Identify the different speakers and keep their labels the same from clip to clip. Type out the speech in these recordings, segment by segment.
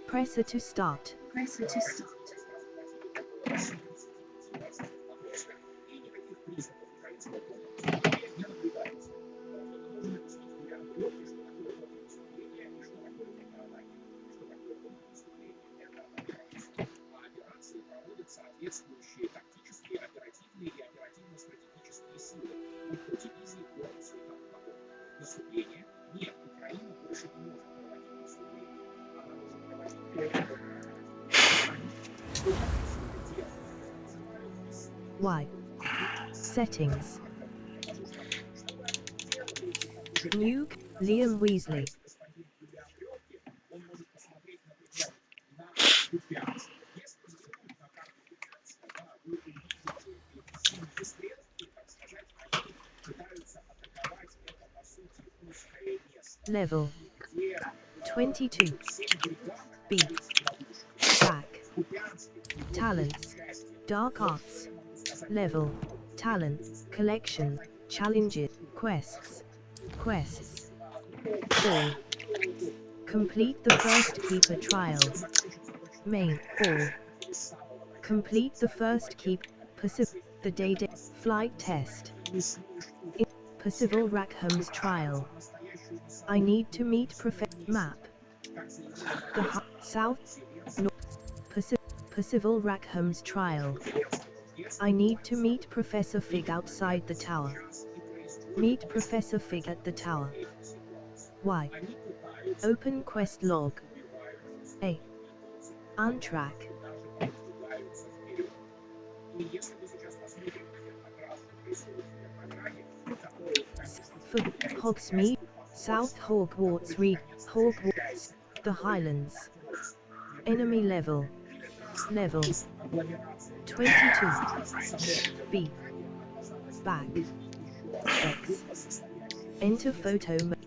Speaker 1: Presser to start. Y. Settings. Nuke, Liam Weasley. Level 22. B. Back. Talents. Dark Arts. Level. Talent. Collection. Challenges. Quests. 4. Complete the first keeper trial. Main. All. Complete the first keep. Pacific. The day flight test. Percival Rackham's trial. I need to meet Map. The South. North. Percival Rackham's trial. I need to meet Professor Fig outside the tower. Meet Professor Fig at the tower. Y. Open quest log. A. Untrack. For Hogsmeade, South Hogwarts Hogwarts, the Highlands. Enemy level. Level 22. B. Back. X. Enter photo mode.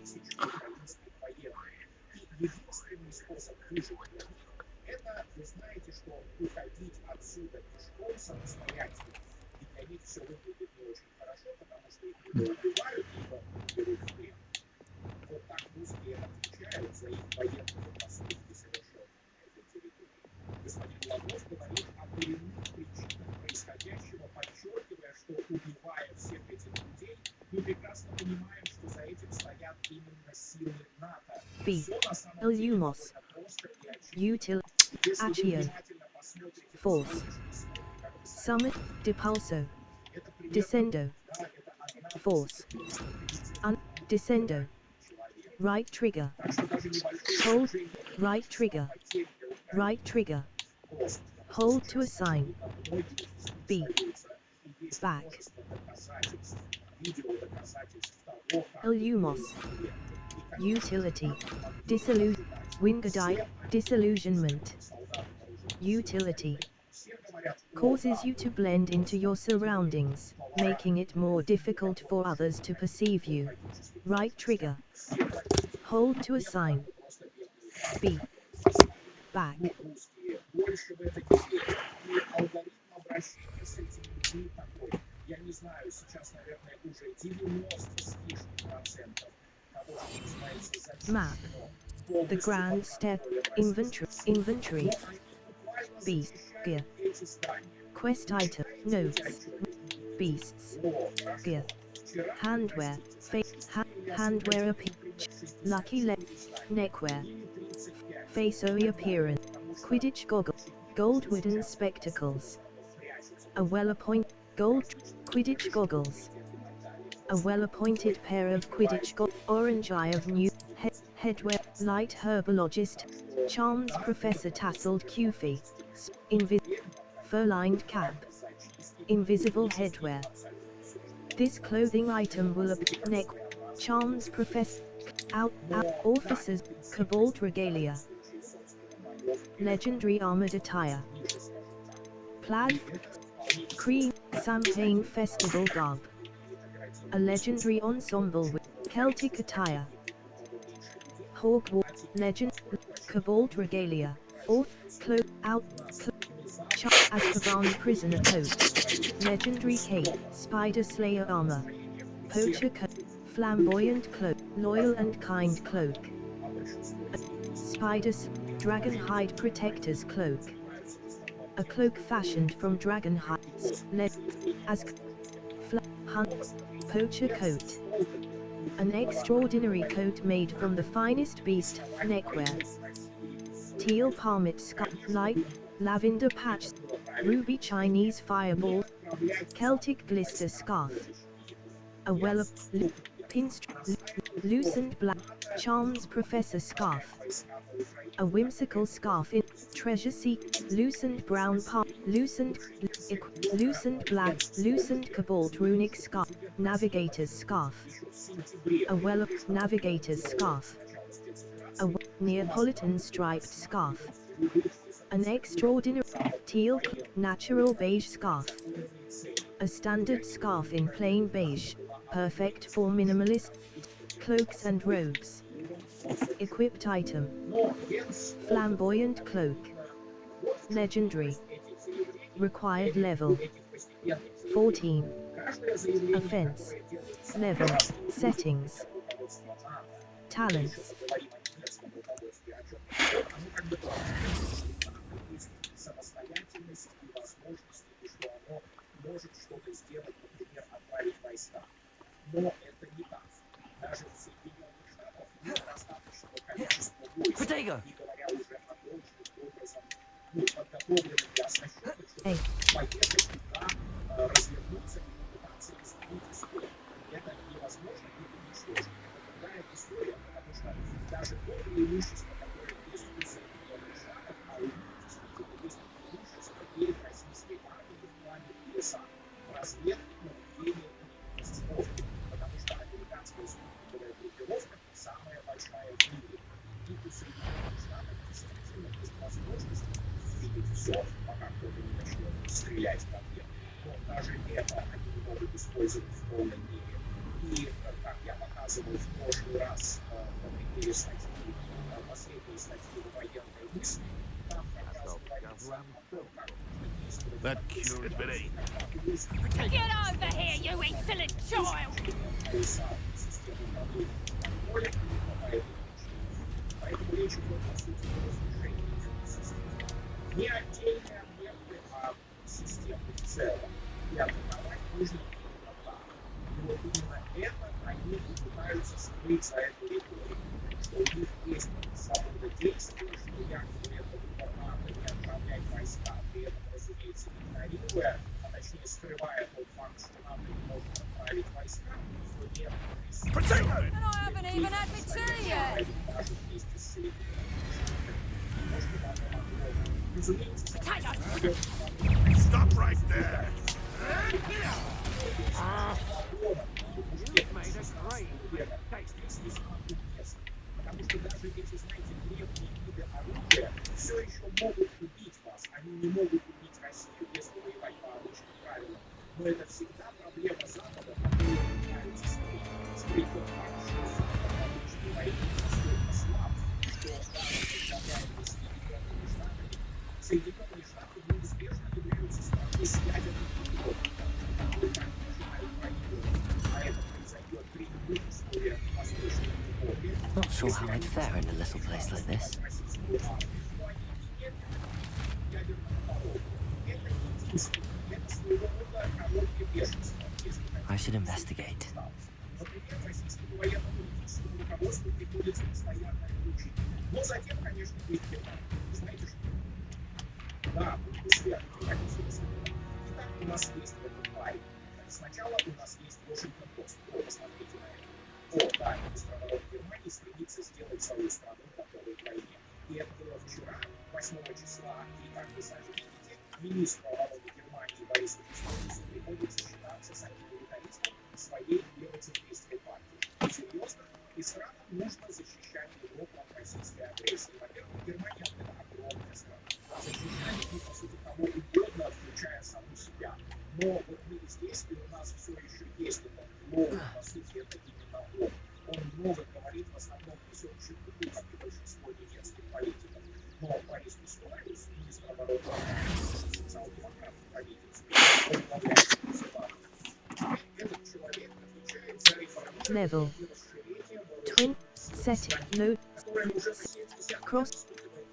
Speaker 1: B. Illumos. Util. Accio. Force. Summit. Depulso. Descendo. Force. Descendo. Right trigger. Hold. Right trigger. Right trigger. Hold to assign. B. Back. Illumos. Utility. Wingardium. Disillusionment. Utility. Causes you to blend into your surroundings, making it more difficult for others to perceive you. Right trigger. Hold to assign. B. Back. Map. The Grand Step. Inventory. Beast. Gear. Quest item. Notes. Beasts. Gear. Handwear. Handwear Lucky neckwear. Faceoy appearance. Quidditch goggles. Gold wooden spectacles. A well-appointed gold Quidditch goggles. A well-appointed pair of Quidditch orange eye of new headwear. Light herbologist. Charms Professor tasseled Qfee. Fur-lined cap. Invisible headwear. This clothing item will neck. Charms Professor. Out officers. Cobalt regalia. Legendary armored attire. Plaid. Cream. Samhain festival garb. A legendary ensemble with Celtic attire. Hogwarts legend. Cobalt regalia. Fourth, cloak, out, Azkaban prisoner coat. Legendary cape, spider slayer armor. Poacher coat, flamboyant cloak, loyal and kind cloak. Spider, dragon hide protector's cloak. A cloak fashioned from dragon hides, as hunt, poacher coat. An extraordinary coat made from the finest beast, neckwear. Teal palmet scarf, light, lavender patch, ruby Chinese fireball, Celtic glister scarf. A well of pinstripe, loosened black, charms professor scarf. A whimsical scarf in treasure seek, loosened brown palm, loosened black, loosened cobalt runic scarf, navigator's scarf. A well of navigator's scarf. A Neapolitan striped scarf. An extraordinary teal natural beige scarf. A standard scarf in plain beige, perfect for minimalist cloaks and robes. Equipped item. Flamboyant cloak. Legendary. Required level 14. Offense. Level. Settings. Talents.
Speaker 2: Protego!
Speaker 1: Hey.
Speaker 3: Стрелять в ответ. Но даже это они не могут использовать в полной мере. И, как я показывал в прошлый раз на примере статьи, последней статьи «Военной мысли», там как раз говорится о том, как
Speaker 4: That cured Betty.
Speaker 5: Get over here, you insolent child!
Speaker 3: систему управления контроля по этой причине. Поэтому речь идет, по сути, о снижении системы. Не отдельные объекты, а систему в целом. И атаковать нужно именно так. И вот именно это они и пытаются скрыть за эту риторику, что у них есть свобода действия, что якобы это губернатор не отправлять войска, при этом, разумеется, игнорируя, а точнее скрывая тот факт, что нам не можно отправить войска, что нет
Speaker 5: And I haven't even had my tea yet!
Speaker 3: даже вместе с разумеется,
Speaker 4: Stop right there!
Speaker 2: You've made a great mistake.
Speaker 3: потому что даже эти, знаете, древние виды оружия все еще могут убить вас. Они не могут убить Россию, если воевать по обычным правилам. Но это всегда проблема Запада, которые пытаются скрыть тот факт, что обычный военный настолько слаб, что даже когда рядом с Соединенными Штатами, Соединенные Штаты неизбежно являются страной с ядерным подходом, потому что начинают войну, а это произойдет при любых условиях Восточной Европе.
Speaker 2: Not sure how I'd fare in a little place like this. I should investigate.
Speaker 3: Но затем, конечно, есть беда. Знаете что? Да, итак, у нас есть этот парень. Сначала у нас есть Washington Post. О, посмотрите на это. О, да, министр обороны Германии стремится сделать свою страну готовой к войне. И это было вчера, 8 числа. И, как вы сами видите, министру обороны Германии Борису Писковицу приходится считаться с антимилитаризмом своей левоцентристской партии. Серьезно? И странам нужно защищать Европу от российской агрессии. Во-первых, Германия — это огромная страна. Защищать их, по сути, кого угодно, включая саму себя. Но вот мы здесь, и у нас все еще есть этот клоун, по сути, это именно он. Он много говорит, в основном несущих культур, как и большинство немецких политиков. Но Борис Писtorius, министр обороны социал-демократов правительства, возглавляет государство. Этот человек отвечает за реформирование
Speaker 1: Level
Speaker 3: и расширение
Speaker 1: 20 set load
Speaker 3: которое уже на 70
Speaker 1: cross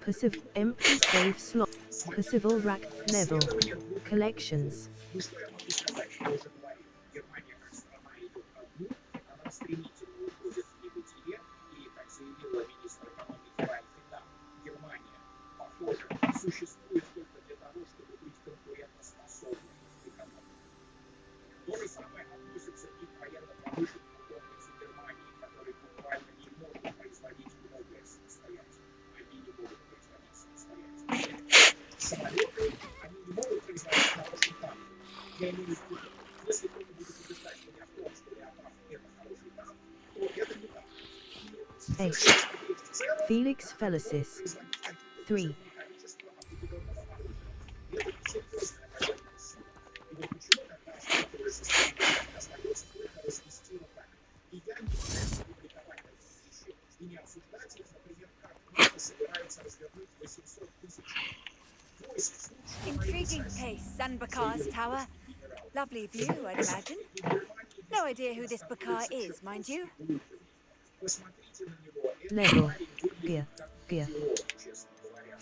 Speaker 1: Pacific empty save slot Percival rack level collections
Speaker 3: Ну что я могу сказать, я уже говорил, Германия как страна идет ко дну, она стремительно уходит в небытие, и, как заявила министр экономики Райфеда, Германия, похоже, существует только для того, чтобы быть конкурентоспособной экономикой. То же самое относится и к военно-промышленному комплексу Германии, который буквально не может производить многое самостоятельно. Они не могут производить самостоятельно. Самолеты, они не могут производить хороший танк. Я имею в виду, если кто-то будет утверждать меня в том, что Леопард это хороший танк, то это не так.
Speaker 1: A Felix Felicis 3
Speaker 3: Количество определенного оружия. И это несерьезная военная сила. И вот почему тогда сталкиваясь со страной, остается только развести руками. И я не пытаюсь публиковать такие вещи и не обсуждать их, например, как НАТО собирается развернуть 800 тысяч войск в случае
Speaker 6: Intriguing place, Sanbakar's tower. Lovely view, I'd imagine. No idea who this Bakar is, mind you.
Speaker 3: Посмотрите на него. Это
Speaker 1: level
Speaker 3: парень выглядит
Speaker 1: gear
Speaker 3: как
Speaker 1: gear
Speaker 3: идиот, честно говоря.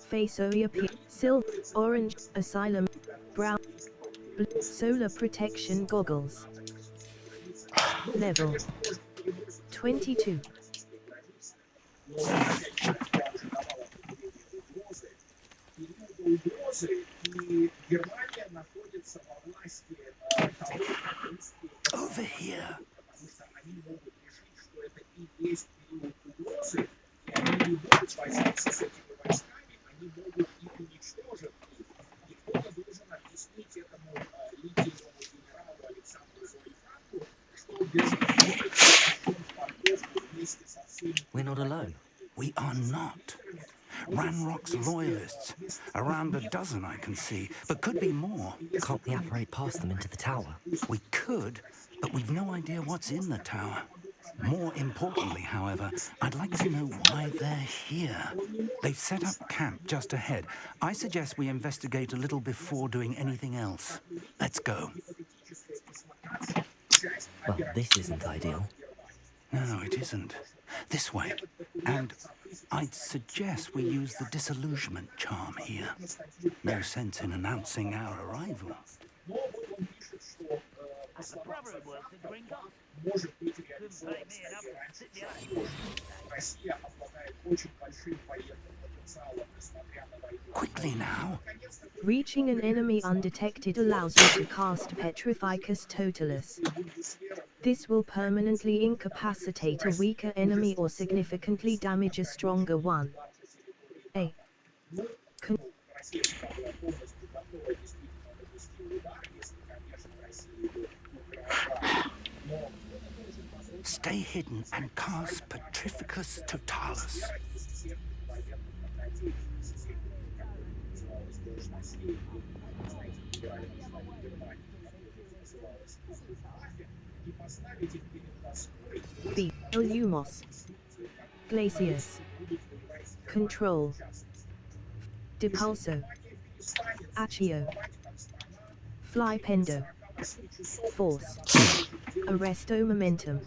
Speaker 1: face appear silver orange asylum brown blue, solar protection goggles level 22
Speaker 3: Угрозы, и Германия находится во власти того, как русские,
Speaker 4: Over here.
Speaker 3: потому что они могут решить, что это и есть период угрозы, и они не будут возиться с этими войсками, они могут их уничтожить. И кто-то должен объяснить этому лидерному генералу Александру Зоифранку, что Берлин будет превращен в парковку вместе со всеми.
Speaker 2: We're not alone.
Speaker 4: We are not. Ranrock's loyalists. Around a dozen I can see, but could be more.
Speaker 2: Can't we apparate past them into the tower?
Speaker 4: We could, but we've no idea what's in the tower. More importantly, however, I'd like to know why they're here. They've set up camp just ahead. I suggest we investigate a little before doing anything else. Let's go.
Speaker 2: Well, this isn't ideal.
Speaker 4: No, it isn't. This way. And I'd suggest we use the disillusionment charm here. No sense in announcing our arrival.
Speaker 3: Но вот он пишет, что по словам Зоифранка, может быть реализован скорее раньше, чем позже. Россия обладает очень большим военным потенциалом, несмотря на войну.
Speaker 4: Quickly now.
Speaker 1: reaching an enemy undetected allows you to cast Petrificus Totalis. This will permanently incapacitate a weaker enemy or significantly damage a stronger one. A.
Speaker 3: Российская полностью готова действительно нанести удар, если, конечно, Россия идет угрожать. Но кто-то должен позволить
Speaker 4: Stay hidden and cast Petrificus Totalis.
Speaker 3: из всех военных академий, из всех, как это называлось, должностей, знаете, генерального штаба Германии, как это называлось, и поставить их перед Москвой.
Speaker 1: B. Lumos. Glacius. Control. Depulso. Accio. Flypendo. Force. Arresto momentum.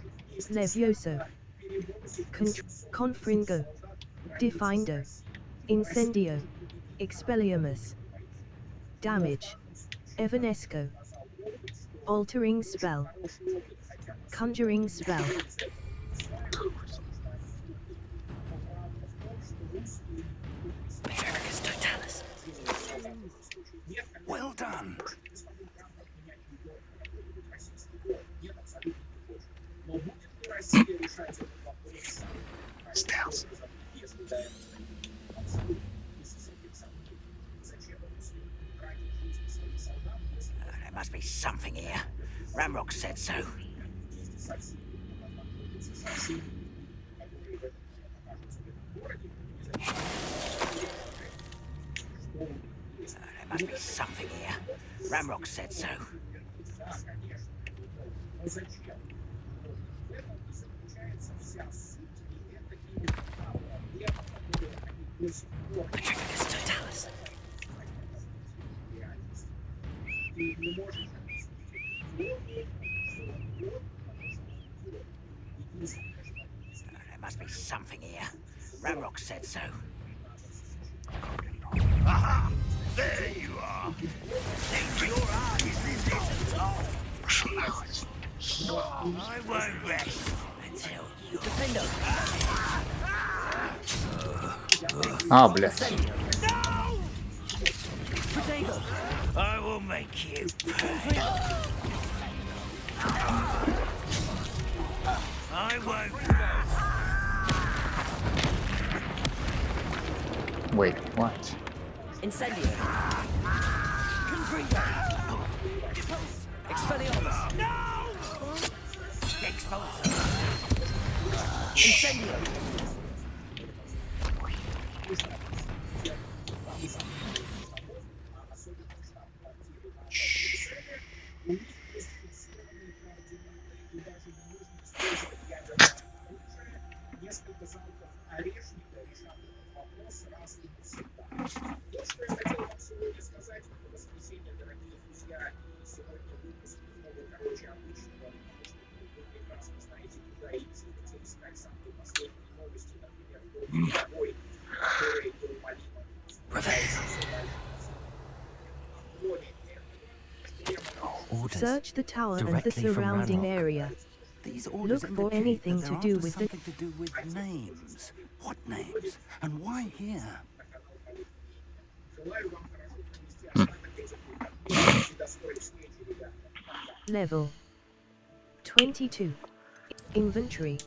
Speaker 1: Levioso. Confringo. Defindo. Incendio. Expelliarmus. Damage. Evanesco. Altering spell. Conjuring spell.
Speaker 2: Petrificus Totalis.
Speaker 4: Well done.
Speaker 3: Но будет ли Россия решать этот вопрос сама? Если до этого абсолютно безысяких сомнений, зачем Руси тратить жизни своих солдат, если
Speaker 7: There must be something here. Ramrock said so.
Speaker 3: вместе со всеми находятся со всеми, которые в этот момент окажутся в этом городе, и зачем что у них есть?
Speaker 7: There must be something here. Ramrock said so.
Speaker 3: Да, конечно. Но зачем? В этом и заключается
Speaker 2: Petrificus totalis.
Speaker 7: There must be something here. Ramrock said so.
Speaker 8: Aha! There you are. Think your eyes this isn't all.
Speaker 9: Пошел нахуй.
Speaker 8: I won't rest until you
Speaker 2: Defender.
Speaker 9: А, блядь.
Speaker 2: Potato.
Speaker 8: I will make you pay. I won't.
Speaker 9: Wait, what?
Speaker 2: Incendio. Confringo. Expelliarmus.
Speaker 8: No! Expulsor.
Speaker 2: Incendio.
Speaker 4: Orders
Speaker 1: Search the tower and the
Speaker 4: directly from
Speaker 1: surrounding
Speaker 4: Ranrock.
Speaker 1: area.
Speaker 4: These orders
Speaker 1: Look for
Speaker 4: indicate
Speaker 1: anything
Speaker 4: that
Speaker 1: to
Speaker 4: they're
Speaker 1: do
Speaker 4: after
Speaker 1: with the...
Speaker 4: something to do with names. What names? And why here?
Speaker 1: Level 22. Inventory.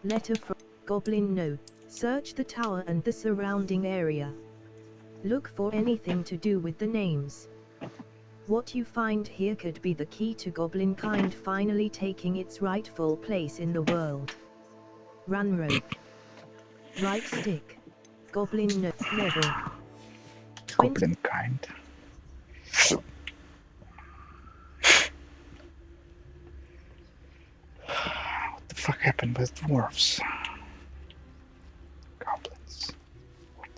Speaker 1: Letter from Goblin Note. Search the tower and the surrounding area. Look for anything to do with the names. What you find here could be the key to goblin kind finally taking its rightful place in the world. Run rope. Right stick. Goblin Note. Level 20.
Speaker 9: Goblin kind. What the fuck happened with dwarves? Goblins. What?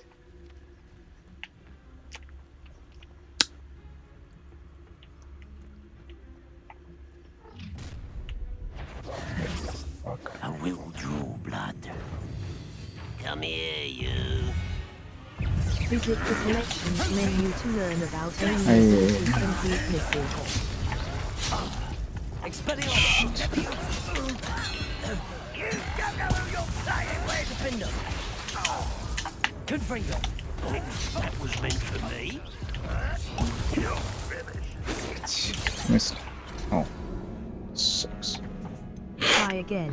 Speaker 9: Fuck.
Speaker 7: I will draw blood. Come here, you.
Speaker 1: Visit the collections menu to learn about any
Speaker 9: Hey.
Speaker 1: ability complete misses.
Speaker 2: Expelliarmus.
Speaker 8: You don't know who you're playing with.
Speaker 2: Defender. Confringo.
Speaker 8: That was meant for me. You're finished.
Speaker 9: В смысле? О. Секс.
Speaker 1: Try again.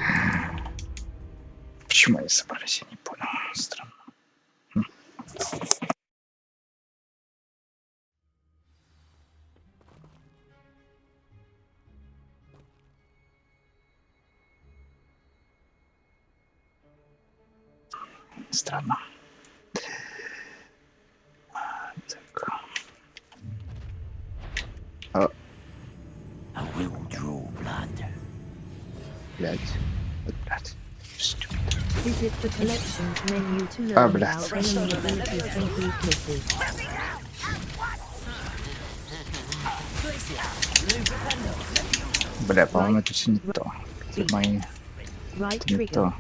Speaker 9: Почему они собрались, я не понял. Странно. Странно. Так.
Speaker 7: I will draw blood.
Speaker 9: Блядь. Вот, блядь. Stupid.
Speaker 1: Visit the collections menu to
Speaker 9: Ah,
Speaker 1: learn
Speaker 9: blast.
Speaker 1: about enemy abilities complete misses.
Speaker 9: Бля, по-моему, это все не то. Это мои...
Speaker 1: Right
Speaker 9: Это не
Speaker 1: trigger.
Speaker 9: то.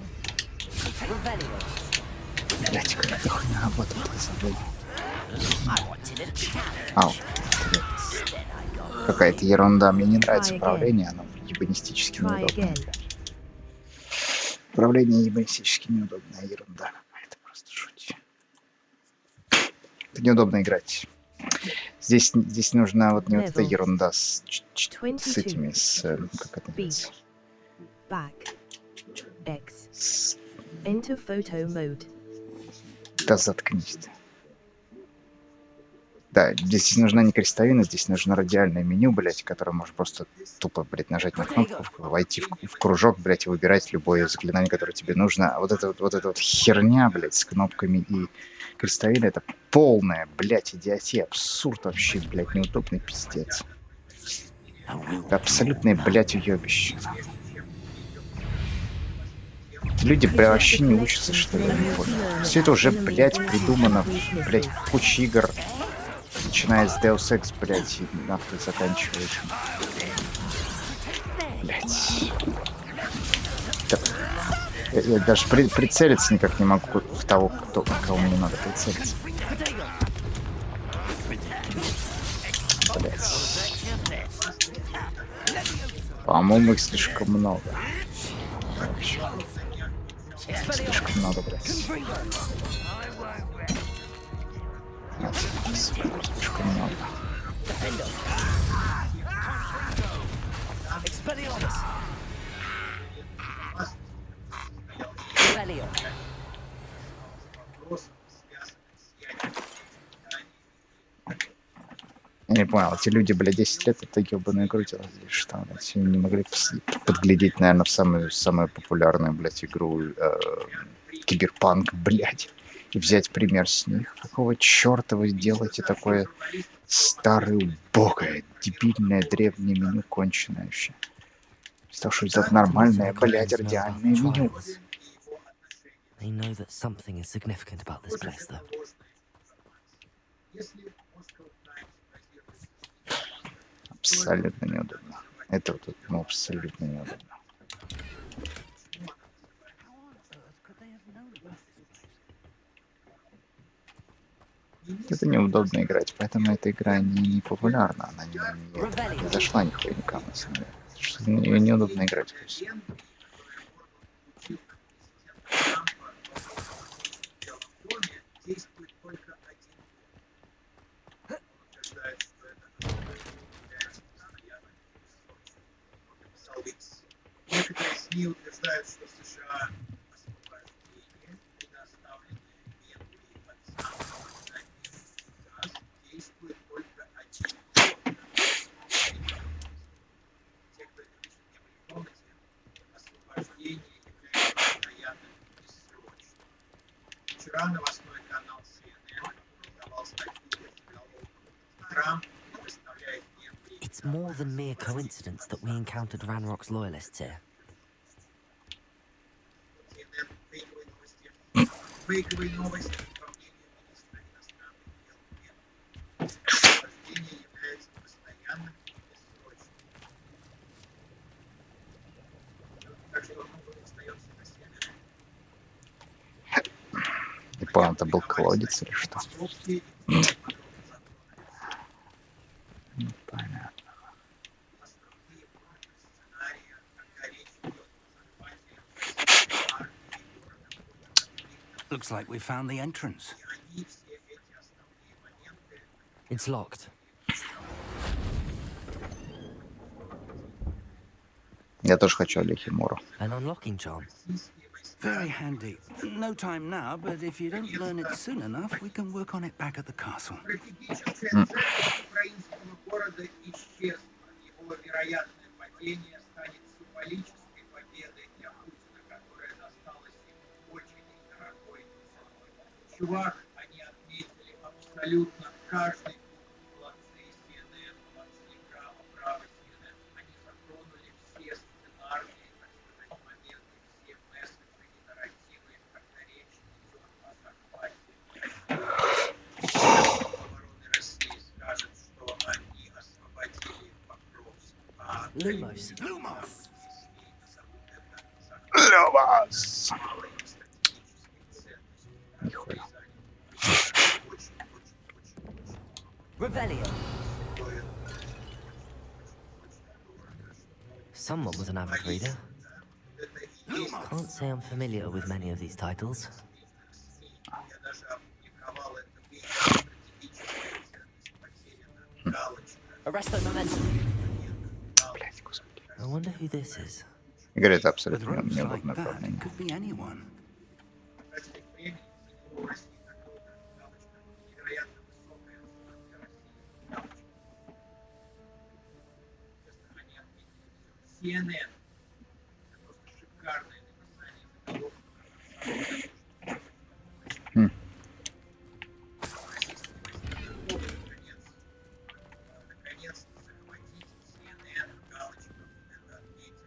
Speaker 9: Блядь, как эта хуйня работает, я забыл. Ау. блядь. Какая-то ерунда. Мне не нравится
Speaker 1: Try again.
Speaker 9: управление, оно ебанистически
Speaker 1: Try
Speaker 9: неудобное.
Speaker 1: again.
Speaker 9: блядь. Управление ебанистически неудобная ерунда какая-то, просто жуть. Это неудобно играть. Здесь нужна вот не вот эта
Speaker 1: Level.
Speaker 9: ерунда с
Speaker 1: 22.
Speaker 9: этими, как это называется?
Speaker 1: Back. X.
Speaker 9: С...
Speaker 1: Enter photo mode.
Speaker 9: Да заткнись ты. Да, здесь нужна не крестовина, здесь нужно радиальное меню, блять, которое можно просто тупо, блять, нажать на кнопку, войти в кружок, блять, и выбирать любое заклинание, которое тебе нужно. А вот эта вот херня, блять, с кнопками и крестовиной, это полная, блять, идиотия, абсурд вообще, блять, неудобный пиздец. Это абсолютное, блять, уебище. Люди, бля, вообще не учатся, что ли, я не понял. Все это уже, блядь, придумано, блядь, в куче игр. Начиная с Deus Ex, блядь, и нахуй заканчивая этим. Блядь. Я даже прицелиться никак не могу в того, кого мне надо прицелиться. Блядь. По-моему, их слишком много. Вообще. Слишком много, блядь. Слишком много. Я не понял, эти люди, блядь, 10 лет это ебаную игру делали, или что, блядь, они не могли подглядеть, наверное, в самую популярную, блядь, игру Киберпанк, блядь, и взять пример с них. Какого черта вы делаете такое старое, убогое, дебильное, древнее меню, конченое вообще? Что ж это нормальное, блядь, радиальное меню?
Speaker 2: They know that something is significant about this place, though.
Speaker 9: Абсолютно неудобно. Это вот тут, ну, абсолютно неудобно. Это неудобно играть, поэтому эта игра не популярна, она не зашла нихуя никому, на самом деле. Что ее неудобно играть.
Speaker 3: Некоторые СМИ утверждают, что в США освобождение, предоставленное Венгрии под самый действует только один. Те, кто это пишет, не были в комнате, освобождение является постоянным и бессрочным. Вчера новостной канал CNN опубликовал статью под заголовком «Трамп представляет Венгрии».
Speaker 2: It's more than mere coincidence that we encountered Ranrock's loyalists here.
Speaker 3: Фейковые новости, по мнению министра иностранных дел Венгрии. Освобождение является постоянным и бессрочным. Так что остается на севере.
Speaker 9: Не понял, это был колодец или что? Понятно.
Speaker 4: Looks like we found the entrance.
Speaker 2: It's locked.
Speaker 9: Я тоже хочу Алихимуру.
Speaker 2: An unlocking charm.
Speaker 4: Very handy. No time now, but if you don't learn it soon enough, we can work on it back at the castle.
Speaker 3: Стратегическая ценность украинского города исчезла. Его вероятное падение станет символической победой для Путина, которая досталась ему очень дорогой ценой. Чувак, они отметили абсолютно каждый пункт молодцы CNN, молодцы право CNN. Они затронули все сценарные, так сказать, моменты, все месседжи и нарративы, когда речь идет о захвате. Обороны России скажет, что они освободили Покровск.
Speaker 2: Lumos.
Speaker 4: Lumos!
Speaker 9: Лёвас! Нихуя.
Speaker 2: Revelio. Someone was an avid reader. Can't say I'm familiar with many of these titles. Arresto momentum.
Speaker 9: Блять, господи.
Speaker 2: I wonder who this is.
Speaker 9: Игра это
Speaker 4: With
Speaker 9: абсолютно
Speaker 4: ropes like
Speaker 9: неудобное
Speaker 4: that,
Speaker 9: управление.
Speaker 4: it could be anyone.
Speaker 3: CNN. Это просто шикарное написание заголовка.
Speaker 9: Хм.
Speaker 3: Наконец-то захватить CNN галочка. Это отметил.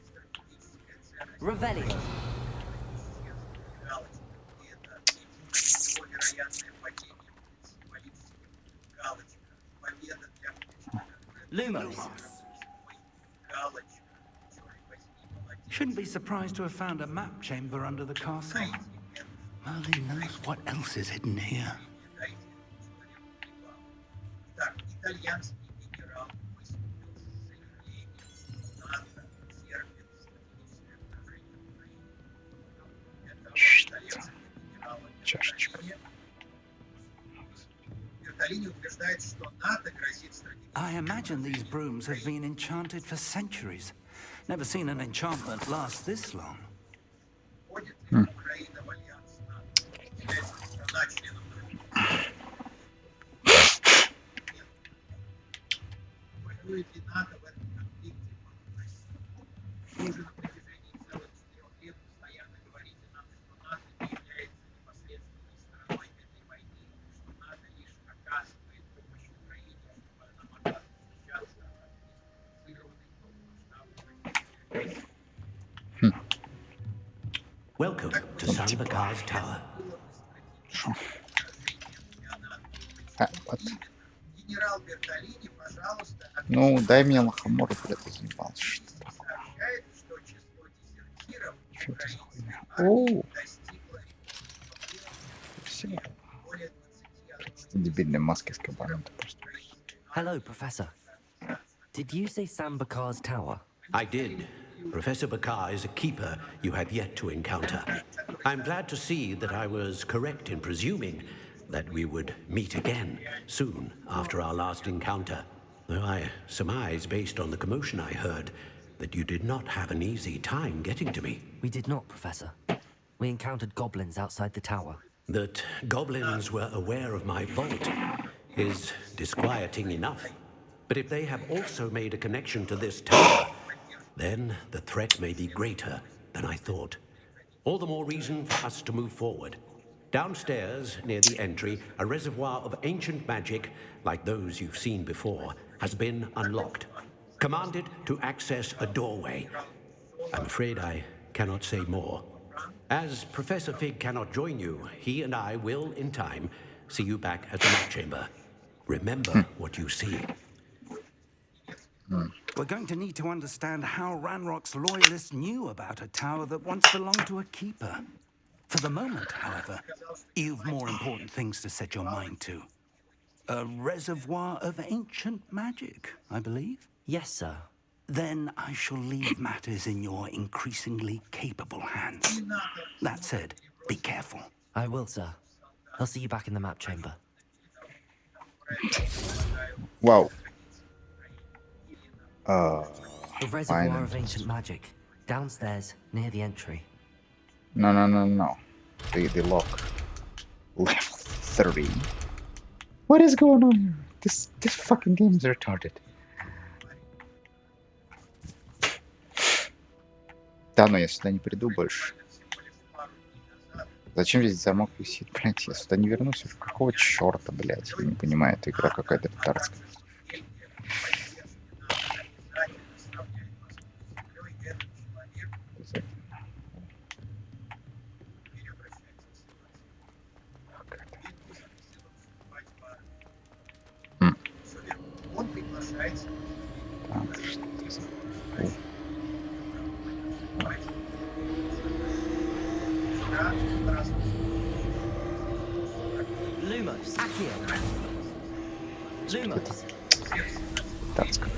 Speaker 3: Стратегическая ценность.
Speaker 2: Revelio. Lumos.
Speaker 4: Shouldn't be surprised to have found a map chamber under the castle. Merlin knows what else is hidden here.
Speaker 3: Итак, итальянский генерал выступил с заявлением НАТО терпит стратегическое поражение в Украине. Это итальянского генерала Бертолини. Бертолини утверждает, что НАТО грозит стратегическим.
Speaker 4: I imagine these brooms have been enchanted for centuries. Never seen an enchantment last this long.
Speaker 3: Входит ли Украина в альянс НАТО? Является ли страна членом НАТО? Воюет ли НАТО в этом конфликте против России? Вы уже на протяжении целых 4 лет постоянно говорите нам, что НАТО не является непосредственной стороной этой войны, что НАТО лишь оказывает помощь Украине, чтобы она могла защищаться от несправедливой полномасштабной агрессии.
Speaker 8: Welcome to San Bakar's Tower.
Speaker 9: Вот.
Speaker 3: Генерал Бертолини, пожалуйста,
Speaker 9: Ну, дай мне лохомору, блядь, заебал. Что
Speaker 3: сообщает, что число дезертиров в
Speaker 9: это за
Speaker 3: украинской
Speaker 9: хуйня?
Speaker 3: армии
Speaker 9: О,
Speaker 3: достигло
Speaker 9: все.
Speaker 3: более 21
Speaker 9: Дебильные маски с кабаном. Просто.
Speaker 2: Hello, Professor. Did you say Sam Bakar's tower?
Speaker 8: I did. Professor Bakar is a keeper you have yet to encounter. I'm glad to see that I was correct in presuming that we would meet again soon after our last encounter. Though I surmise, based on the commotion I heard, that you did not have an easy time getting to me.
Speaker 2: We did not, Professor. We encountered goblins outside the tower.
Speaker 8: That goblins were aware of my vault is disquieting enough. But if they have also made a connection to this tower, then the threat may be greater than I thought. All the more reason for us to move forward. Downstairs, near the entry, a reservoir of ancient magic, like those you've seen before, has been unlocked. Commanded to access a doorway. I'm afraid I cannot say more. As Professor Fig cannot join you, he and I will, in time, see you back at the map chamber. Remember what you see.
Speaker 4: We're going to need to understand how Ranrock's loyalists knew about a tower that once belonged to a keeper. For the moment, however, you've more important things to set your mind to. A reservoir of ancient magic, I believe?
Speaker 2: Yes, sir.
Speaker 4: Then I shall leave matters in your increasingly capable hands. That said, be careful.
Speaker 2: I will, sir. I'll see you back in the map chamber.
Speaker 9: Вау.
Speaker 2: The reservoir
Speaker 9: Fine.
Speaker 2: of ancient magic. Downstairs, near the entry.
Speaker 9: No. The lock. Level 3. What is going on here? This fucking game is retarded. Да, но я сюда не приду больше. Зачем здесь замок висит? Блять, я сюда не вернусь. Какого черта, блять? Я не понимаю, эта игра какая-то ретардская.
Speaker 3: Он приглашается.
Speaker 9: Так, что это за...
Speaker 2: Lumos, Accio. Lumos.
Speaker 9: Ретардская.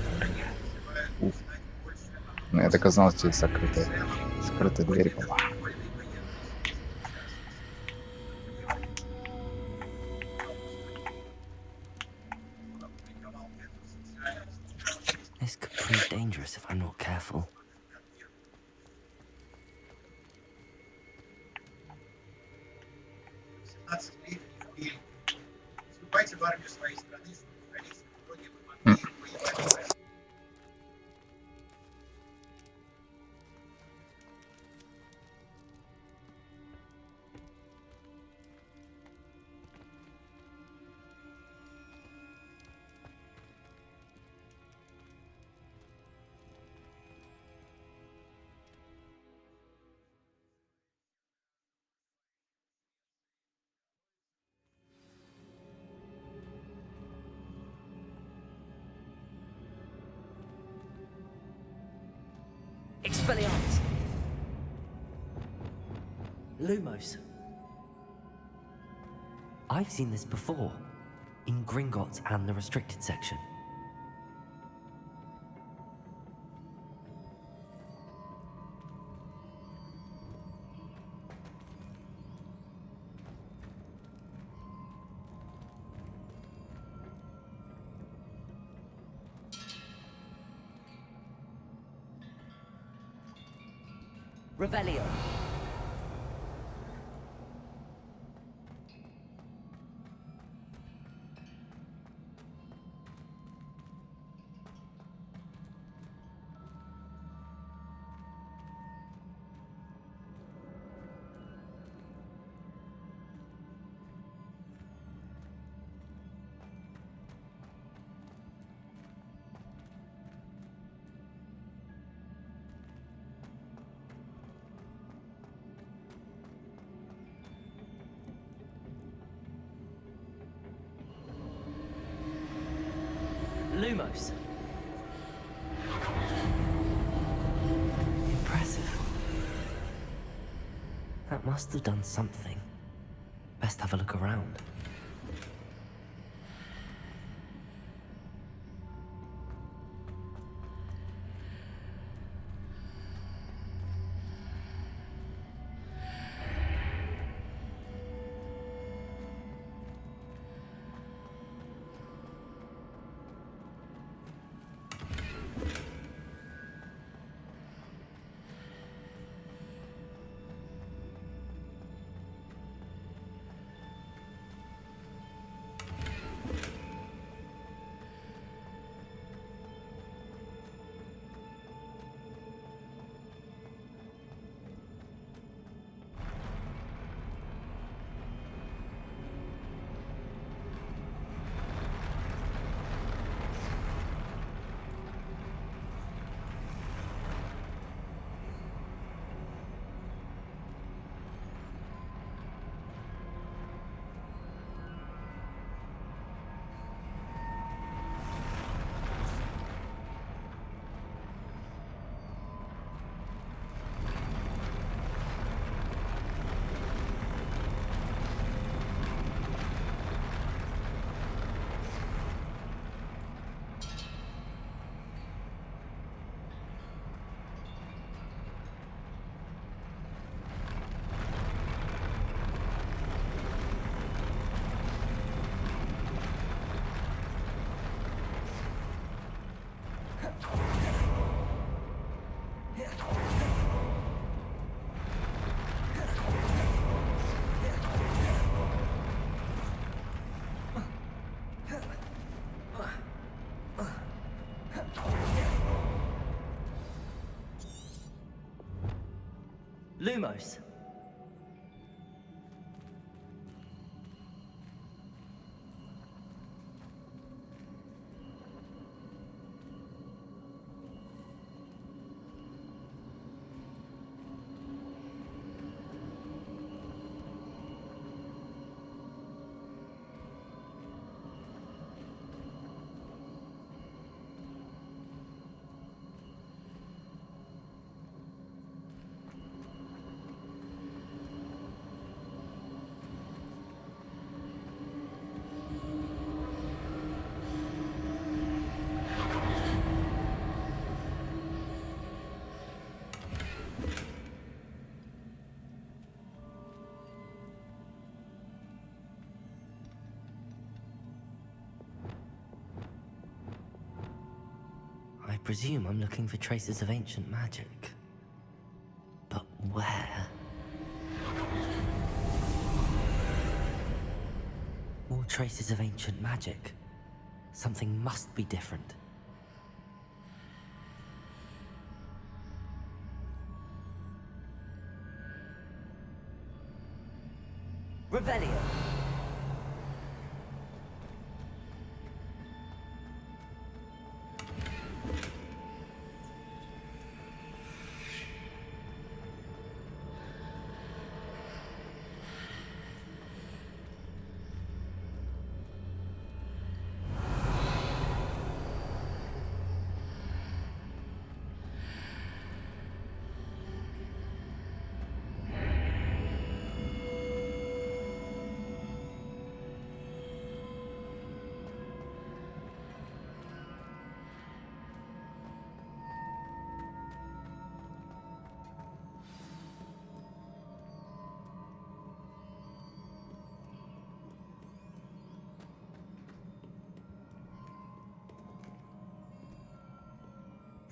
Speaker 9: Ну, я доказал, что здесь закрытая дверь была.
Speaker 2: This could prove dangerous if I'm not careful.
Speaker 3: Вступайте в армию своей страны, чтобы в конечном итоге вы могли воевать.
Speaker 2: Expelliarmus! Lumos. I've seen this before, in Gringotts and the restricted section. Revelio. Lumos. Impressive. That must have done something. Best have a look around. Lumos. I presume I'm looking for traces of ancient magic. But where? More traces of ancient magic. Something must be different. Revelio.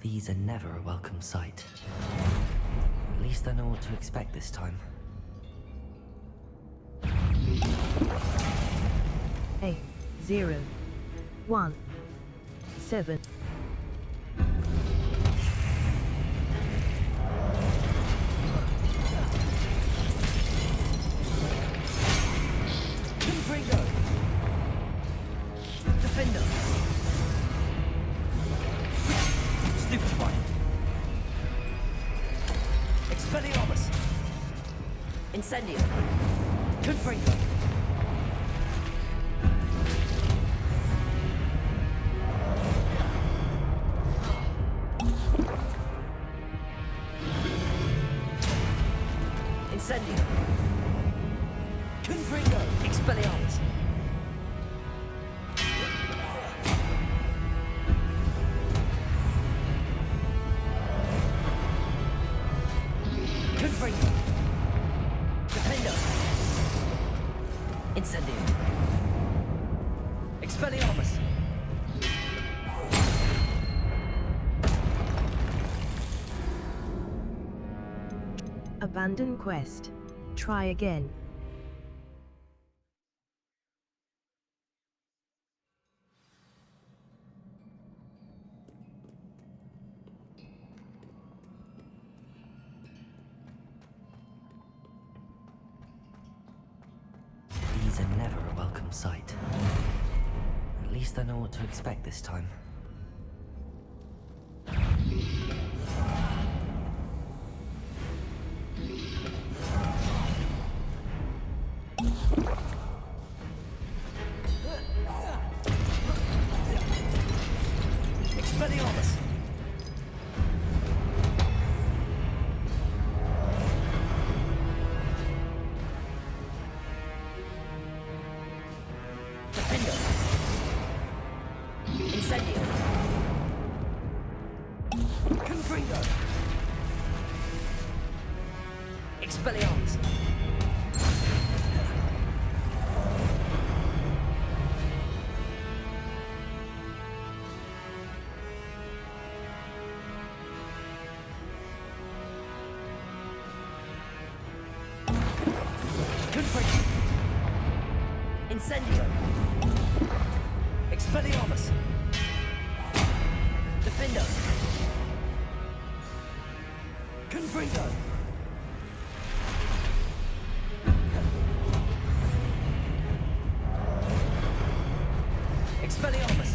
Speaker 2: These are never a welcome sight. At least I know what to expect this time.
Speaker 1: 8, 0, 1, 7.
Speaker 2: Confringo! Defender! Stupefy! Expelliarmus! Incendio! Confringo! Incendio! Confringo! Expelliarmus! Confringo! Defender! Incendio! Expelliarmus!
Speaker 1: Abandon quest. Try again.
Speaker 2: These are never a welcome sight. At least I know what to expect this time. Expelliarmus! Defender! Incendio! Confringo! Expelliarmus! Confringo! Incendio! Expelliarmus! Defender! Confringo! Expelliarmus!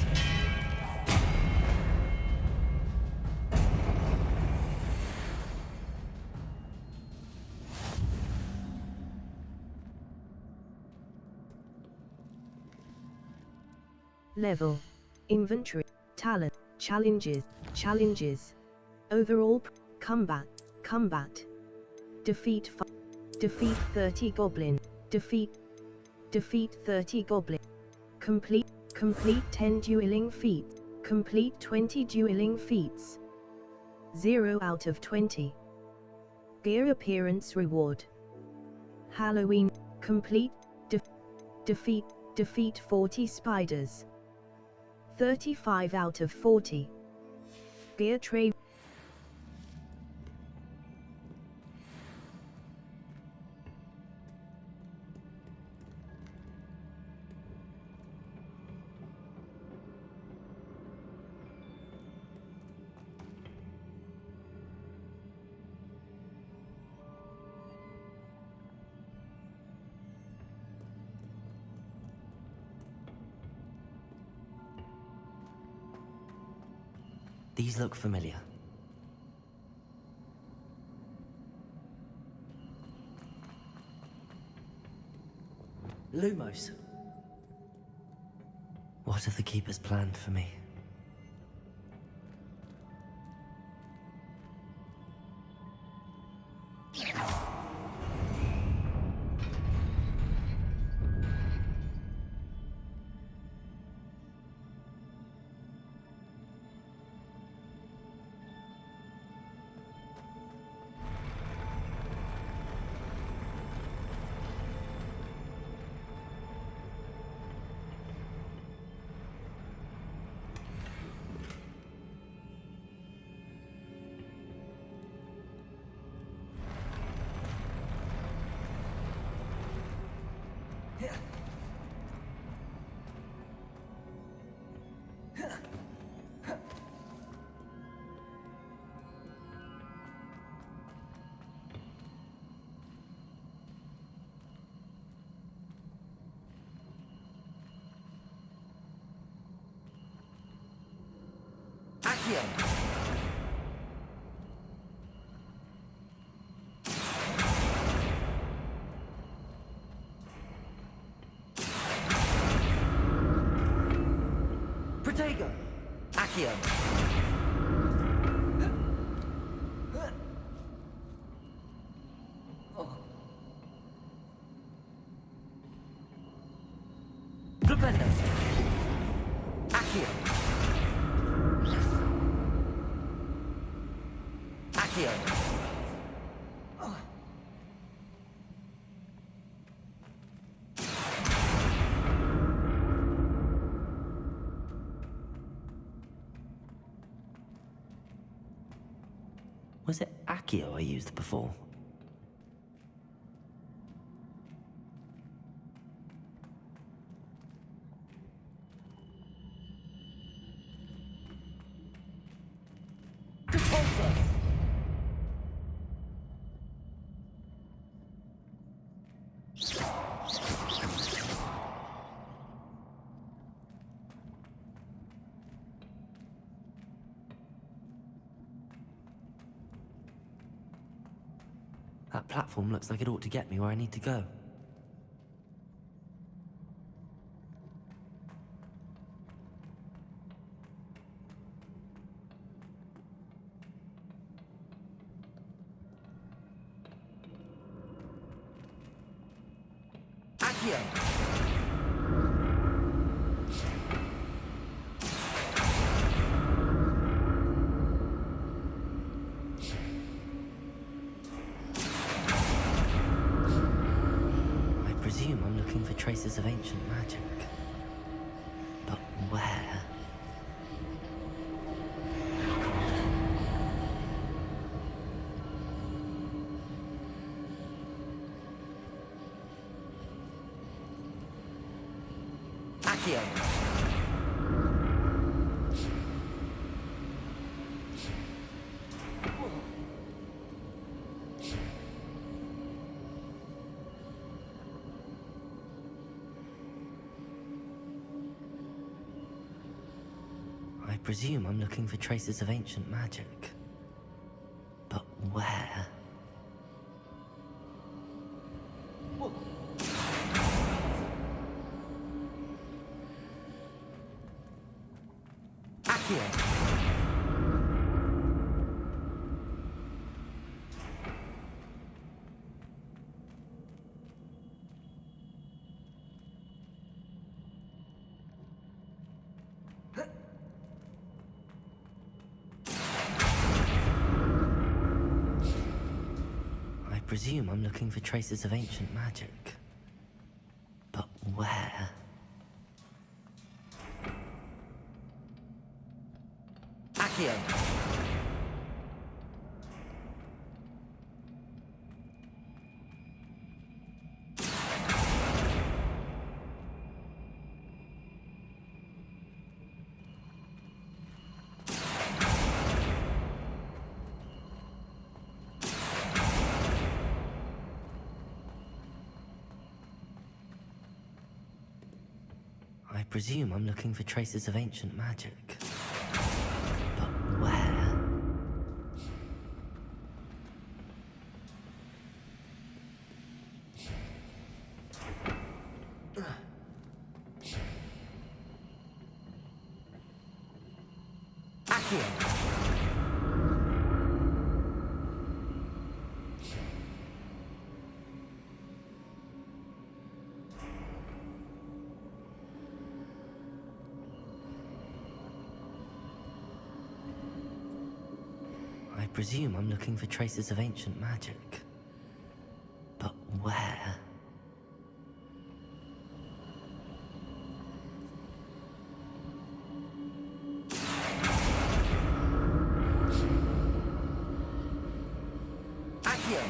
Speaker 1: Level. Inventory. Talent. Challenges. Challenges. Overall. Combat. Combat. Defeat 30 goblin. Defeat 30 goblin. Complete 10 dueling feats. Complete 20 dueling feats. 0 out of 20. Gear appearance reward. Halloween. Complete. Defeat 40 spiders. 35 out of 40. Gear trade.
Speaker 2: These look familiar. Lumos. What have the Keepers planned for me? Accio! Protego! Accio! Flipendo! Accio! Accio! Was it Accio I used before? That platform looks like it ought to get me where I need to go. Accio! I presume I'm looking for traces of ancient magic. But where? Accio! I presume I'm looking for traces of ancient magic. But where? Accio! I presume I'm looking for traces of ancient magic. But where? Accio! I presume I'm looking for traces of ancient magic. But where? Accio! I presume I'm looking for traces of ancient magic. But where? Accio!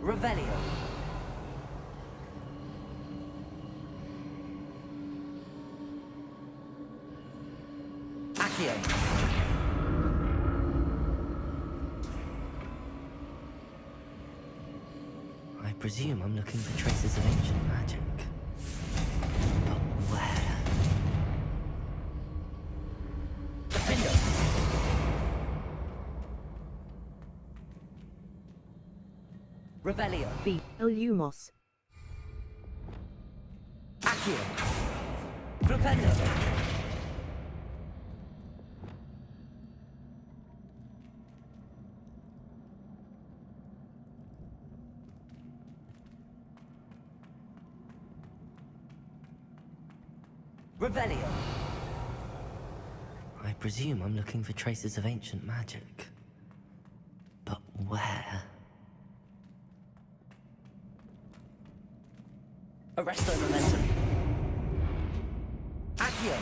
Speaker 2: Revelio! presume I'm looking for traces of ancient magic. But where?
Speaker 7: Revelio.
Speaker 1: B. Lumos.
Speaker 7: Accio. Flipendo. Revelio.
Speaker 2: I presume I'm looking for traces of ancient magic. But where?
Speaker 7: Arresto momentum. Accio.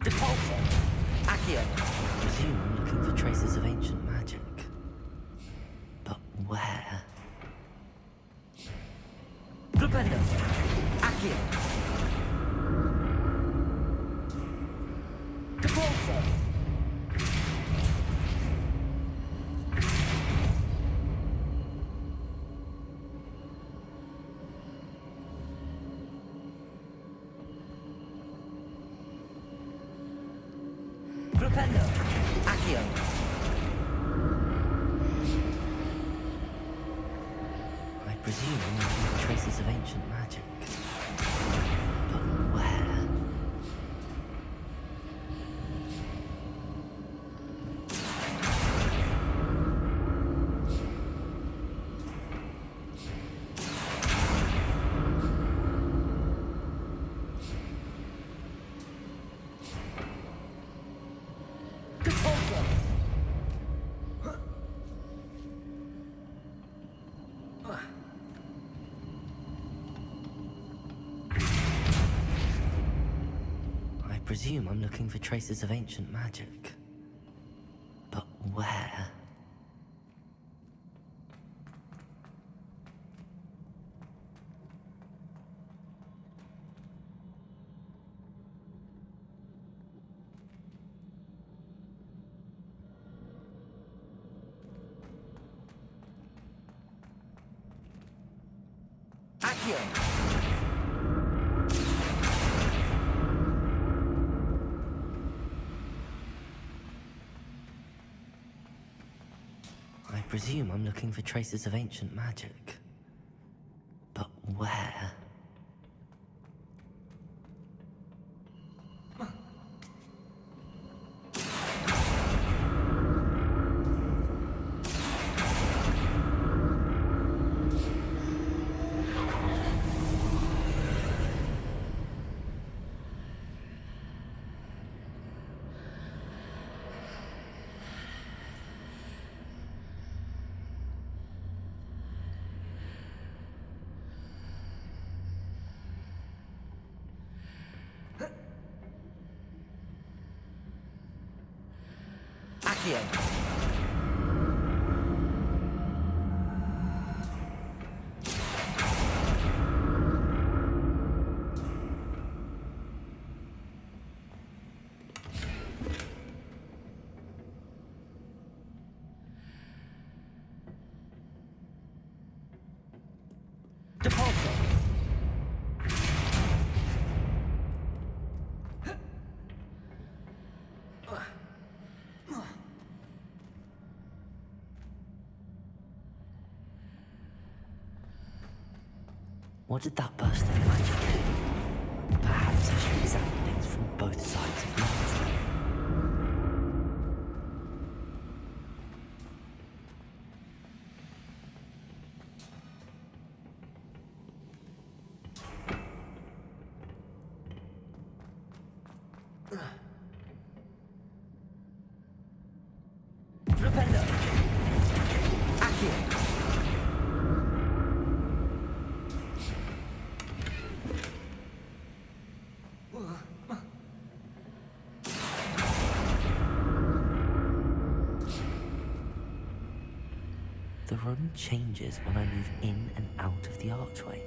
Speaker 7: Depulso. Accio.
Speaker 2: I presume I'm looking for traces of ancient magic. But where?
Speaker 7: Flipendo. Accio. Depulso. Flipendo. Accio.
Speaker 2: I presume I'm looking for traces of ancient magic. But where?
Speaker 7: Depulso.
Speaker 2: I presume I'm looking for traces of ancient magic. But where?
Speaker 7: Accio.
Speaker 2: I presume I'm looking for traces of ancient magic. But where?
Speaker 7: Accio. Depulso.
Speaker 2: What did that burst of magic do? Perhaps I should examine things from both sides of the answer.
Speaker 7: Flipendo. Accio.
Speaker 2: The room changes when I move in and out of the archway.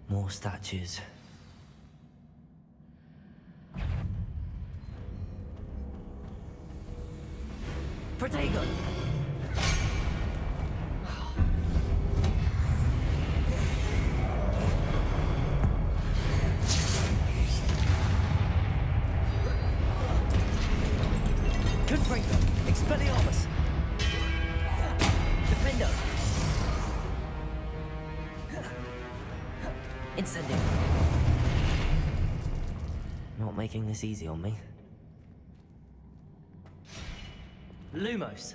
Speaker 2: More statues. Protego! Confringo! Expelliarmus! Defendo! Incendio! Not making this easy on me. Lumos!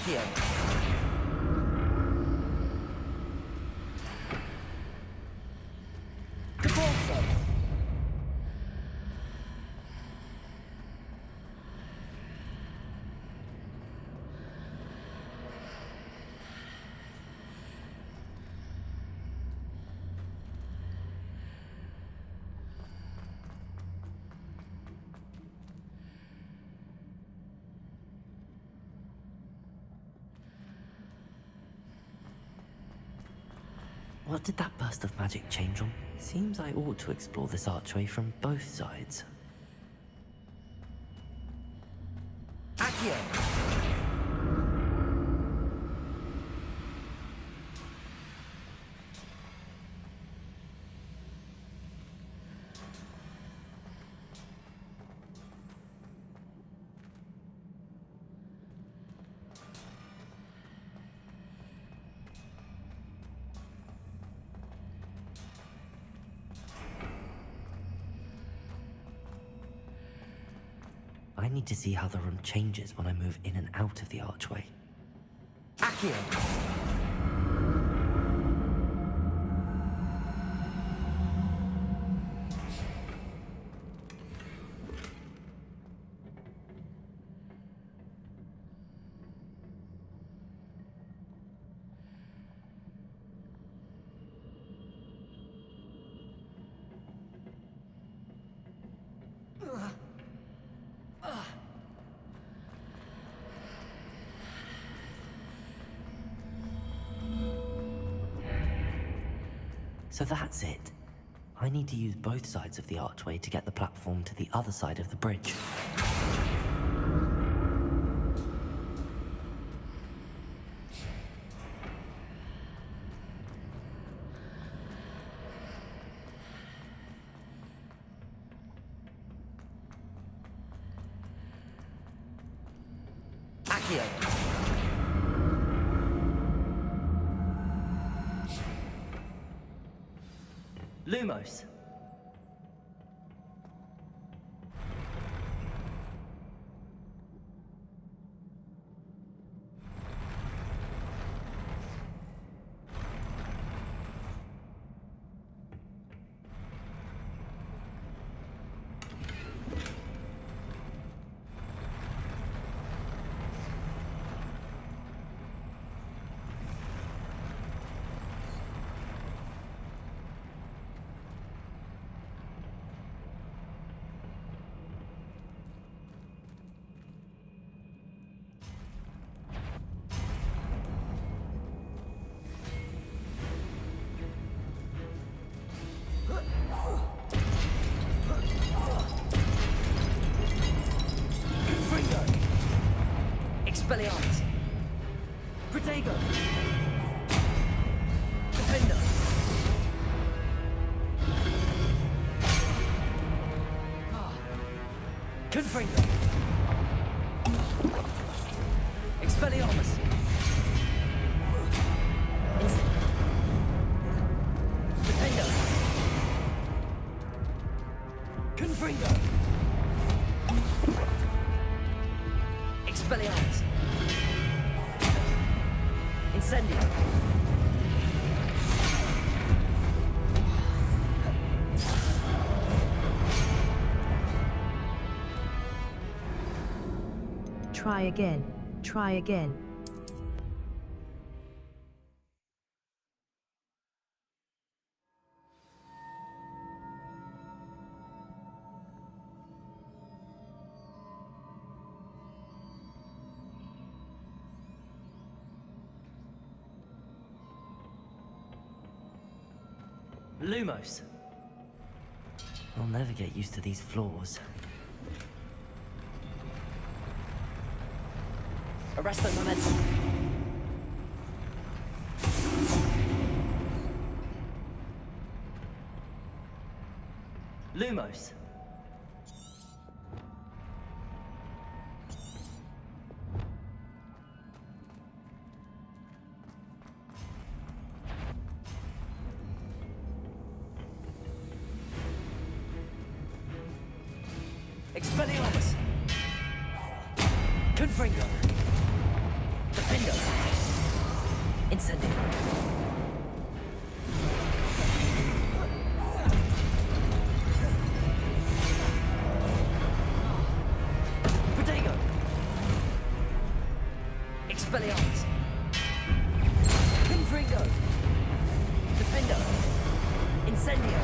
Speaker 2: Accio! Devolso! What did that burst of magic change on? Seems I ought to explore this archway from both sides. Accio! I need to see how the room changes when I move in and out of the archway. Accio! So that's it. I need to use both sides of the archway to get the platform to the other side of the bridge. Accio! Lumos. Expelliarmus. Protego. Defender. Confringo. Expelliarmus. Defender. Confringo. Expelliarmus. Incendio.
Speaker 1: Try again. Try again.
Speaker 2: Lumos. I'll never get used to these floors. Arresto momentum. Lumos. Expelliarmus. Confringo. Defender. Incendio. Protego. Expelliarmus. Confringo. Defender. Incendio.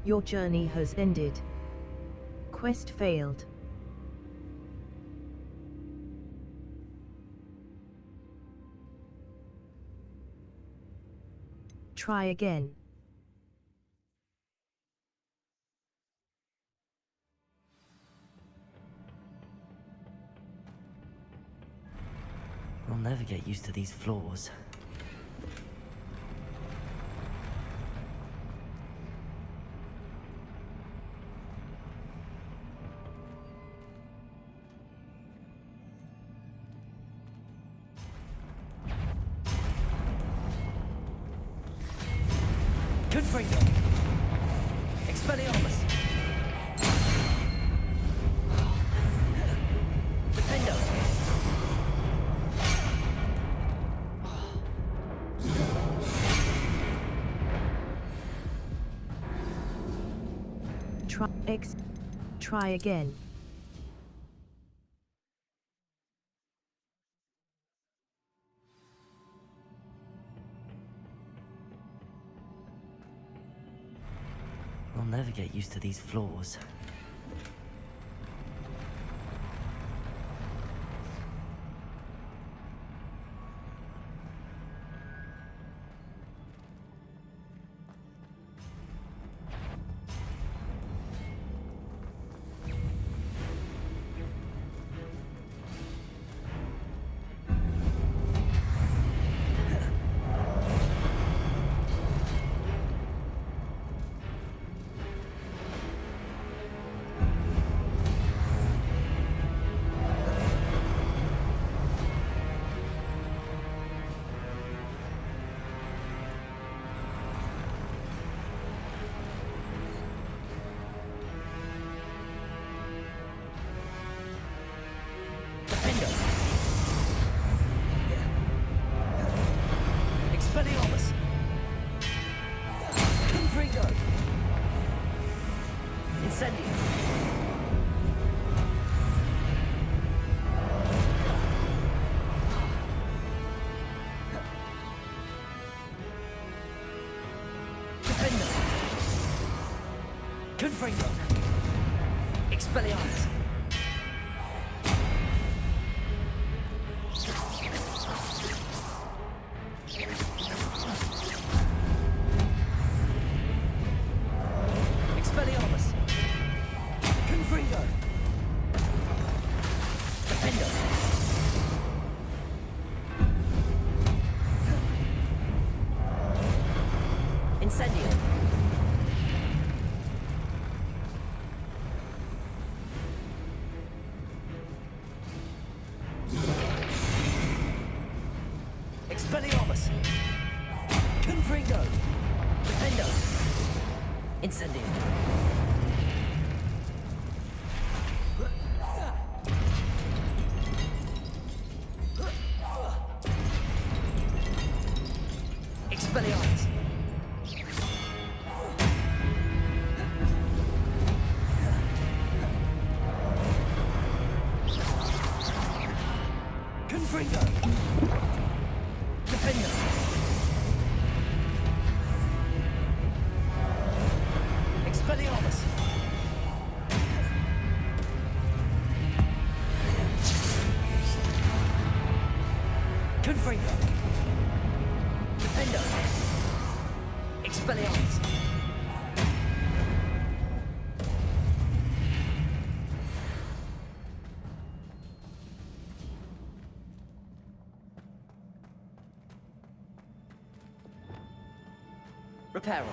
Speaker 1: Your journey has ended. Quest failed. Try again.
Speaker 2: I'll never get used to these floors. Confringo. Expelliarmus. Defender.
Speaker 1: Try again.
Speaker 2: I'll never get used to these floors.
Speaker 10: Expelliarmus. Expelliarmus. Confringo. Defender. Incendio. Expelliarmus. Confringo. Defender. Incendio. Expelliarmus. Confringo. Defender. Expelliarmus. Confringo. Defender. Expelliarmus. Reparo.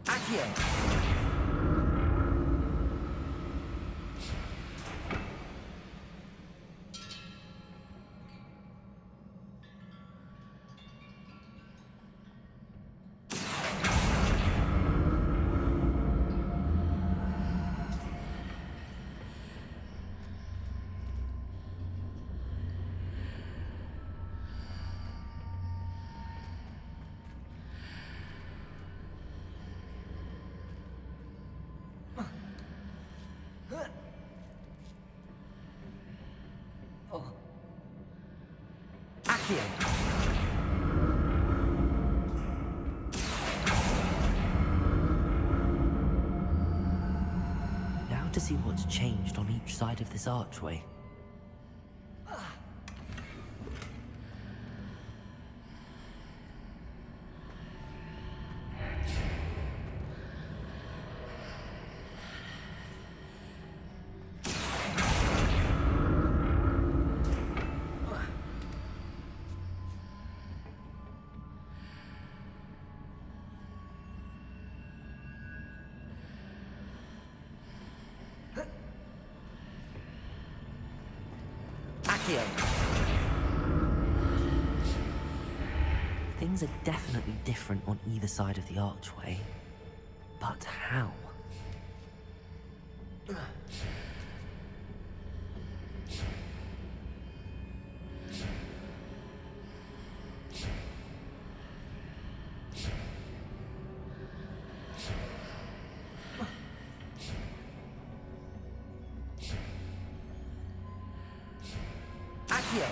Speaker 10: Accio. Accio.
Speaker 2: Now to see what's changed on each side of this archway.
Speaker 10: Accio.
Speaker 2: Things are definitely different on either side of the archway. But how?
Speaker 10: Accio.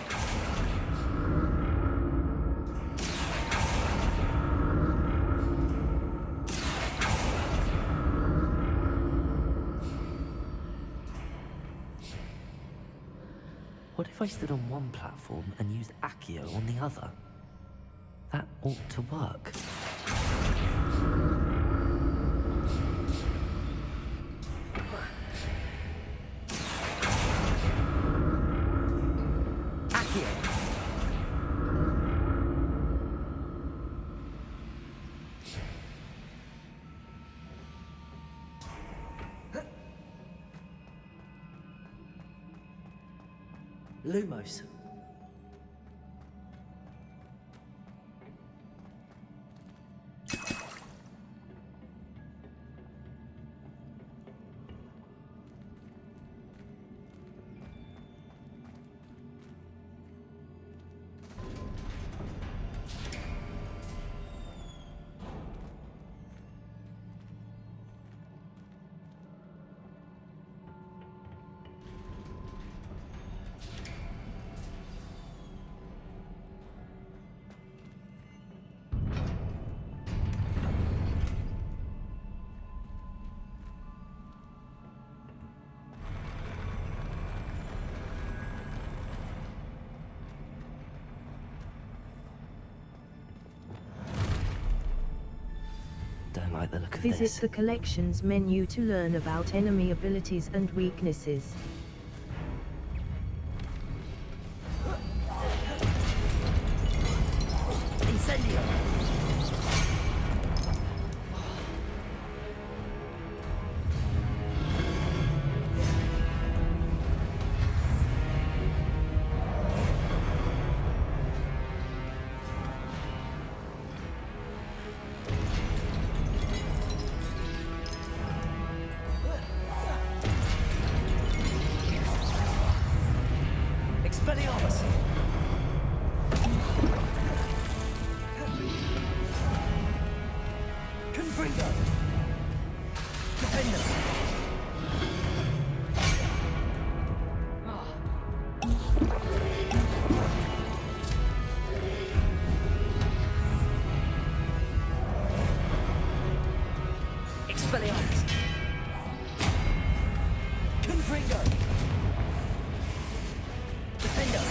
Speaker 2: What if I stood on one platform and used Accio on the other? That ought to work.
Speaker 10: Accio.
Speaker 2: Lumos. Don't like the look of
Speaker 1: Visit
Speaker 2: this.
Speaker 1: the collections menu to learn about enemy abilities and weaknesses.
Speaker 10: Incendio. Expelliarmus. Confringo. Defender. Expelliarmus. Confringo. Defender.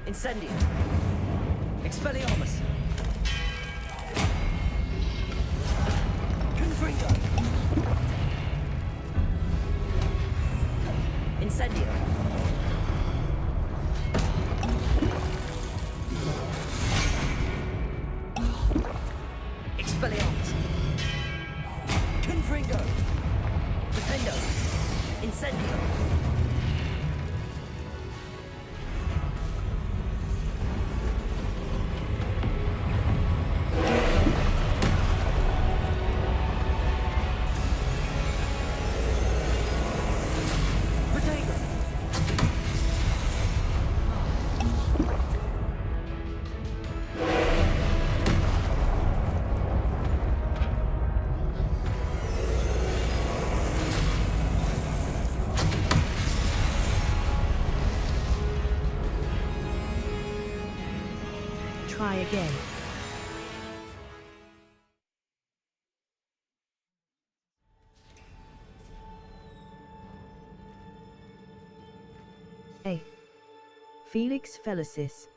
Speaker 10: Incendio. Expelliarmus. Confringo. Incendio. Expelliarmus. Confringo. Defendo. Incendio. Potato.
Speaker 1: Try again. A. Felix Felicis.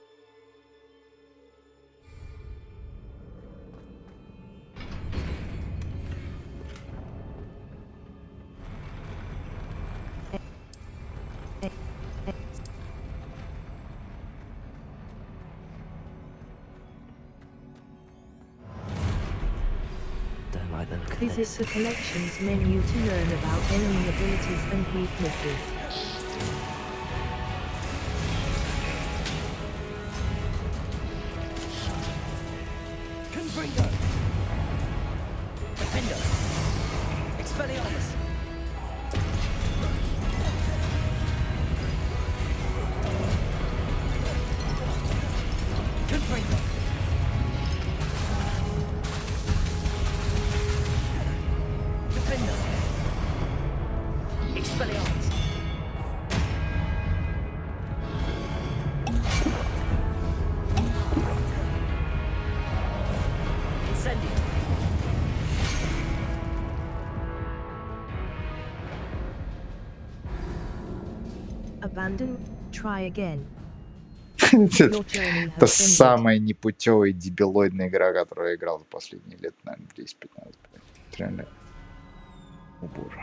Speaker 2: Don't like the look of
Speaker 1: Visit
Speaker 2: this.
Speaker 1: the collections menu to learn about enemy abilities and weaknesses.
Speaker 10: Confringo. Defendo. Expelliarmus. Confringo. Defendo. Expelliarmus. Incendio.
Speaker 1: Abandon. Try again. Your journey
Speaker 9: Это
Speaker 1: has ended.
Speaker 9: самая непутевая дебилоидная игра, которую я играл за последние лет, наверное, 10-15. Это реально... О боже.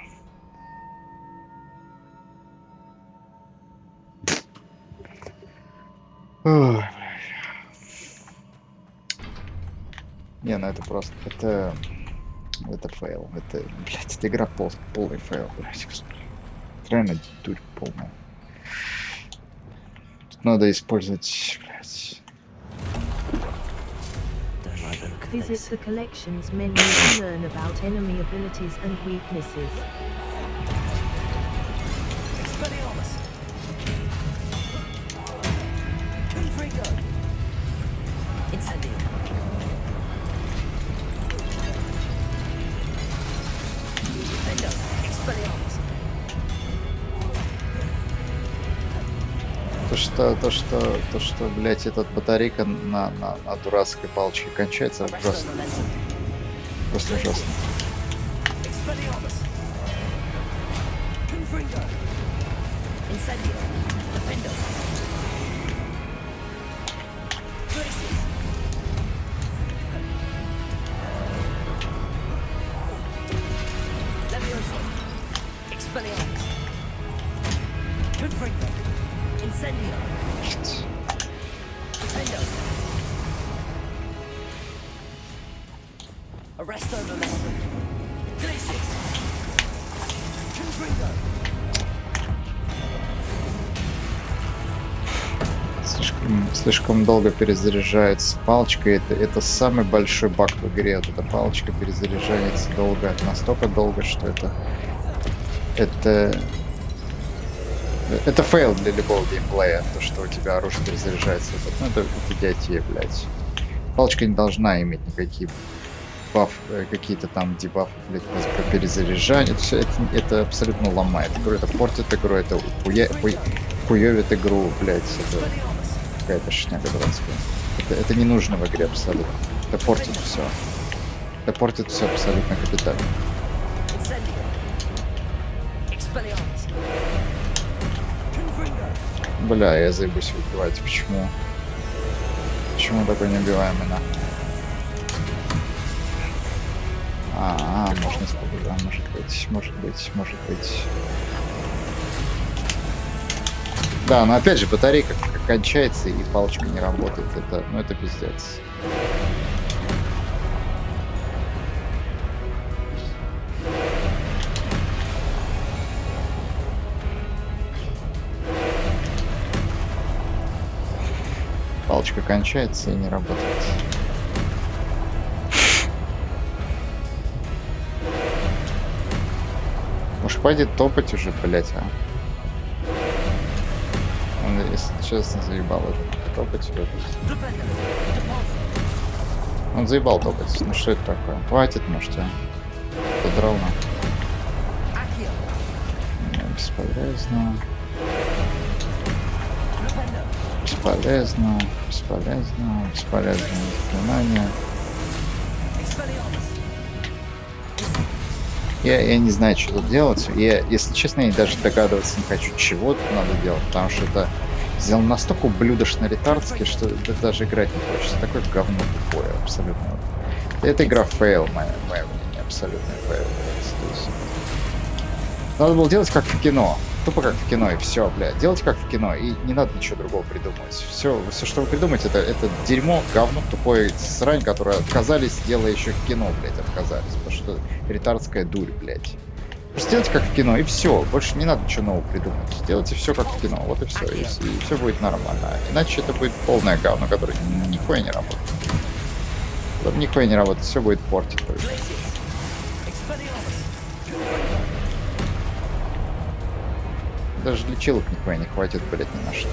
Speaker 9: Ой, не, ну это просто... Это фейл. Это, блядь, эта игра полный фейл, блядь, господи. Реально дурь полная. Тут надо использовать, блядь.
Speaker 2: Don't like the look of
Speaker 1: Visit
Speaker 2: this.
Speaker 1: the collections menu to learn about enemy abilities and weaknesses.
Speaker 10: Expelliarmus. Confringo. Incendio. Defendo. Expelliarmus.
Speaker 9: То, что, блядь, этот батарейка на дурацкой палочке кончается,
Speaker 10: Arresto
Speaker 9: ужасно.
Speaker 10: momentum.
Speaker 9: Просто ужасно.
Speaker 10: Expelliarmus. Confringo. Incendio. Defendo. Glacius. Levioso. Expelliarmus. Confringo. Incendio. Defendo. Arresto momentum. Glacius. Confringo.
Speaker 9: Слишком долго перезаряжается палочка. Это самый большой баг в игре. Вот эта палочка перезаряжается долго. Настолько долго, что это фейл для любого геймплея. То, что у тебя оружие перезаряжается. Это идиотия, блядь. Палочка не должна иметь никакие какие-то там дебафы, блядь, по перезаряжанию. Это абсолютно ломает игру. Это портит игру. Это хуёвит игру, блядь. Это какая-то шняга дурацкая. Это не нужно в игре абсолютно. Это портит все. Это портит все абсолютно капитально. Бля, я заебусь убивать. Почему? Почему такой неубиваемый, на? Можно использовать. Может быть. Да, но опять же, батарейка кончается и палочка не работает. Это пиздец. Палочка кончается и не работает. Может, хватит топать уже, блять, а? Он, если честно, заебал уже топать. Он заебал топать. Ну что это такое? Хватит, может, а? Тут ровно. Бесполезно. Бесполезно заклинание. Я не знаю, что тут делать. Если честно, я даже догадываться не хочу, чего тут надо делать, потому что это сделано настолько ублюдочно-ретардски, что даже играть не хочется. Такое говно тупое, абсолютно. Эта игра фейл, мое мнение, абсолютный фейл. То есть, надо было делать как в кино. Тупо как в кино, и все, блядь. Делайте как в кино, и не надо ничего другого придумывать. Все, что вы придумаете, это дерьмо, говно, тупое срань, которое отказались, делая еще в кино, блядь, отказались. Потому что ретардская дурь, блядь. Просто делайте как в кино, и все. Больше не надо ничего нового придумать. Делайте все как в кино, вот и все. И все будет нормально. Иначе это будет полное говно, которое нихуя не работает. Вот нихуя не работает, все будет портить только. Даже лечилок нихуя не хватит, блядь, ни на что.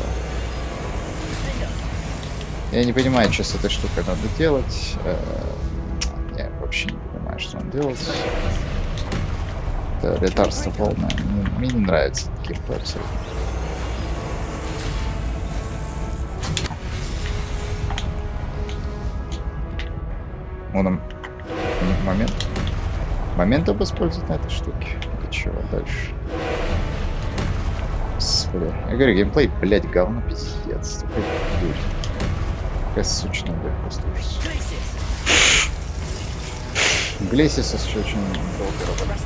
Speaker 9: Я не понимаю, что с этой штукой надо делать. Я вообще не понимаю, что надо делать. Это ретардство полное. Мне не нравится геймплей абсолютно. Он моментом использовать на этой штуке. И чего дальше? Господи. Я говорю, геймплей, блядь, говно, пиздец. Такой дурь. Какая сучная, блядь, просто ужас. Глесис еще очень долго работает.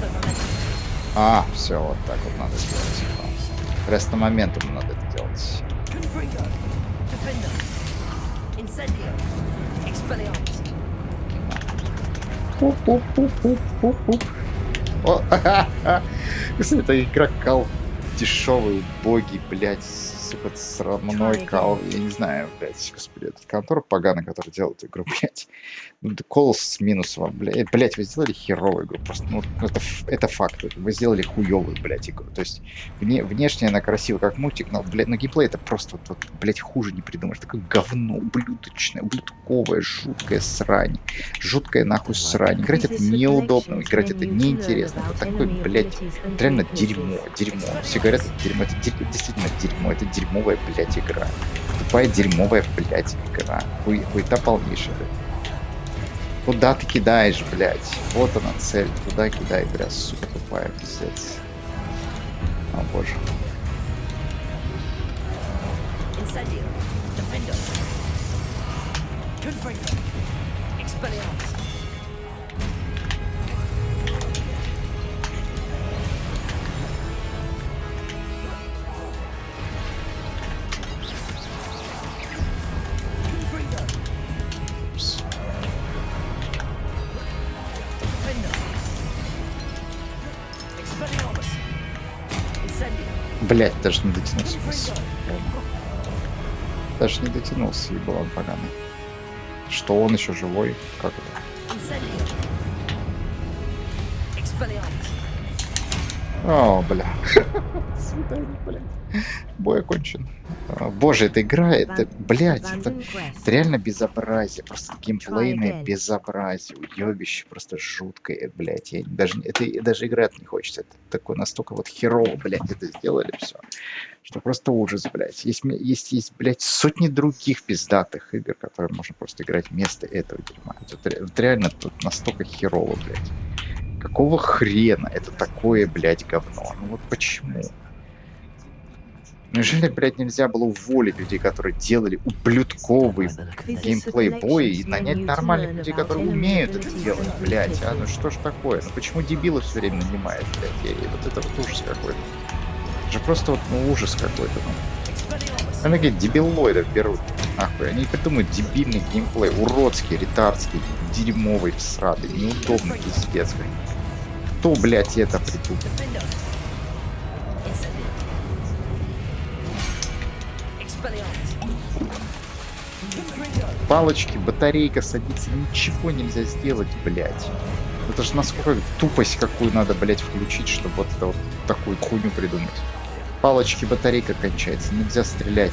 Speaker 9: Все, вот так вот надо сделать. Просто моментом надо это делать. О, кстати, это игра кал. дешевый, убогий, блядь, сука, срамной кал, я не знаю, блядь, господи, этот контора поганый, который делает игру, блядь. Ну, да колос с минусом, блядь, вы сделали херовую игру, просто, ну, это факт, вы сделали хуёвую, блядь, игру, то есть внешне она красива, как мультик, но, блядь, на геймплей это просто, вот, блядь, хуже не придумаешь, такое говно, ублюдочное, ублюдковое, жуткое срань, жуткая нахуй срань, играть это неудобно, играть это неинтересно, это такое, блядь, реально дерьмо, все говорят, это дерьмо, это действительно дерьмо, это дерьмовая, блядь, игра, тупая дерьмовая, блядь, игра, хуета полнейшая. Куда ты кидаешь, блядь? Вот она цель. Туда кидай, блядь, сука тупая, пиздец. О боже. Блять, даже не дотянулся. Даже не дотянулся, и был он поганый. Что он еще живой? Как это? О, бля. Свидание, блядь. Бой окончен. Боже, эта игра, это, блядь, это реально безобразие. Просто геймплейное безобразие. Уебище просто жуткое, блядь. Даже играть не хочется. Это такое настолько вот херово, блядь, это сделали все. Что просто ужас, блядь. Есть, блядь, сотни других пиздатых игр, которые можно просто играть вместо этого дерьма. Это реально тут настолько херово, блядь. Какого хрена это такое, блядь, говно? Ну вот почему? Неужели, блядь, нельзя было уволить людей, которые делали ублюдковый геймплей боя и нанять нормальных людей, которые умеют это делать, блядь, а? Ну что ж такое? Ну почему дебилы все время нанимают, блядь? И вот это вот ужас какой-то. Это же просто вот, ну, ужас какой-то, ну. Они какие-то дебилоиды берут, нахуй. Они придумывают дебильный геймплей, уродский, ретардский, дерьмовый, всратый, неудобный, пиздец, блядь. Кто, блядь, это придумал? Палочки, батарейка садится, ничего нельзя сделать, блядь. Это же насколько тупость какую надо, блядь, включить, чтобы вот это вот такую хуйню придумать. Палочки, батарейка кончается, нельзя стрелять.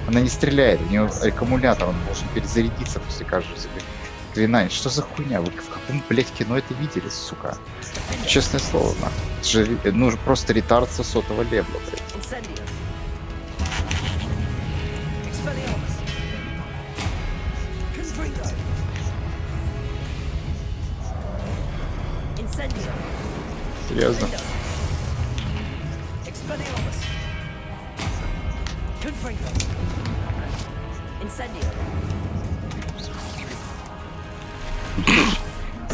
Speaker 9: Она не стреляет, у нее аккумулятор, он должен перезарядиться после каждого заклинания. Что за хуйня? Вы в каком, блядь, кино это видели, сука? Честное слово, нахуй. Ну, просто ретард со сотого левела, блядь. Серьезно?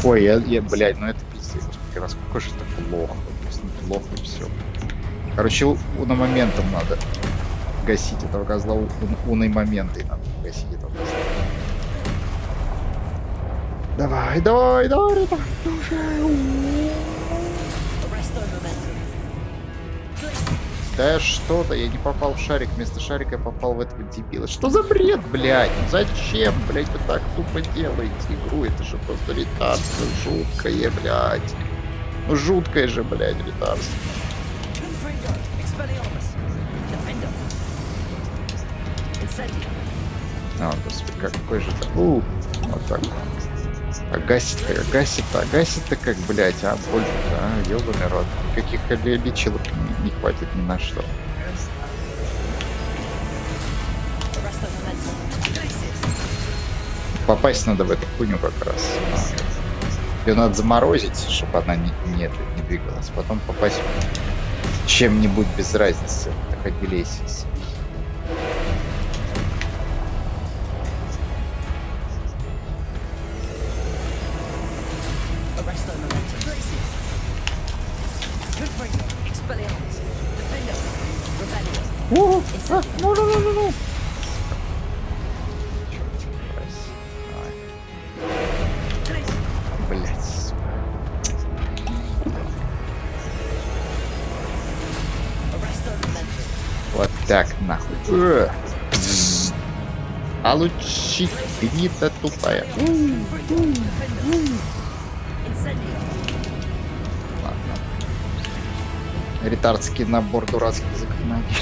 Speaker 9: Ой, блядь, ну это пиздец. Насколько же это плохо. Просто плохо и все. Короче, моментом надо гасить этого козла. Уной моментой надо гасить этого козла. Давай, ребят. Да что-то, я не попал в шарик, вместо шарика я попал в этого дебила. Что за бред, блядь? Зачем, блядь, вы так тупо делаете игру? Это же просто ретарство жуткое, блядь. Ну жуткое же, блядь, ретарство. А, господи, какой же это? Вот так. А гасит-то как, блядь, а больше-то, а, ёбаный рот. Никаких лечилок не хватит ни на что. Попасть надо в эту хуйню как раз. Ее надо заморозить, чтобы она не двигалась. Потом попасть чем-нибудь без разницы. Так отделейся. Ну. Блять. Вот так, нахуй. Получи, гнида тупая. Ладно. Ретардский набор дурацких заклинаний.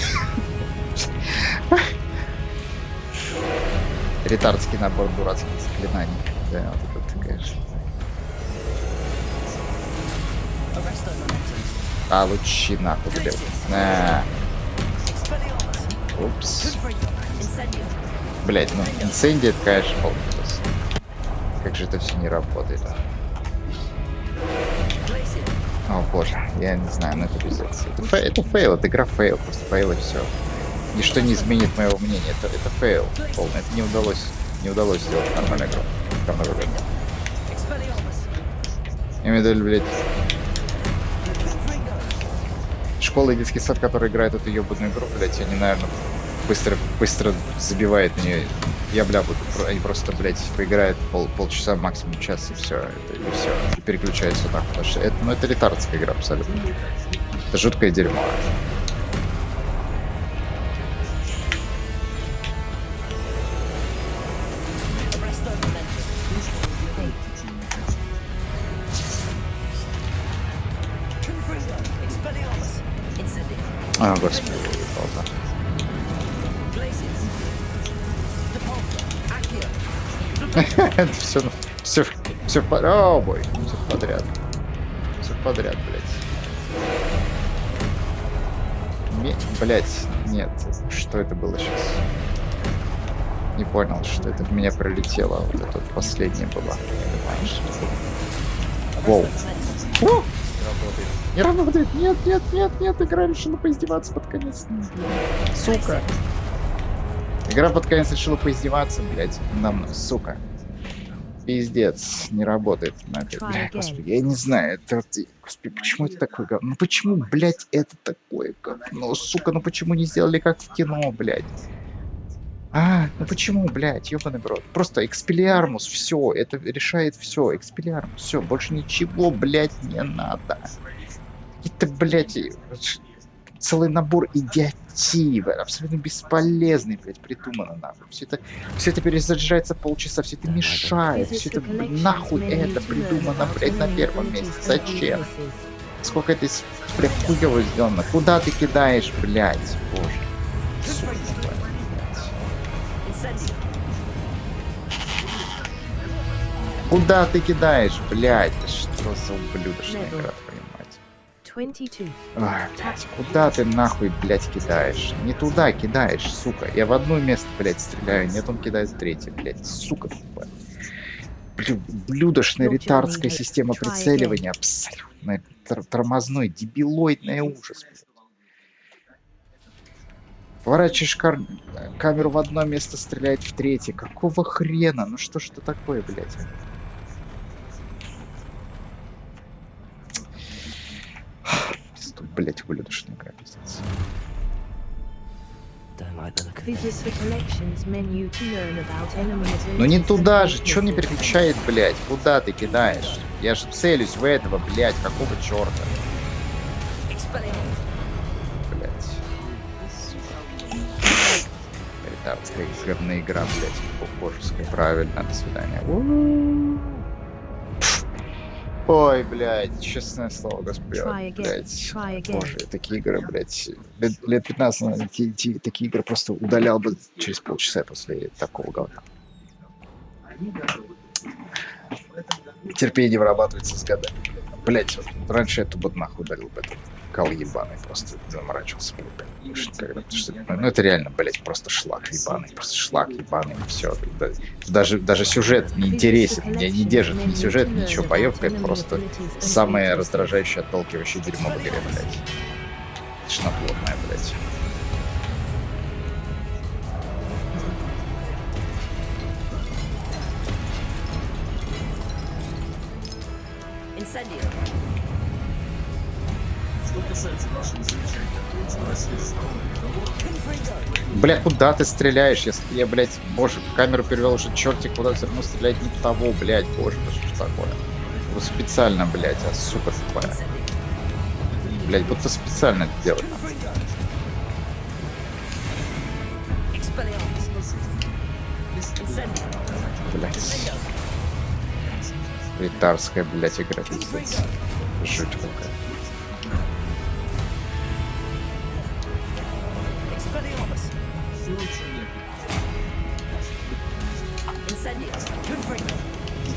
Speaker 9: Ретардский набор дурацких заклинаний. Да, вот это, конечно. Получи, нахуй, блядь. На. Упс. Блять, ну, инцендия, это, конечно, полностью. Как же это все не работает. О боже, я не знаю, ну это пиздец. Это фейл, это игра фейл, просто фейл и все. Ничто не изменит моего мнения, это фейл полный, это не удалось сделать нормальную игру. Я имею в виду, блядь, школа и детский сад, который играет эту ебаную игру, блядь, они, наверное, быстро забивает на нее. Я, бля, буду, они просто, блядь, поиграют полчаса, максимум час, и все, и все, и переключаются так, потому что это, ну, это ретардская игра абсолютно. Это жуткое дерьмо. А, господи, полза. Все о, бой, все подряд, блядь. Блять, нет, что это было сейчас? Не понял, что это в меня прилетело, вот это вот последнее было. Воу. Не работает, нет, игра решила поиздеваться под конец. Сука. Игра под конец решила поиздеваться, блядь, нам, сука. Пиздец, не работает. Блядь, господи, я не знаю, это... Господи, почему это такое говно? Ну почему, блядь, это такое говно? Сука, ну почему не сделали как в кино, блядь? Ну почему, блядь, ёбаный брод? Просто экспеллиармус, все, это решает все, экспеллиармус, все, больше ничего, блядь, не надо. Это, блядь, целый набор идиотии, абсолютно бесполезный, блядь, придумано нахуй. Все это перезаряжается полчаса, все это мешает, все это, нахуй это придумано, блядь, на первом месте. Зачем? Сколько это, блядь, хуёво сделано? Куда ты кидаешь, блядь, боже. Сука, блядь. Куда ты кидаешь, блядь? Что за ублюдочная игра, твою мать?
Speaker 1: 22.
Speaker 9: Ах, блядь, куда ты нахуй, блядь, кидаешь? Не туда кидаешь, сука. Я в одно место, блядь, стреляю, нет, он кидает в третье, блядь, сука. Блюдошная ретардская система прицеливания, абсолютно тормозной, дебилоидная ужас. Поворачиваешь камеру в одно место, стреляет в третье. Какого хрена? Ну что ж это такое, блядь? Тут, блядь, ублюдочная игра, пиздец. Ну не туда же, чё не переключает, блядь? Куда ты кидаешь? Я же целюсь в этого, блядь, какого чёрта? Блядь. Ретардская говная игра, блядь, божеская, правильно, до свидания. Ой, блядь, честное слово, господи, блядь, боже, такие игры, блядь, лет 15 назад такие игры просто удалял бы через полчаса после такого говна. Терпение вырабатывается с годами. Блядь, вот, раньше я тупо нахуй удалил бы этот кал ебаный, просто заморачивался, блядь. Ну это реально, блядь, просто шлак ебаный, все. Даже сюжет не интересен, меня не держит ни сюжет, ничего, боевка, это просто самое раздражающее, отталкивающее дерьмо в игре, блядь. Тошноплотное, блядь. Бля, куда ты стреляешь? Я, блядь, боже, камеру перевел уже чертик, куда все равно стрелять не в того, блядь, боже, что ж такое? Вот специально, блядь, сука тупая. Блядь, будто специально это делать. Блять. Ритарская, блять, игра, пиздец. Жуть какая.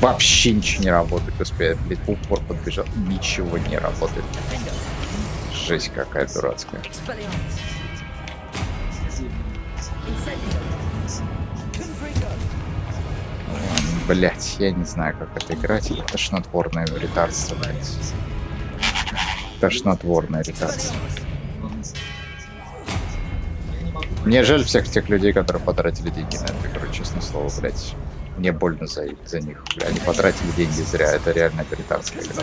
Speaker 9: Вообще ничего не работает. Господи, я, блядь, в упор подбежал. Ничего не работает. Жесть какая дурацкая. Блять, я не знаю, как это играть. Это тошнотворное ретарство, блять. Тошнотворное ретарство. Мне жаль всех тех людей, которые потратили деньги на эту игру, честное слово, блять. Мне больно за них. Бля, они потратили деньги зря. Это реально ретарская игра.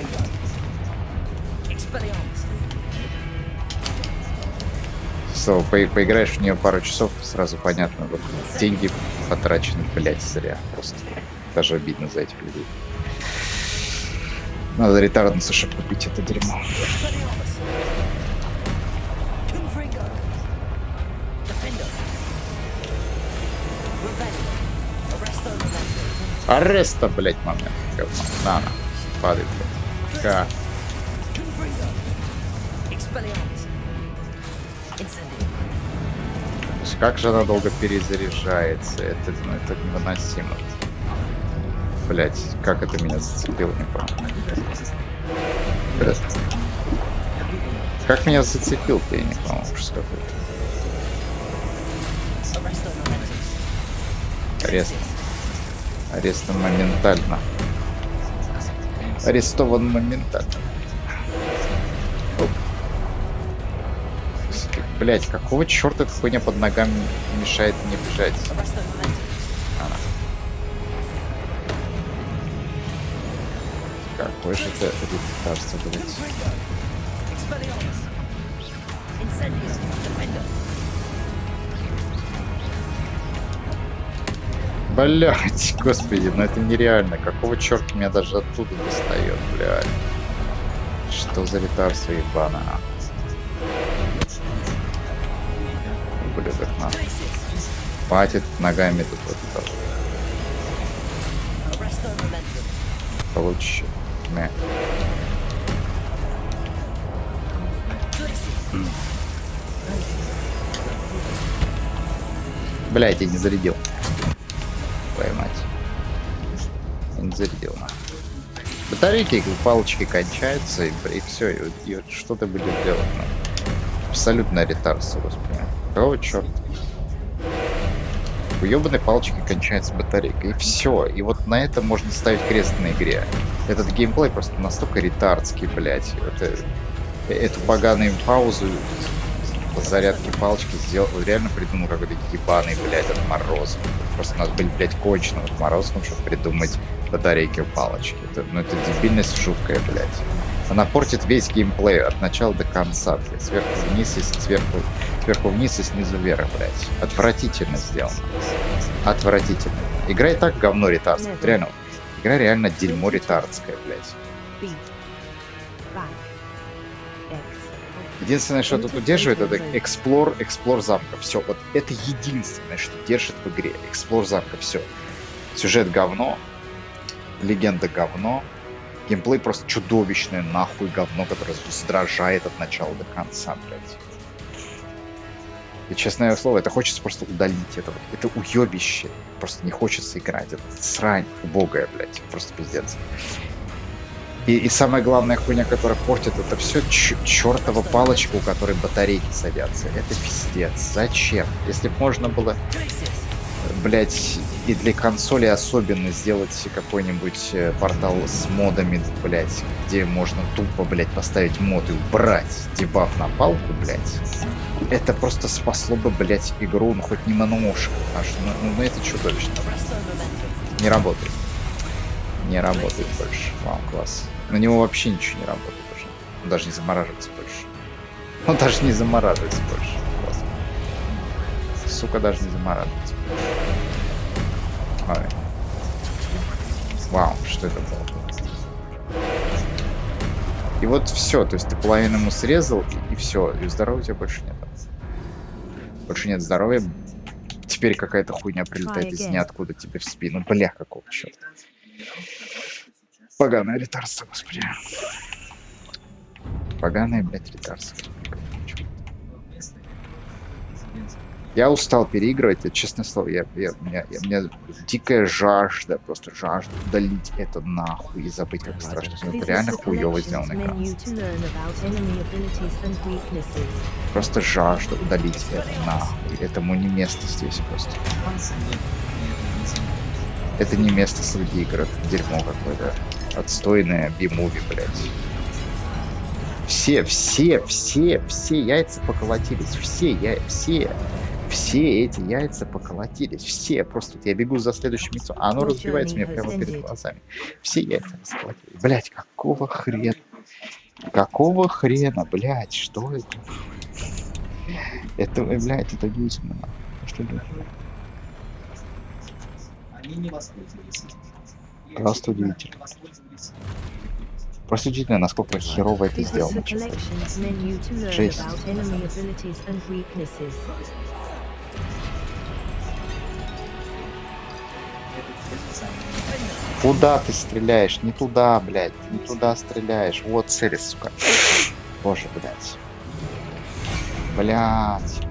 Speaker 9: Поиграешь в нее пару часов, сразу понятно. Вот деньги потрачены, блять, зря. Просто даже обидно за этих людей. Надо ретардно США купить это дерьмо. Ареста, блять, момент. Говно. На. Падай, блядь. Ка. Как же она долго перезаряжается? Это невыносимо. Блять, как это меня зацепило, не помню. Блядь. Как меня зацепил-то, я не помню, ужас какой-то. Арест. Арестован моментально. Арестован моментально. Блять, какого черта эта хуйня под ногами мешает мне бежать? Какой же это ретарство, блять. Блять, господи, ну это нереально. Какого черта меня даже оттуда достает, блядь. Что за ретарство ебаное? Ублюдок, на. Хватит ногами тут вот тоже. Получше. Не. Блять, я не зарядил. Поймать. Я не зарядил, на. Батарейки, палочки кончаются, и все, и вот что ты будешь делать, ну? Абсолютно ретарство, господи. Какого черта? У ёбаной палочки кончается батарейка, и все. И вот на это можно ставить крест на игре. Этот геймплей просто настолько ретардский, блять. Эту поганую паузу зарядки палочки сделал, реально придумал какой-то ебаный, блядь, отморозок. Просто у нас были, блядь, конченым отморозком, чтобы придумать батарейки у палочки. Это дебильность жуткая, блядь. Она портит весь геймплей от начала до конца, блядь. Сверху вниз и сверху вниз и снизу вверх, блядь. Отвратительно сделано. Отвратительно. Игра и так говно ретардское. Вот реально. Игра реально дерьмо ретардское, блядь. Единственное, что тут удерживает, это эксплор замка. Все, вот это единственное, что держит в игре. Эксплор замка, все. Сюжет говно, легенда говно, геймплей просто чудовищное, нахуй говно, которое раздражает от начала до конца, блядь. И, честное слово, это хочется просто удалить. Это уебище. Просто не хочется играть. Это срань убогая, блядь. Просто пиздец. И самая главная хуйня, которая портит это все, чертова палочка, у которой батарейки садятся. Это пиздец. Зачем? Если бы можно было, блять, и для консоли особенно сделать какой-нибудь портал с модами, блять, где можно тупо, блять, поставить мод и убрать дебаф на палку, блять. Это просто спасло бы, блять, игру, ну хоть немножко. Ну это чудовищно. Не работает. Не работает больше. Вау, класс. На него вообще ничего не работает уже. Он даже не замораживается больше. Он даже не замораживается больше. Класс. Сука, даже не замораживается больше. Ой. Вау, что это было? И вот все, то есть ты половину ему срезал, и все, и здоровья у тебя больше нет. Больше нет здоровья. теперь какая-то хуйня прилетает из ниоткуда тебе в спину. Бля, какого черта. Поганое ретарство, господи. Поганое, блядь, ретарство. Я устал переигрывать, это честное слово. У меня дикая жажда, просто жажда удалить это нахуй и забыть, как страшно. Это реально хуёво сделано. Просто жажда удалить это нахуй. Этому не место здесь просто. Это не место среди игр, это дерьмо какое-то. Отстойное би-муви, блядь. Все яйца поколотились. Все эти яйца поколотились. Все. Просто я бегу за следующим яйцом, а оно разбивается мне прямо перед глазами. Все яйца расколотились. Блядь, какого хрена? Какого хрена, блядь? Что это? Это, блядь, это удивительно. Что это? Просто удивительно. Просто удивительно, насколько херово это сделано. Жесть. Куда ты стреляешь? Не туда, блядь. Не туда стреляешь. Вот цель, сука. Боже, блядь. Блядь.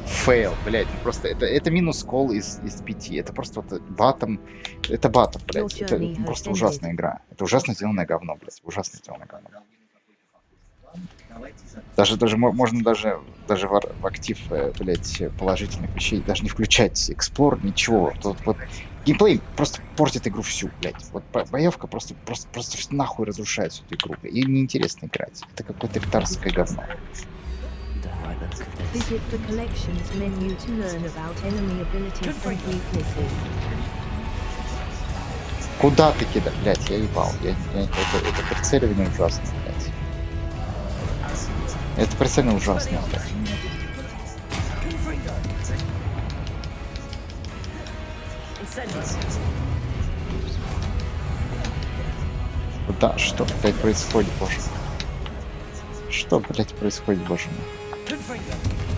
Speaker 9: Фейл, блядь. Просто это минус кол из 5. Это просто вот батом. Это батом, блядь. Это просто ужасная игра. Это ужасно сделанное говно, блядь. Ужасно сделанное говно. Можно в актив, блядь, положительных вещей даже не включать эксплор, ничего. Тут вот геймплей просто портит игру всю, блядь. Вот боевка просто нахуй разрушает всю эту игру. И неинтересно играть. Это какое-то ретарское говно. Куда ты кидаешь? Блядь, я ебал. Это прицеливание ужасно, блядь. Это прицеливание ужасно, блядь. Да, что, блядь, происходит, боже мой? Что, блядь, происходит, боже мой?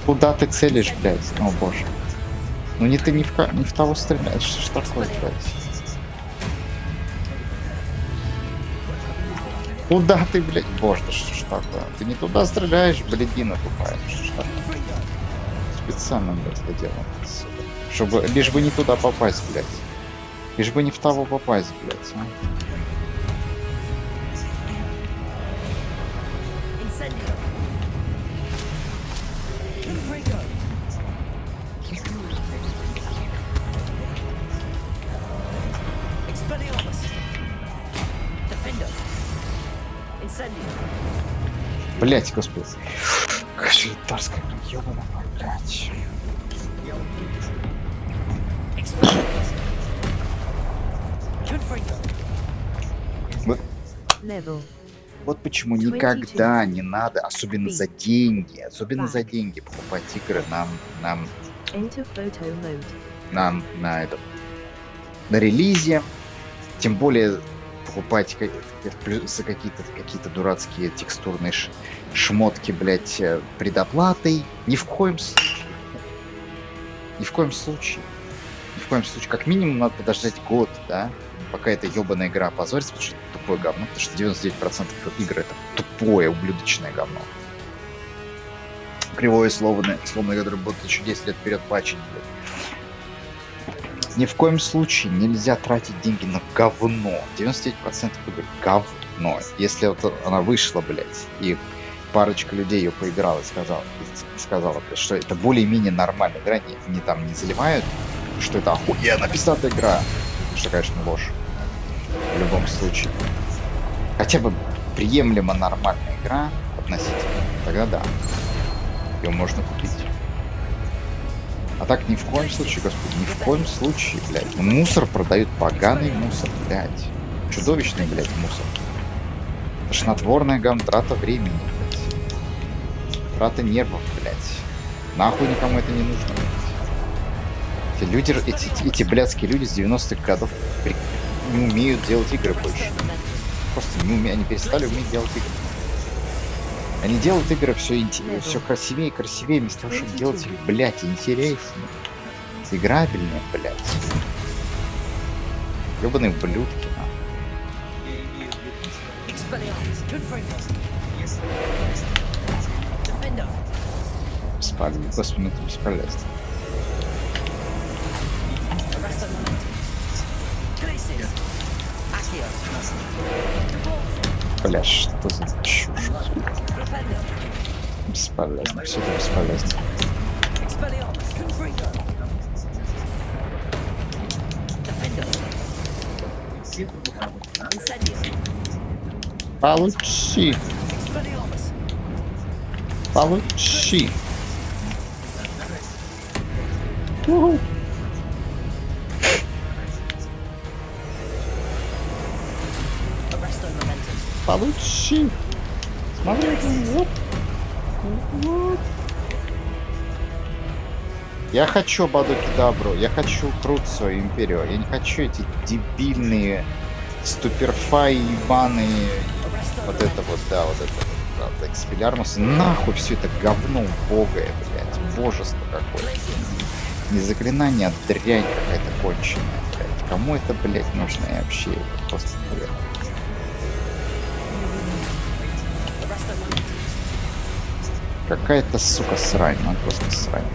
Speaker 9: Куда ты целишь, блядь? О, боже. Ну не ты не в того стреляешь. Что ж такое, блядь? Куда ты, блядь? Боже, да что ж такое? Ты не туда стреляешь, блядина тупая. Что ж такое? Специально, блядь, это делал. Чтобы лишь бы не туда попасть, блядь. Лишь бы не в того попасть, блядь, а? Блять, господи. Какая же ретарская, ёбаная, блядь. Вот почему никогда не надо, особенно за деньги, покупать игры нам на релизе, тем более покупать за какие-то дурацкие текстурные шмотки, блять, предоплатой. Ни в коем случае. Как минимум надо подождать год, да, пока эта ебаная игра опозорится, потому что это тупое говно, потому что 99% игр это тупое, ублюдочное говно. Кривое слово, которое будут еще 10 лет вперед патчить, блядь. Ни в коем случае нельзя тратить деньги на говно. 99% игр говно. Если вот она вышла, блядь, и парочка людей ее поиграла и сказала, блядь, что это более-менее нормальная игра, не заливают, что это охуенно пиздатая игра. Что, конечно, ложь. В любом случае. Хотя бы приемлемо нормальная игра относительно. Тогда да. Ее можно купить. А так ни в коем случае, господи, ни в коем случае, блядь. Мусор продают, поганый мусор, блядь. Чудовищный, блядь, мусор. Тошнотворная трата времени, блядь. Трата нервов, блядь. Нахуй никому это не нужно, блядь. Эти люди, эти блядские люди с 90-х годов не умеют делать игры больше. Просто не умеют, они перестали уметь делать игры. Они делают игры все красивее и красивее, вместо того, чтобы делать их, блядь, интереснее. Играбельнее, блядь. Ёбаные ублюдки,
Speaker 10: Expelliarmus. Confringo. Defender.
Speaker 9: Спали, господи, это бесполезно.
Speaker 10: Arresto momentum. Glacis. Accio. Depulso.
Speaker 9: Бля, что за чушь?
Speaker 10: Propendo.
Speaker 9: Бесполезно, все это бесполезно.
Speaker 10: Expelliarmus. Confringo. Defender. Incendio.
Speaker 9: Получи,
Speaker 10: Expelliarmus.
Speaker 9: получи. Уху.
Speaker 10: Arresto momentum.
Speaker 9: Получи. Смотри, вот. Вот. Я хочу Бадуки Дабру, я хочу крут свою империю, я не хочу эти дебильные ступерфай ебаные, вот это вот, да, вот это вот, правда, Экспеллиармус, нахуй все это говно убогое, блядь, божество какое-то. Не заклинание, а дрянь какая-то конченая, блядь. Кому это, блядь, нужно и вообще это просто бред. Какая-то, сука, срань, ну просто срань.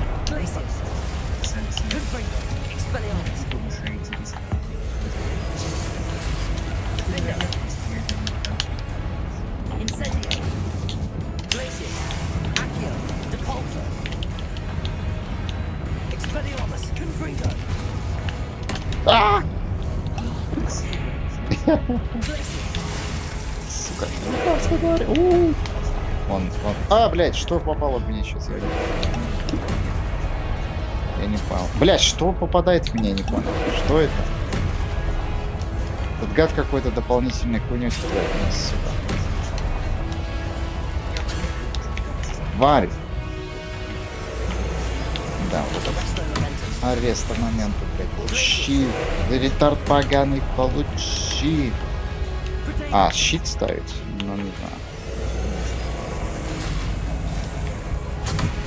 Speaker 9: А! Сука. Он. А, блядь, что попало в меня сейчас? Я не понял. Блядь, что попадает в меня, я не понял. Что это? Этот гад какой-то дополнительной хуйней стреляет в нас, сука. Варь. Да, вот это. Ареста момента, блядь. Получи. Ретард поганый, получи. А, щит ставить? Ну, не знаю.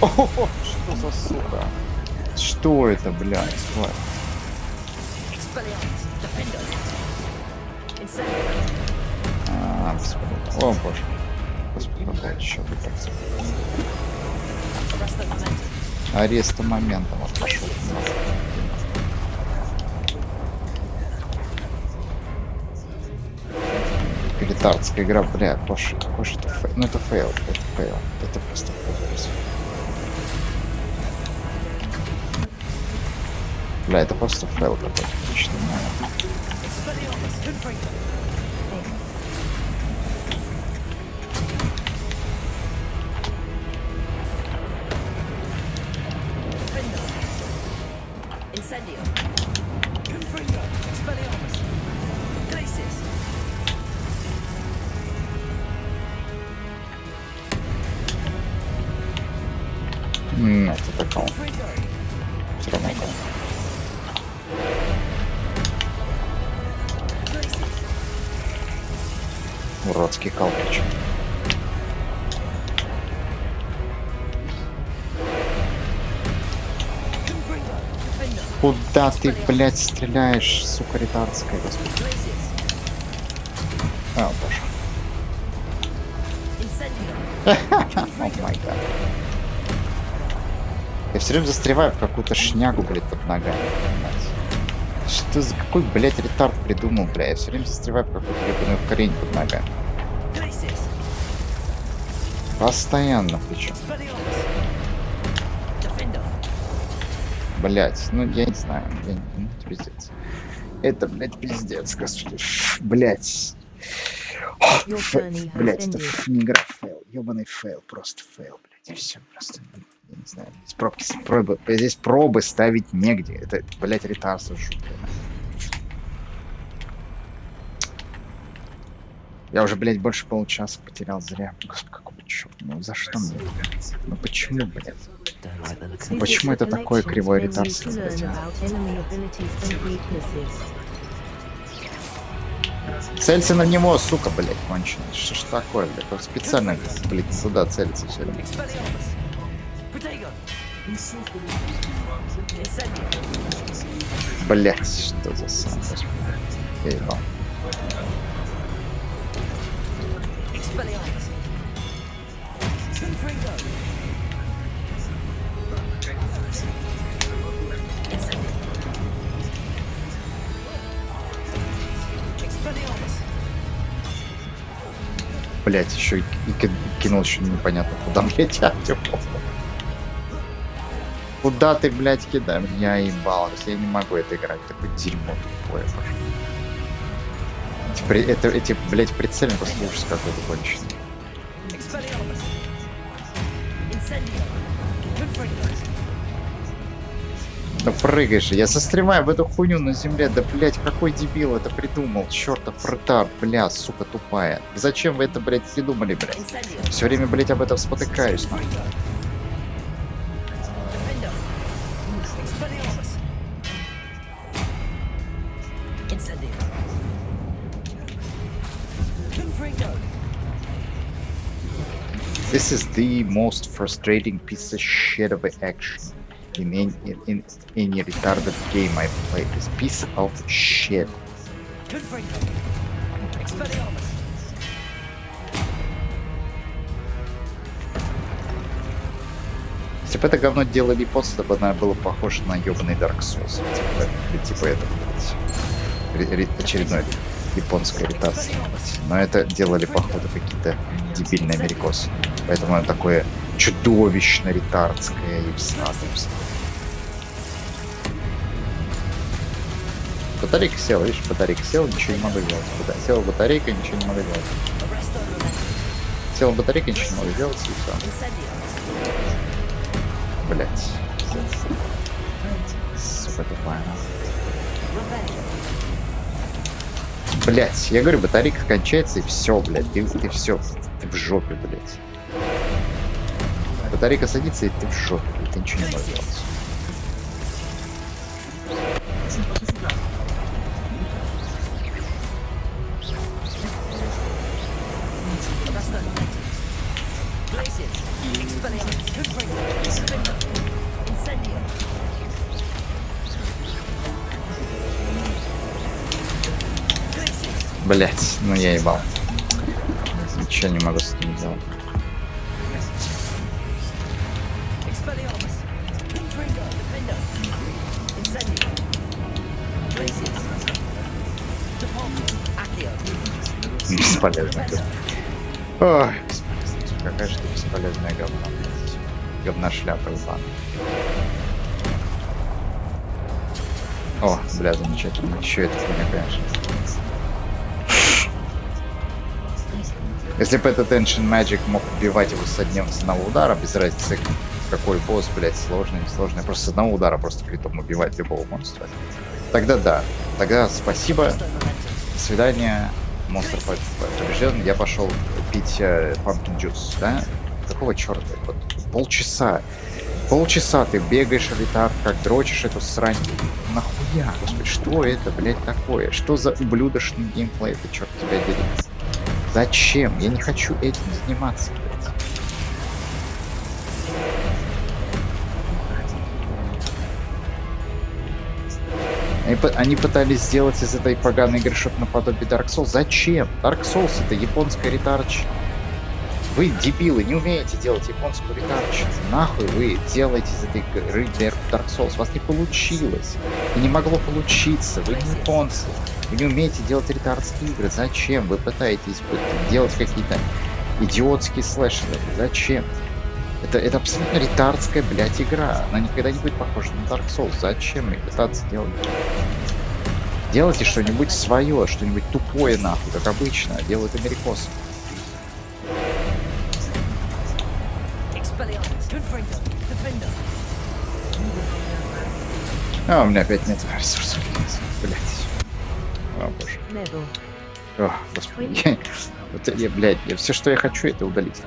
Speaker 9: О, что за сука? Что это, блядь, тварь? А, господи. О, боже. Господи, вот что ты так сделал. Ареста момента. Вот пошел. Пелетардская игра, бля, боже, какой же это фейл. Ну это фейл, это фейл. Это просто фейл. Бля, это просто фейл какой-то. Лично, это такого. Все равно. Уродский калпич. Куда ты, блядь, стреляешь, сука, ретардская, господи. О, боже. О май гад. Я все время застреваю в какую-то шнягу, блядь, под ногами. Понимаете? Что за какой, блядь, ретард придумал, блядь? Я все время застреваю в какую-то ебаную хрень под ногами. Постоянно причем. Блять, ну я не знаю, ну, это пиздец. Это, блядь, пиздец, господи. Блять. Блять, это не игра, фейл. Ёбаный фейл, просто фейл, блядь. И все, просто, я не знаю. Здесь пробы ставить негде. Это, блядь, ретарство жуткое. Я уже, блядь, больше получаса потерял зря. Господи, какого чёрта? Ну за что мне? Ну почему, блядь? Ну почему это такое кривое ретарство, блядь? Целься на него, сука, блядь, конченый. Что ж такое, блядь? Он специально, блядь, не туда целится все время.
Speaker 10: Expelliarmus. Protego. Incendio.
Speaker 9: Блядь, что за сам, господи. Я ебал.
Speaker 10: Expelliarmus. Confringo. Incendio. Expelliarmus.
Speaker 9: Блядь, еще и кинул еще непонятно куда, блядь, я типа. Куда ты, блядь, кидаешь? Я ебал, я не могу это играть, такое дерьмо тупое, боже. Эти, блядь, прицельно просто ужас какой-то конченый.
Speaker 10: Expelliarmus. Incendio. Confringo.
Speaker 9: Да прыгай же, я застреваю в эту хуйню на земле, да, блядь, какой дебил это придумал, чертов ретард, бля, сука тупая. Зачем вы это, блядь, придумали, блядь?
Speaker 10: Incendio.
Speaker 9: Все время, блядь, об этом спотыкаюсь, нахуй.
Speaker 10: Defendo. Expelliarmus. Incendio. Confringo.
Speaker 9: This is the most frustrating piece of shit of action in any retarded game I've played. This piece of shit.
Speaker 10: Confringo. Expelliarmus.
Speaker 9: Если бы это говно делали японцы, то бы, наверное, было похоже на ёбаный Dark Souls. Типа это, блядь. Очередной японской ретация. Но это делали, походу, какие-то дебильные америкосы. Поэтому оно такое чудовищно ретардское и всратое. Батарейка села, видишь, батарейка села, ничего не могу делать. Села батарейка, ничего не могу делать. Села батарейка, ничего не могу делать, и все. Блять. Сука тупая. Блять, я говорю, батарейка кончается и все, блядь. Ты все, ты в жопе, блядь. Батарейка садится и ты в жопе, блядь. Ты ничего не можешь делать. Блять, ну я ебал. Ничего не могу с этим делать. Бесполезно. Ой, бесполезно. Какая же ты бесполезная говна. Говна шляпа ебаная. О, бля, замечательно. Еще это хуйня, конечно. Если бы этот Ancient Magic мог убивать его с одного удара, без разницы какой босс, блядь, сложный, несложный, просто с одного удара просто критом убивать любого монстра. Тогда да. Тогда спасибо. До свидания. Монстр побежден. Я пошел пить pumpkin juice, да? Какого черта? Вот полчаса. Полчаса ты бегаешь, ретард, как дрочишь эту срань. Нахуя? Господи, что это, блядь, такое? Что за ублюдочный геймплей? Ты черт тебя дери. Зачем? Я не хочу этим заниматься, блядь. Они пытались сделать из этой поганой игры что-то наподобие Dark Souls. Зачем? Dark Souls — это японская ретарчина. Вы, дебилы, не умеете делать японскую ретарчину. Нахуй вы делаете из этой игры Dark Souls. У вас не получилось. И не могло получиться. Вы не японцы. Вы не умеете делать ретардские игры. Зачем? Вы пытаетесь делать какие-то идиотские слэшеры. Зачем? Это абсолютно ретардская, блядь, игра. Она никогда не будет похожа на Dark Souls. Зачем мне пытаться делать? Делайте что-нибудь свое, что-нибудь тупое, нахуй, как обычно. Делают америкосы. А, у меня опять нет ресурсов. Блядь. О, боже. О, господи. Блядь, все, что я хочу, это удалить.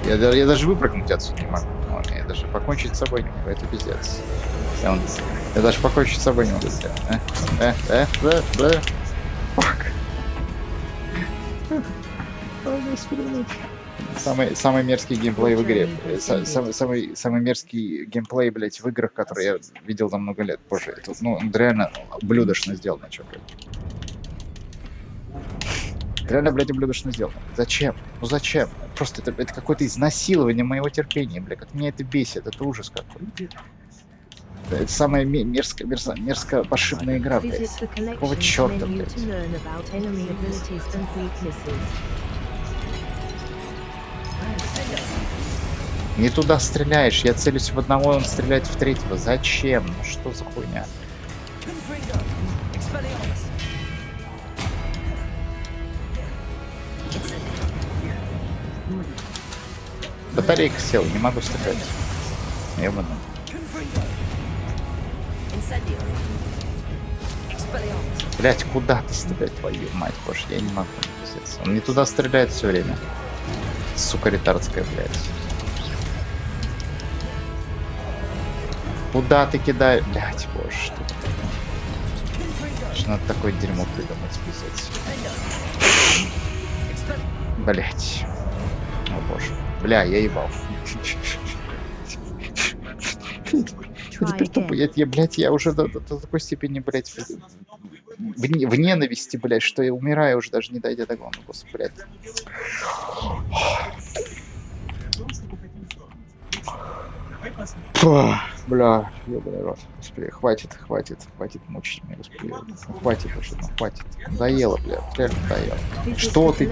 Speaker 9: Я даже выпрыгнуть отсюда не могу. Я даже покончить с собой не могу. Это пиздец. Я даже покончить с собой не могу. Фак. Самый мерзкий геймплей в игре. Самый мерзкий геймплей, блядь, в играх, которые я видел за много лет. Боже, это, ну, реально ублюдочно сделано, чё, блядь. Реально, блядь, ублюдочно сделано. Зачем? Ну зачем? Просто это какое-то изнасилование моего терпения, блядь. Как меня это бесит. Это ужас какой. Это самая мерзкая пошибная игра, блядь. Какого черта, блядь? Не туда стреляешь. Я целюсь в одного, он стреляет в третьего. Зачем? Ну что за хуйня? Батарейка села, не могу стрелять. Ёбаный. Блять, куда ты стрелять, твою мать, боже, я не могу. Он не туда стреляет все время. Сука ретардская, блядь. Куда ты кидаешь? Блять, боже, что такое? Что надо такое дерьмо придумать, пиздец. Блять. О боже. Бля, я ебал. Теперь тупо, блядь, я уже до такой степени, блядь, в ненависти, блядь, что я умираю уже даже не дойдя до главного босса, блядь. Фу, бля, ёбаный рот, господи, хватит мучить меня, господи, хватит уже, хватит, надоело, блядь, реально надоело. Что ты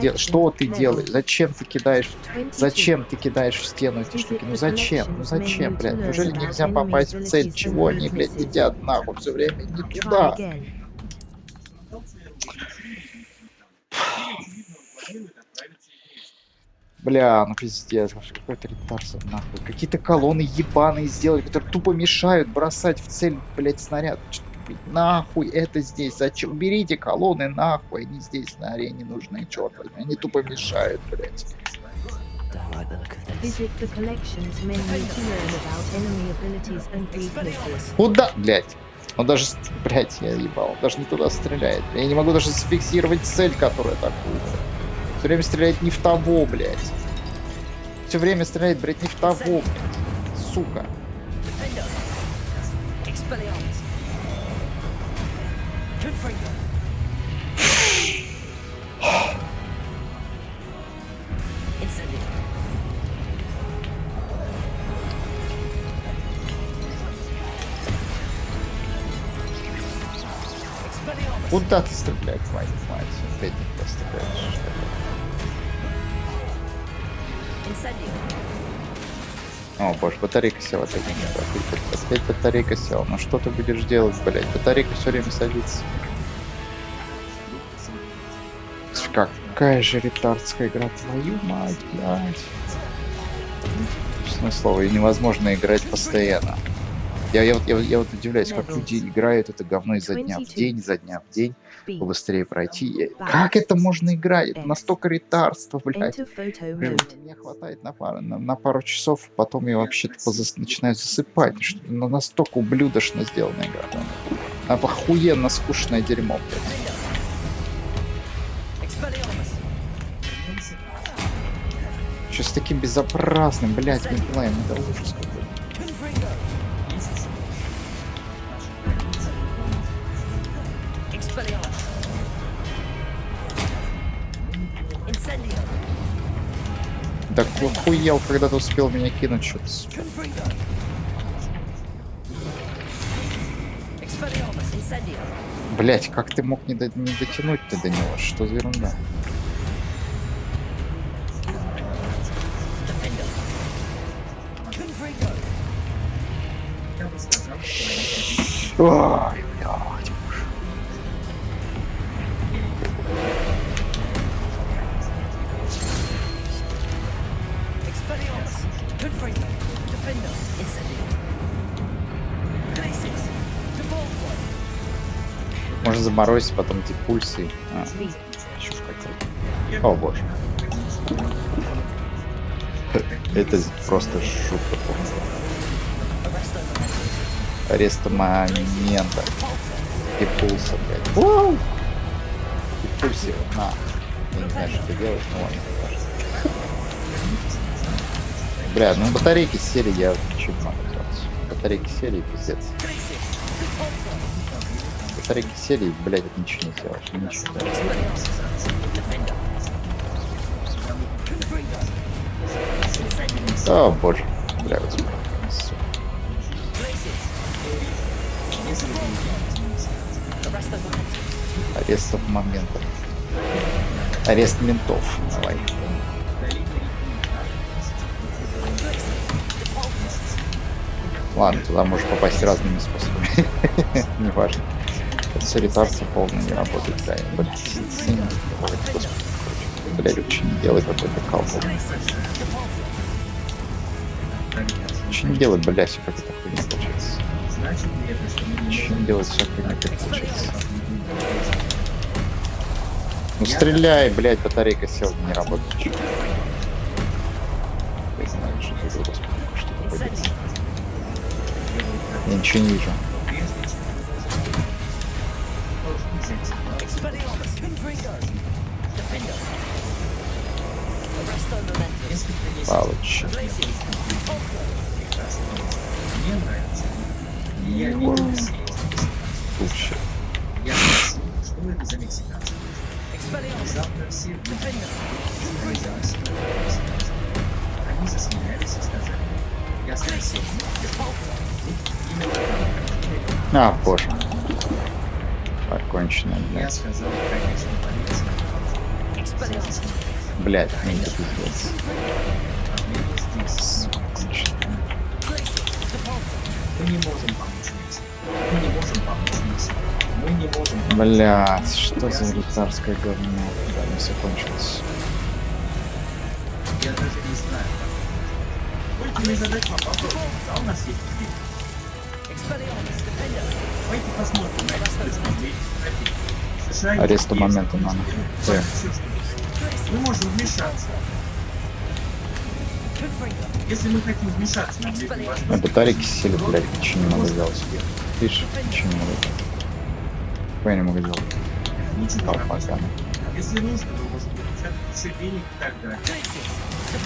Speaker 9: делаешь, зачем ты кидаешь в стену эти штуки, ну зачем, блядь, неужели нельзя попасть в цель, чего они, блядь, едят нахуй все время, не туда. Бля, ну пиздец, какой-то ретарс, нахуй. Какие-то колонны ебаные сделали, которые тупо мешают бросать в цель, блядь, снаряд. Нахуй это здесь? Зачем? Уберите колонны нахуй, они здесь на арене нужны, черт возьми. Они тупо мешают, блядь. Куда? Блядь. Он даже, блядь, я ебал. Даже не туда стреляет. Я не могу даже зафиксировать цель, которая такую. Все время стреляет не в того, блядь. Все время стреляет, блядь, не в того, блядь. Сука. Куда ты стреляешь, мать? Опять не туда стреляешь. О, боже, батарейка села. Опять батарейка села. Ну что ты будешь делать, блядь? Батарейка все время садится. Какая же ретардская игра, твою мать, блядь. Честное слово, ее невозможно играть постоянно. Я вот удивляюсь, как люди играют это говно изо дня в день, побыстрее пройти. Как это можно играть? Это настолько ретардство, блядь. Мне хватает на пару часов, потом я вообще начинаю засыпать. Ну, настолько ублюдочно сделана игра. Да? Охуенно скучное дерьмо, блядь. Что с таким безобразным, блядь, геймплеем? Это ужас какой-то. Да охуел, когда ты успел меня кинуть что-то. Блять, как ты мог не дотянуть-то до него? Что за ерунда? Ой, блядь. Можно заморозить потом эти пульсы. Чушь какая-то. О боже. Это просто шутка полная. Ареста момента. И пульса, блядь. И пульсе, на. Я не знаю, что ты делаешь, но ладно. Бля, ну батарейки сели, я ничего не могу делать. Батарейки сели и пиздец. Батарейки сели и, блядь, это ничего не сделаешь. Ничего. О, боже. Бля, вот сука. Арестов моментов. Арест ментов. Давай. Ладно, туда можешь попасть разными способами. Неважно. Это все ретарция полная не работает, да. Блядь, лучше не делай какой-то колбу. Лучше не делай, блядь, все как это хуйня получается. Лучше не делать все хуйня как получается. Ну стреляй, блядь, батарейка села, не работает ничего. Я знаю, что это, господи, что такое. Я ничего не вижу. Палыч. Лучше.
Speaker 3: Что это за мексиканцы? Завтра все они засмеялись и сказали: я спросил.
Speaker 9: А, боже. Покончено,
Speaker 3: Я
Speaker 9: блядь.
Speaker 3: сказал, конечно, полиция.
Speaker 9: Блядь, не это пиздец.
Speaker 3: Мы не можем помочь Мексике. Мы не можем помочь Мексике. Мы не можем помочь.
Speaker 9: Блядь, что за ритарское говно? Да, не все кончилось.
Speaker 3: Я даже не знаю. Только мне задать вам вопрос. А у нас есть время. Давайте посмотрим на это США.
Speaker 9: Ареста момента надо.
Speaker 3: Мы можем вмешаться. Если мы хотим вмешаться на Ближний Восток,
Speaker 9: А батарейки сели, блядь, ничего не могу сделать. Видишь, ничего не могу делать. Что я не могу делать?
Speaker 3: ничего.
Speaker 9: Алпака.
Speaker 3: Если нужно, вы можете получать еще денег и так далее.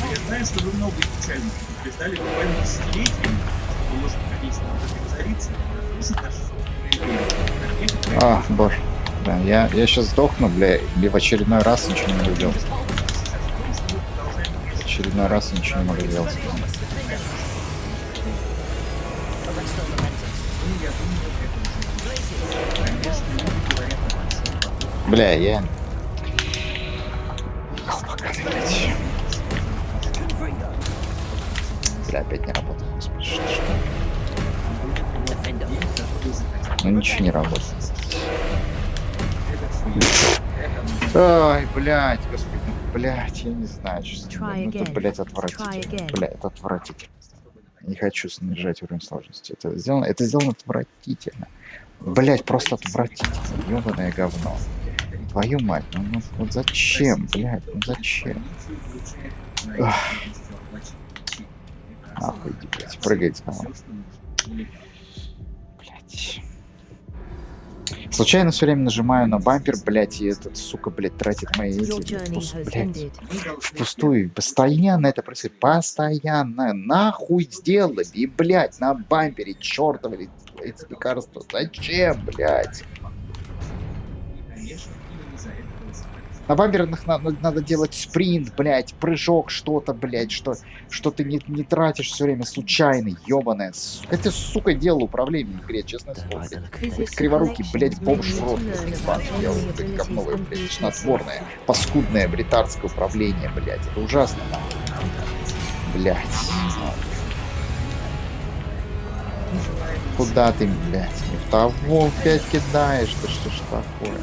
Speaker 3: Я знаю, что вы много изучали, предупреждали буквально десятилетиями, что вы можете конечно разориться, слушать наши собственные.
Speaker 9: А, боже. Да, я сейчас сдохну, бля, или в очередной раз ничего не могу делать. В очередной раз ничего не могу делать. Бля, я... Колпака, блядь. Бля, опять не работает. Господи, что? Ну ничего не работает. Ай, блядь, господи, блядь, я не знаю, что ну, это, блядь, отвратительно. Бля, это отвратительно. Не хочу снижать уровень сложности. Это сделано отвратительно. Блядь, просто отвратительно. Ёбаное говно. Твою мать, ну вот зачем, блядь, ну зачем? Ах. Нахуй иди, блядь, прыгай снова. Блядь. Случайно все время нажимаю на бампер, блядь, и этот, сука, блядь, тратит мои блядь, впустую. Постоянно это происходит. Постоянно. Нахуй сделали, и, блядь, на бампере чертовы эти лекарства. Зачем, блядь? На бамперах надо делать спринт, блядь, прыжок, что-то, блядь, что ты не тратишь все время случайно, ёбаное. Хотя, сука, делал управление в игре, честное слово, блядь. Криворукий, блядь, бомж в рот, делал, блядь, говновое, блядь, снотворное, паскудное британское управление, блядь. Это ужасно, блядь. Куда ты, блядь, не в того опять кидаешь, ты что ж такое?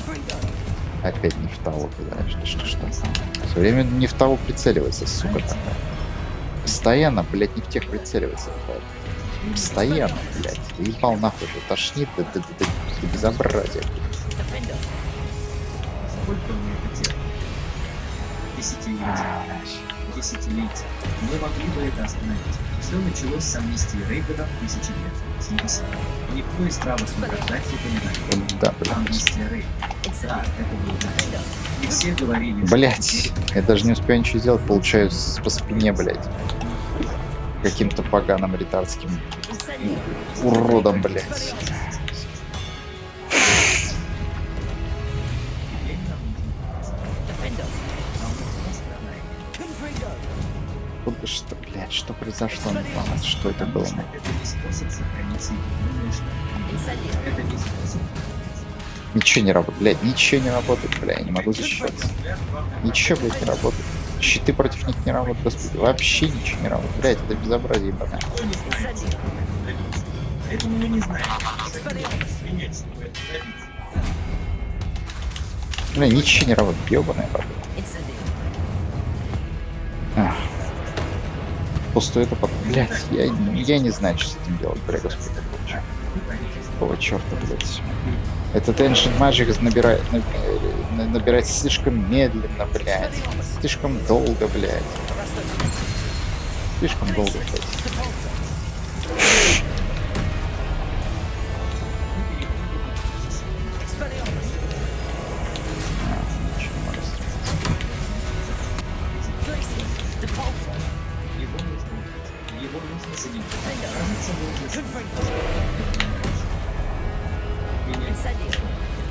Speaker 9: Опять не в того кидаешь, ты что ж такое? Все время не в того прицеливается, сука такая. Постоянно, блядь, не в тех прицеливается. Блядь. Постоянно, блядь. Ты ебал нахуй, что тошнит, да безобразие.
Speaker 3: Сколько мне это делать? 10 минут. десятилетий. Мы могли бы это остановить. Все началось с амнистии Рейгана тысячи лет. 70. И никто из правых наказателей не упоминает.
Speaker 9: Да, блядь.
Speaker 3: Амнистия Рейгана. Да, это было так. И все говорили,
Speaker 9: Блять, я даже не успею ничего сделать, получаюсь по спине, блять. Каким-то поганым ретардским уродом, блять. Что, блядь, что произошло? Что это было?
Speaker 3: Это не способ сохранить соединенные Штаты. Это не способ.
Speaker 9: Ничего не работает, блядь, ничего не работает, бля, я не могу защищаться. Ничего, блядь, не работает. Щиты против них не работают, господи, вообще ничего не работает. Блядь, это безобразие, ебаное.
Speaker 3: Поэтому мы не знаем,
Speaker 9: Бля, ничего не работает, ебаная баба. Пустое это потом. Блядь, я не знаю, что с этим делать, бля, господи. Какого черта, блядь. Этот Ancient Magic набирает слишком медленно, блядь. Слишком долго, блядь. Слишком долго, блядь.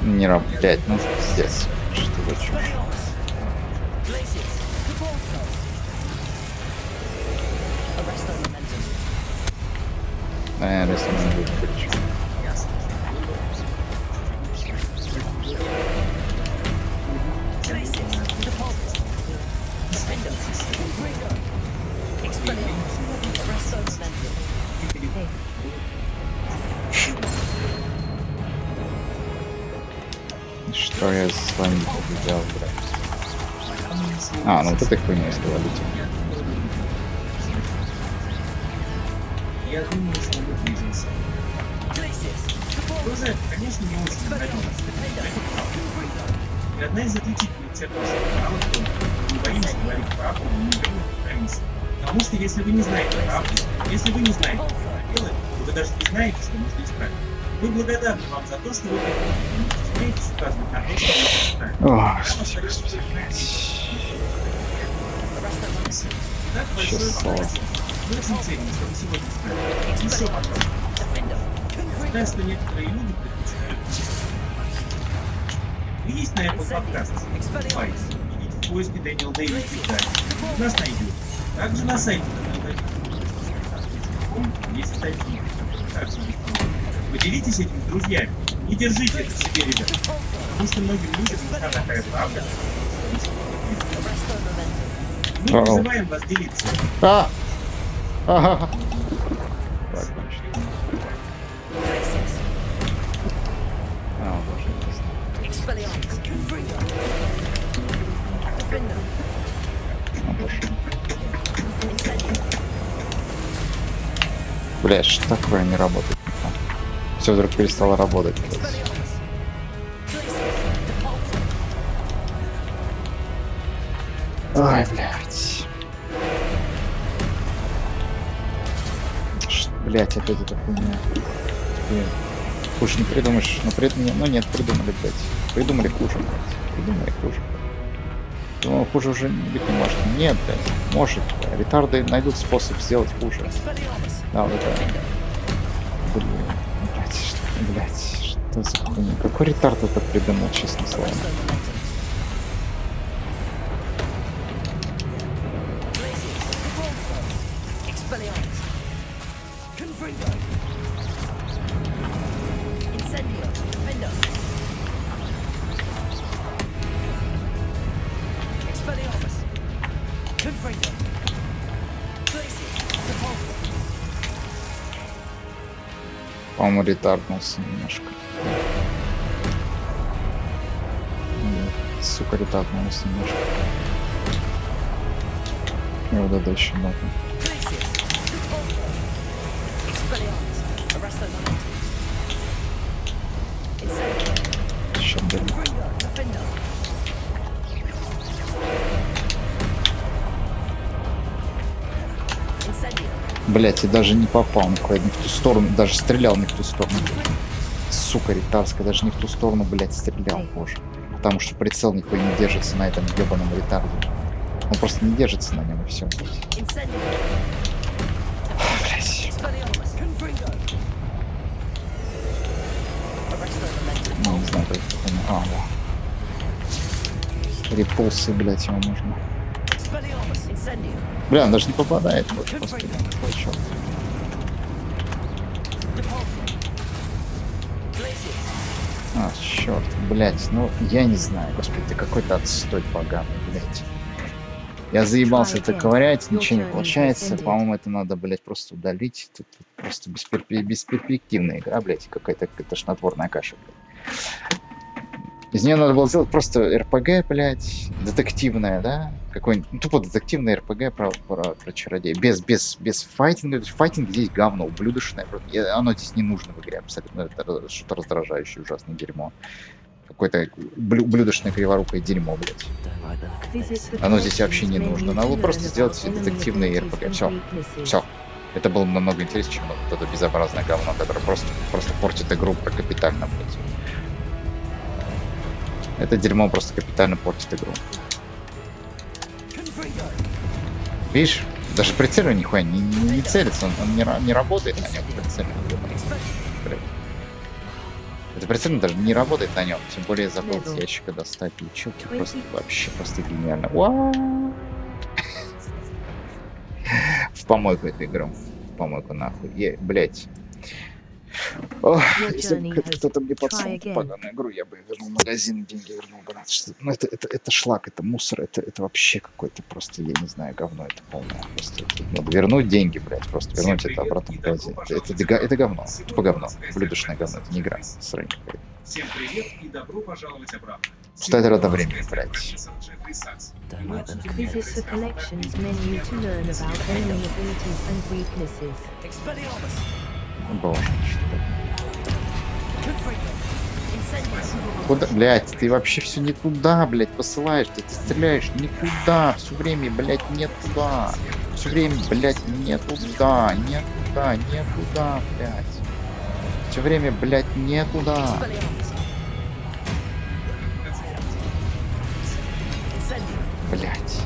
Speaker 9: Не работает, ну пиздец. Что за чушь? Если он будет причем. Что я с вами сделал, блядь? А, ну вот этой хуйней завалите.
Speaker 3: Я думаю, что мы движемся. Тоже, конечно, не очень нравится. И одна из отличительных черт нашего права, что мы не боимся говорить правду, мы не боимся компромисса. Потому что если вы не знаете правду, если вы не знаете, что надо делать, то вы даже не знаете, что нужно исправить. Мы благодарны вам за то, что вы стараетесь указывать на то, что нужно исправить.
Speaker 9: О, господи, блядь.
Speaker 3: Так, большое спасибо. Мы очень ценим, что вы сегодня справились. Еще вопрос. Знаю, что некоторые люди предпочитают. Вы есть на Apple подкаст. Спайте. Идите в поиске Дэниел Дэйв и так далее. Нас найдете. Также на сайте есть статьи. Поделитесь этим с друзьями. Не держите это в себе, ребята. Потому что многим людям нужна такая правда. Мы призываем вас делиться.
Speaker 9: Ага. Бля, что такое не работает? Все вдруг перестало работать. Ой, блядь. Блять, опять эта хуйня. Хуже не придумаешь. Ну нет, придумали, блядь. Придумали хуже, блядь. Придумали хуже. Думаю, хуже уже быть не может. Нет, блядь. Может, блядь. Ретарды найдут способ сделать хуже. Да, вот это. Блядь, что за хуйня? Какой ретард это придумал, честно слово? По-моему, ретарднулся немножко. Сука, ретарднулся немножко. И вот это еще надо. Еще блин. Блять, и даже не попал нихуя, не в ту сторону, даже стрелял не в ту сторону. Сука, ретарска, даже не в ту сторону, блять, стрелял, боже. Потому что прицел нихуя не держится на этом ебаном ретарде. Он просто не держится на нем и все.
Speaker 10: Incendio.
Speaker 9: Блять.
Speaker 10: Expelliarmus. Confringo. Arresto elemental.
Speaker 9: Ну, не знаю, как это. Да. Репулсы, блять, его можно.
Speaker 10: Expelliarmus. Incendio.
Speaker 9: Бля, он даже не попадает. Вот, господи, какой черт.
Speaker 10: Depulso. Glacius.
Speaker 9: Черт, блять, ну я не знаю, господи, ты какой-то отстой поганый, блять. Я заебался это ковырять, ничего не получается. По-моему, это надо, блять, просто удалить. Тут просто бесперспективная игра, блять, какая-то тошнотворная каша, блядь. Из нее надо было сделать просто РПГ, блядь, детективное, да? Какой-нибудь, ну, тупо детективное РПГ про чародея. Без файтинга. Файтинг здесь говно, ублюдочное. Оно здесь не нужно в игре абсолютно. Это что-то раздражающее, ужасное дерьмо. Какое-то ублюдочное криворукое дерьмо, блядь. Оно здесь вообще не нужно. Надо было просто сделать детективный РПГ. Все. Все. Это было намного интереснее, чем вот это безобразное говно, которое просто портит игру про капитально, блядь. Это дерьмо просто капитально портит игру. Видишь, даже прицеливание нихуя не целится, он не работает на нем. Это прицеливание даже не работает на нем, тем более я забыл из ящика достать лечилки. Просто гениально. В помойку эту игру. В помойку нахуй. Блять. Ох, если бы кто-то мне подсунул эту поганую игру, я бы вернул магазин, деньги вернул бы. Ну, это шлак, это мусор, это вообще какой-то просто, я не знаю, говно это полное. Просто надо вернуть деньги, блядь, просто вернуть это обратно в магазин. Это говно, тупо говно, блюдочное говно, это не игра, срань какая-то.
Speaker 3: Всем привет и добро пожаловать обратно.
Speaker 9: Что это времени, блядь?
Speaker 1: Visit the collections menu to learn about enemy abilities and weaknesses.
Speaker 10: Expelliarmus.
Speaker 9: Боже,
Speaker 10: Confringo. Incendio.
Speaker 9: куда, блядь, ты вообще все не туда, блядь, посылаешь, ты стреляешь никуда, все время, блядь, не туда, все время, блядь, не туда, блядь, все время, блядь, не туда.
Speaker 10: Expelliarmus. Incendio.
Speaker 9: Блядь.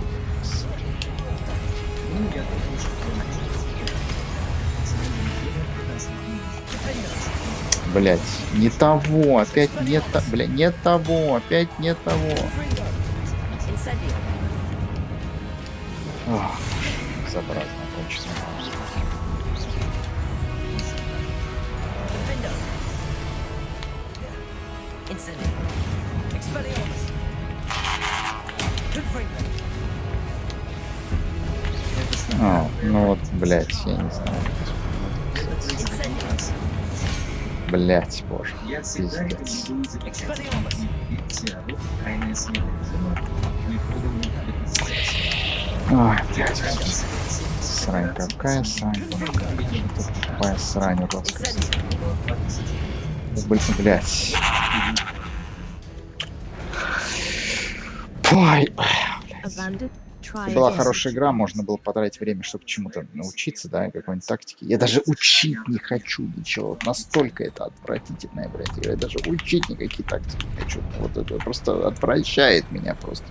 Speaker 9: Блять, не того, опять не то, бля, не того, опять не того.
Speaker 10: Confringo. Incendio.
Speaker 9: Ох, безобразно, кончится.
Speaker 10: Defendo. Incendio. Expelliarmus. Confringo.
Speaker 9: Ну вот, блять, я не знаю.
Speaker 10: Incendio.
Speaker 9: Блять, боже,
Speaker 3: Я всегда
Speaker 9: пиздец.
Speaker 3: рекомендую закачать
Speaker 10: Expelliarmus.
Speaker 3: Диалог «Тайная смерть».
Speaker 9: Ой, блять, срань какая, срань. Что-то тупая срань, уродская. Блять. Ой,
Speaker 1: Abandoned. Try
Speaker 9: была
Speaker 1: again.
Speaker 9: хорошая игра, можно было потратить время, чтобы чему-то научиться, да, какой-нибудь тактике. Я даже учить не хочу ничего. Вот настолько это отвратительная, блядь, игра. Я даже учить никакие тактики не хочу. Вот это просто отвращает меня просто.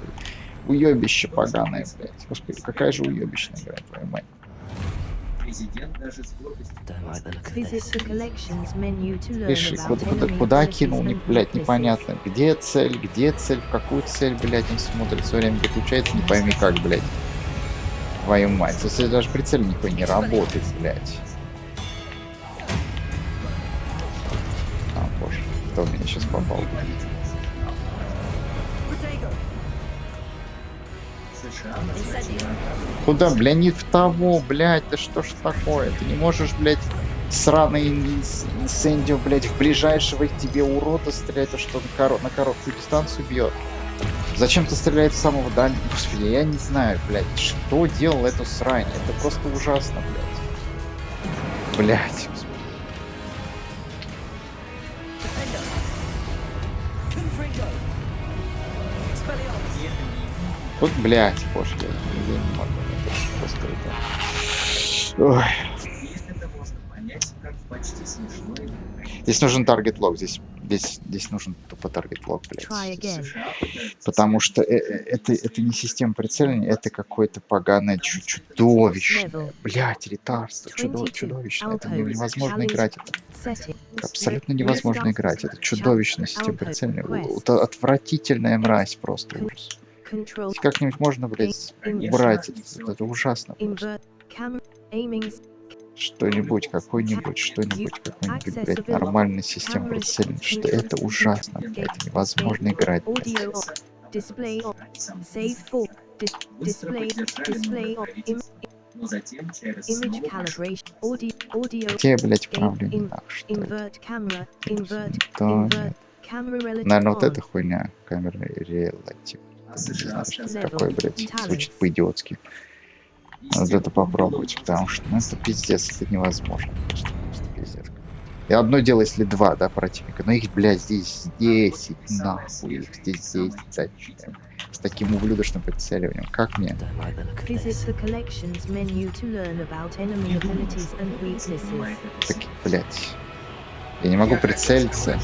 Speaker 9: Уебище поганое, блядь. Господи, какая же уебищная игра, твою мать.
Speaker 3: Президент даже с гордостью
Speaker 1: Visit the collections menu to learn
Speaker 9: Видишь,
Speaker 1: about enemy
Speaker 9: куда
Speaker 1: abilities
Speaker 9: кинул,
Speaker 1: and
Speaker 9: блядь,
Speaker 1: weaknesses.
Speaker 9: непонятно. Где цель, в какую цель, блядь, он смотрит. Все время выключается, не пойми как, блядь. Твою мать. Если даже прицель никакой не работает, блядь. А, боже, кто в меня сейчас попал?
Speaker 10: Protego.
Speaker 3: США
Speaker 10: Incendio.
Speaker 9: Куда, бля, не в того, блядь, да что ж такое? Ты не можешь, блядь, сраный инсендио, блядь, в ближайшего к тебе урода стрелять, а что на короткую дистанцию бьет. Зачем ты стреляешь в самого дальнего? Господи, я не знаю, блядь, что делал эту срань. Это просто ужасно, блядь. Блядь.
Speaker 10: Defendo. Confringo. Expelliarmus.
Speaker 9: Вот, блядь, боже, я не могу. Это просто это... Ой. Здесь нужен таргет-лог, здесь нужен тупо таргет-лог,
Speaker 1: Try
Speaker 9: блядь.
Speaker 1: again.
Speaker 9: Потому что это не система прицеливания, это какое-то поганое чудовищное.
Speaker 1: Level.
Speaker 9: Блядь, ретарство,
Speaker 1: 22.
Speaker 9: чудовищное. Это
Speaker 1: Outpost.
Speaker 9: невозможно
Speaker 1: Challenge.
Speaker 9: играть. Это
Speaker 1: Setting.
Speaker 9: абсолютно невозможно играть. Это чудовищная система
Speaker 1: Outpost.
Speaker 9: прицеливания.
Speaker 1: Quest.
Speaker 9: Это отвратительная мразь просто. Ужас.
Speaker 1: Control.
Speaker 9: Если как-нибудь можно, блядь, убрать это ужасно.
Speaker 1: Invert. Camera. Aiming.
Speaker 9: Что-нибудь, какой-нибудь, блядь, нормальная система прицеливания. Что это ужасно, блядь, невозможно играть, блядь.
Speaker 1: Audio off. Display off. Save for. Display off. Image calibration. Audio.
Speaker 9: Где, блядь,
Speaker 1: Game.
Speaker 9: управление? Ах, что это?
Speaker 1: Invert camera. Invert.
Speaker 9: Да,
Speaker 1: Invert. Camera relative
Speaker 9: наверное, вот
Speaker 1: on.
Speaker 9: эта хуйня, камера релатив. Не знаю, что это
Speaker 1: Level.
Speaker 9: такое, блядь,
Speaker 1: Talent.
Speaker 9: звучит по-идиотски. Надо это попробовать, потому что, ну, это пиздец, это невозможно. Просто пиздец. И одно дело, если два, да, противника, но их, блядь, здесь 10, нахуй, их здесь 10, зачем? С таким ублюдочным прицеливанием. Как мне?
Speaker 2: Don't like the look of
Speaker 1: Visit
Speaker 2: this.
Speaker 1: the collections menu to learn about enemy abilities and weaknesses.
Speaker 9: Так, блядь. Я не могу прицелиться.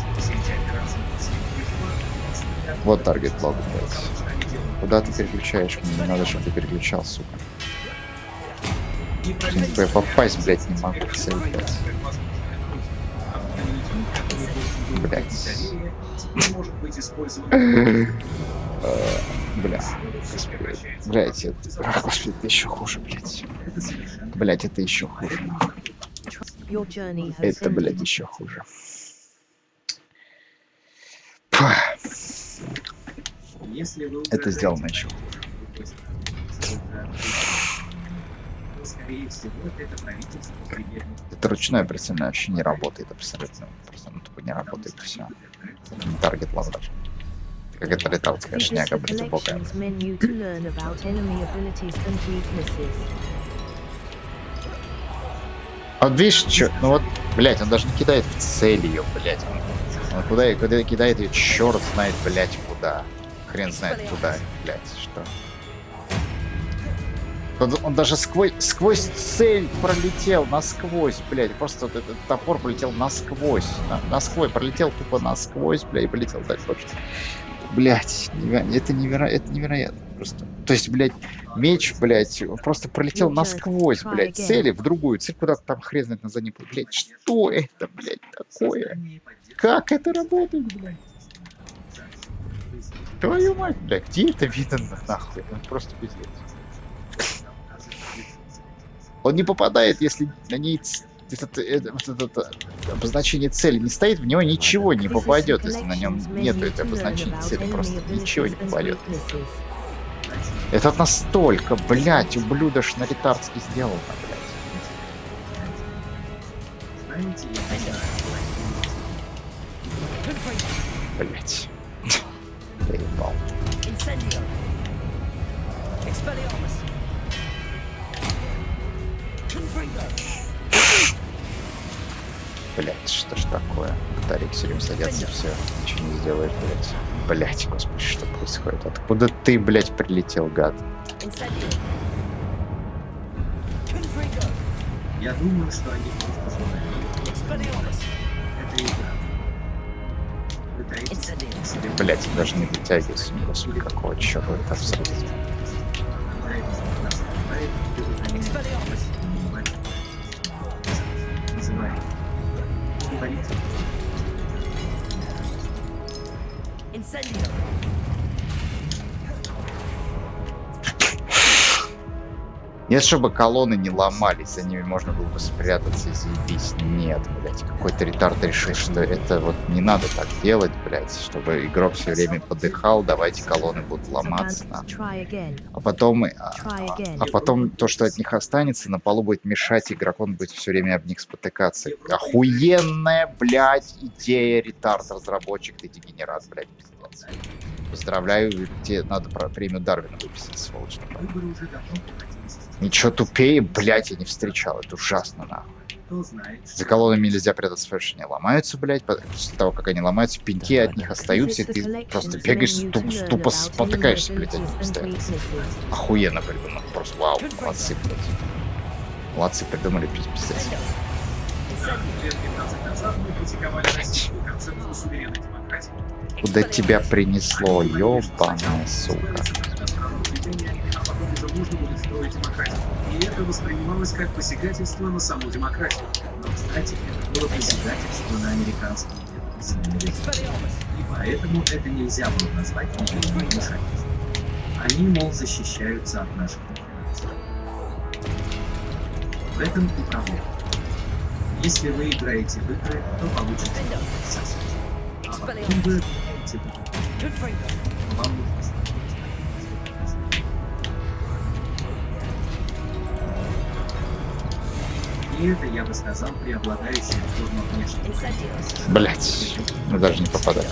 Speaker 9: Вот таргет лог, блядь. Куда ты переключаешь? Мне не надо, чтобы ты переключал, сука. Я попасть, блядь, не могу в цель, блядь. Блядь. Бля. Блядь, это еще хуже, блядь. Блядь, это еще хуже.
Speaker 1: Your journey has
Speaker 9: Это,
Speaker 1: ended.
Speaker 9: блядь, еще хуже. Пах. Это сделано еще хуже. Это ручное прицельное вообще не работает абсолютно. Просто ну, тупо не работает все. Таргет лог даже. Как это леталская
Speaker 1: Visit
Speaker 9: шняга,
Speaker 1: the
Speaker 9: блядь, убогая.
Speaker 1: collections menu to learn about enemy abilities and weaknesses.
Speaker 9: Вот видишь, что, ну вот, блядь, он даже не кидает в цель ее, блядь. Он куда кидает ее, черт знает, блядь, куда. Хрен знает куда, блядь, что. Он даже сквозь цель пролетел, насквозь, блядь. Просто вот этот топор пролетел насквозь. Насквозь, пролетел тупо насквозь, блядь, и полетел дальше. Блядь, это невероятно просто. То есть, блядь, меч, блядь, он просто пролетел насквозь, блядь, цели в другую цель, куда-то там хрен знает назад не... Блядь, что это, блядь, такое? Как это работает, блядь? Твою мать, блядь, где это видно нахуй? Он просто пиздец. Он не попадает, если на ней это обозначение цели не стоит, в него ничего не попадет, если на нем нету это обозначение цели, просто ничего не попадет. Это настолько, блядь, ублюдочно ретардски сделано, блядь. Блядь. Заебал.
Speaker 10: Incendio. Expelliarmus.
Speaker 9: Блядь, что ж такое? Батарейки все время садятся, все, ничего не сделаешь, блядь. Блядь, господи, что происходит? Откуда ты, блядь, прилетел, гад?
Speaker 10: Incendio.
Speaker 3: Я думаю, что они просто знают.
Speaker 10: Expelliarmus.
Speaker 3: Это игра. Пытаетесь
Speaker 10: Incendio.
Speaker 3: себе
Speaker 9: Блядь, я даже не дотягиваюсь, господи, какого черта это абсолютно.
Speaker 10: Expelliarmus.
Speaker 3: называете. Говорите.
Speaker 10: Incendio.
Speaker 9: Нет, чтобы колонны не ломались, за ними можно было бы спрятаться и заебись. Нет, блядь, какой-то ретард решил, что это вот не надо так делать, блядь, чтобы игрок все время подыхал, давайте колонны будут ломаться. А потом то, что от них останется, на полу будет мешать, игрок он будет все время об них спотыкаться. Охуенная, блядь, идея, ретард, разработчик, ты дегенерат, блядь, пиздец. Поздравляю, тебе надо премию Дарвина выписать, сволочь.
Speaker 3: Выборы уже давно прекратились.
Speaker 9: Ничего тупее, блядь, я не встречал. Это ужасно, нахуй.
Speaker 3: Кто знает,
Speaker 9: За колоннами нельзя прятаться, потому что они ломаются, блядь. После того, как они ломаются, пеньки от них остаются, и ты просто бегаешь, тупо спотыкаешься, блядь, от них постоянно. Охуенно придумано. Просто вау, молодцы, блядь. Молодцы, придумали пиздец.
Speaker 3: Лет 15 назад мы критиковали российскую концепцию суверенной демократии.
Speaker 9: Куда тебя принесло, ёбаная сука.
Speaker 3: Когда страна угнетения, а потом уже можно будет строить демократию. И это воспринималось как посягательство на саму демократию. Но, кстати, это было посягательство на американские ценности. И поэтому это нельзя было назвать внутренним вмешательством. Они, мол, защищаются от наших интервенций. В этом и проблема. Если вы играете в игры, то получите сосед. А потом вы отменяете игру. Вам нужно стать. И это, я бы сказал, преобладающая форма внешнего.
Speaker 9: Блять, ну даже не попадает.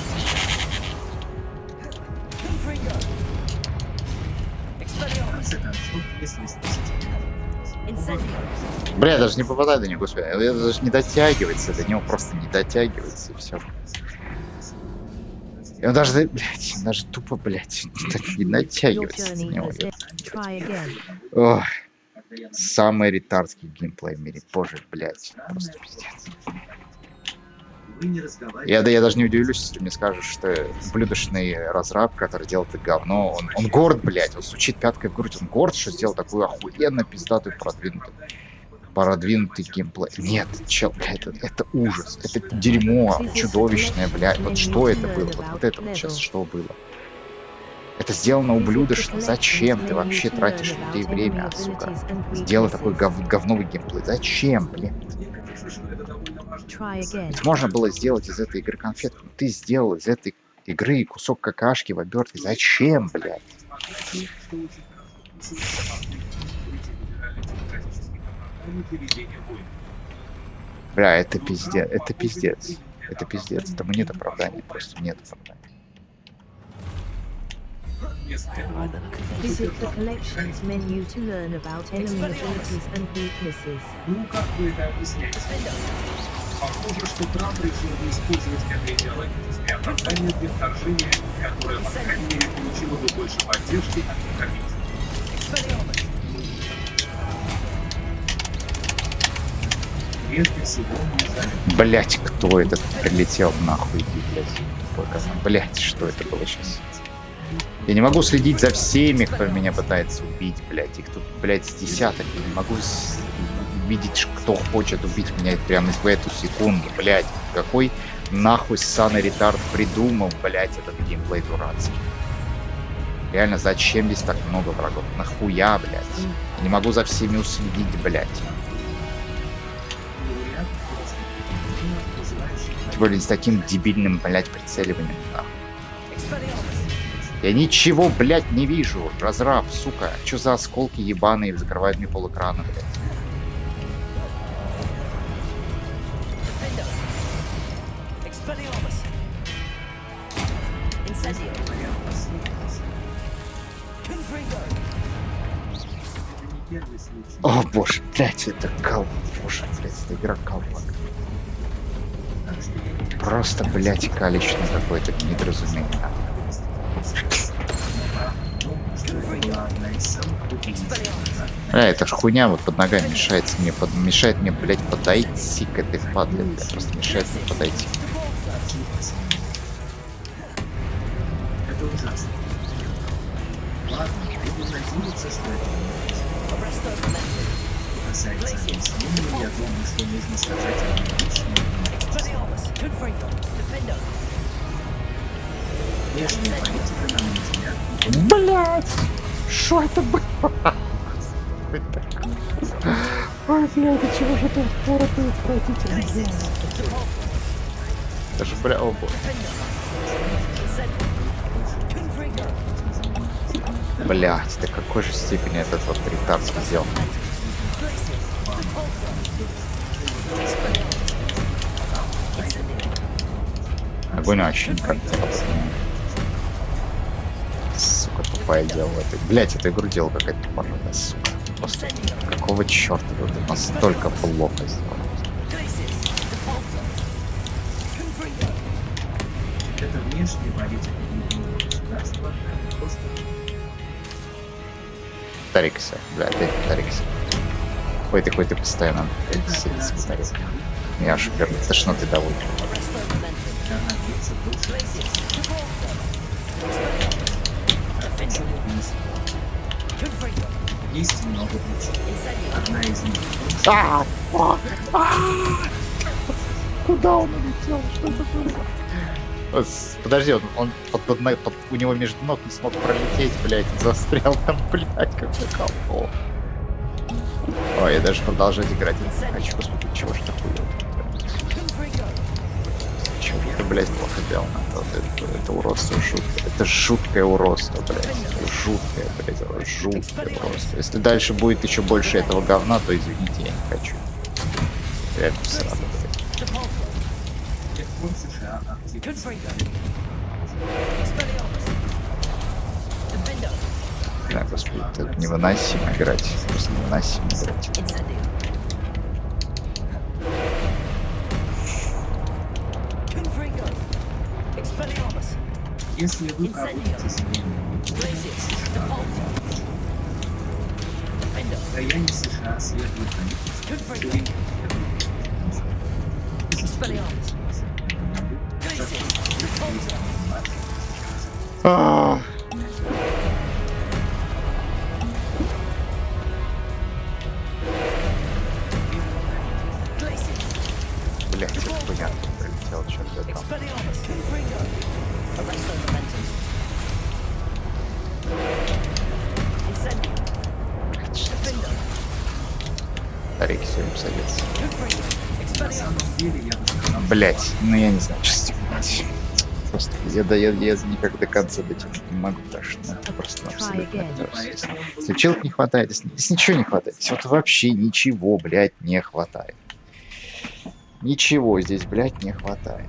Speaker 3: В конце концов, если слышите,
Speaker 9: Бля, я даже не попадаю до него, господи. Я даже не дотягивается, до него просто не дотягивается, и все. И он даже, блядь, даже тупо, блядь, не
Speaker 1: Your
Speaker 9: дотягивается до
Speaker 1: journey
Speaker 9: него.
Speaker 1: has ended. Try again.
Speaker 9: Ох, самый ретардский геймплей в мире. Боже, блядь, просто пиздец.
Speaker 3: вы не разговариваете.
Speaker 9: Я даже не удивлюсь, если мне скажешь, что ублюдочный разраб, который делает это говно, он горд, блядь, он стучит пяткой в грудь, он горд, что сделал такую охуенно пиздатую продвинутый геймплей. Нет, чел, блядь, это ужас, это дерьмо чудовищное, блядь, вот что это было, вот это вот сейчас что было. Это сделано ублюдочно. Зачем ты вообще тратишь людей время, сука? Сделай такой говновый геймплей. Зачем, блядь? Ведь можно было сделать из этой игры конфетку. Но ты сделал из этой игры кусок какашки в обертке. Зачем, блядь? Бля, это пиздец. Это пиздец. Это пиздец. Там нет оправдания. Просто нет оправдания.
Speaker 1: Visit the collections menu to learn about enemy abilities and weaknesses.
Speaker 3: Ну, как вы это объясняете? Похоже, что Трамп решил не использовать это идеологическое оправдание для вторжения, которое, по крайней мере, получило бы больше поддержки от европейцев. Прежде всего, мы ждали.
Speaker 9: Блять, кто этот прилетел нахуй, блять? Блять, что это было сейчас? Я не могу следить за всеми, кто меня пытается убить, блять. Их тут, блять, с десяток. Я не могу видеть, кто хочет убить меня прямо в эту секунду, блять. Какой нахуй ссаный ретард придумал, блять, этот геймплей дурацкий. Реально, зачем здесь так много врагов? Нахуя, блять? Я не могу за всеми уследить, блять. Тем более с таким дебильным, блять, прицеливанием, нахуй. Я ничего, блядь, не вижу. Разраб, сука. Чё за осколки ебаные закрывают мне полэкрана, блядь? О, боже, блядь, это боже, блядь, это игра колпак. Просто, блядь, калечный какой-то недоразумение. Эта ж хуйня вот под ногами мешает мне, блядь, подойти к этой падле, блядь, просто мешает мне подойти.
Speaker 3: Это ужасно. Ладно, буду надеяться, что это не касается объяснения, я думаю, что нужно сказать о личном. Внешняя политика, на мой взгляд.
Speaker 9: Блядь! Что это было? Ой, блядь, а чего же это упоротый отвратительно? Даже, бля, о боже. Блядь, до какой же степени этот вот ретардский сделал? Огонь вообще никак не работает. Сука, тупая делала это. Блять, эту игру делала какая-то тупорылая, сука. Просто какого черта вот это настолько плохо сделано?
Speaker 3: Это внешняя политика государства, просто...
Speaker 9: Тарикса, бля, опять Тарикса. Ходит и ходит и постоянно сидит с батарейкой. Я аж прям тошноты довольно.
Speaker 10: Arresto momentum. Glacius. Repulsor. Expelliarmus. Defender. Confringo.
Speaker 3: Есть много лучше.
Speaker 10: Incendio.
Speaker 3: Одна из них.
Speaker 9: Куда он улетел? Что это было? Подожди, у него между ног не смог пролететь, блядь, застрял там, блядь, какой колпо. Ой, я даже продолжать играть не хочу, господи, чего ж такое? Чего же это, блядь, плохо сделано? Это уродство жуткое. Это жуткое уродство, блядь. Это жуткое, блядь, жуткое уродство. Если дальше будет еще больше этого говна, то извините, я не хочу. Реально всрато, блядь.
Speaker 3: Телефон США активен.
Speaker 10: Confringo. Expelliarmus. Defender.
Speaker 9: Да, господи, это невыносимо играть. Просто невыносимо играть.
Speaker 10: Incendio. Confringo. Expelliarmus.
Speaker 3: Если вы проводите время
Speaker 10: Glacius. Repulsor. Defender.
Speaker 3: в районе США следует
Speaker 10: Confringo. Expelliarmus. Glacius. Repulsor. Glacius.
Speaker 9: Блядь, это хуйня прилетел, черт я там.
Speaker 10: Expelliarmus. Confringo. Arresto momentum. Incendio. Defender.
Speaker 9: Тарик сегодня садится.
Speaker 10: Confringo.
Speaker 3: на
Speaker 10: Expelliarmus.
Speaker 3: самом деле, я бы сказал,
Speaker 9: Блять, ну я не знаю, что сделать. Просто я никак до конца дотянуть не могу, потому что ну, это просто абсолютно отвратительно. Если чего-то не хватает, если ничего не хватает, если вот вообще ничего, блядь, не хватает. Ничего здесь, блядь, не хватает.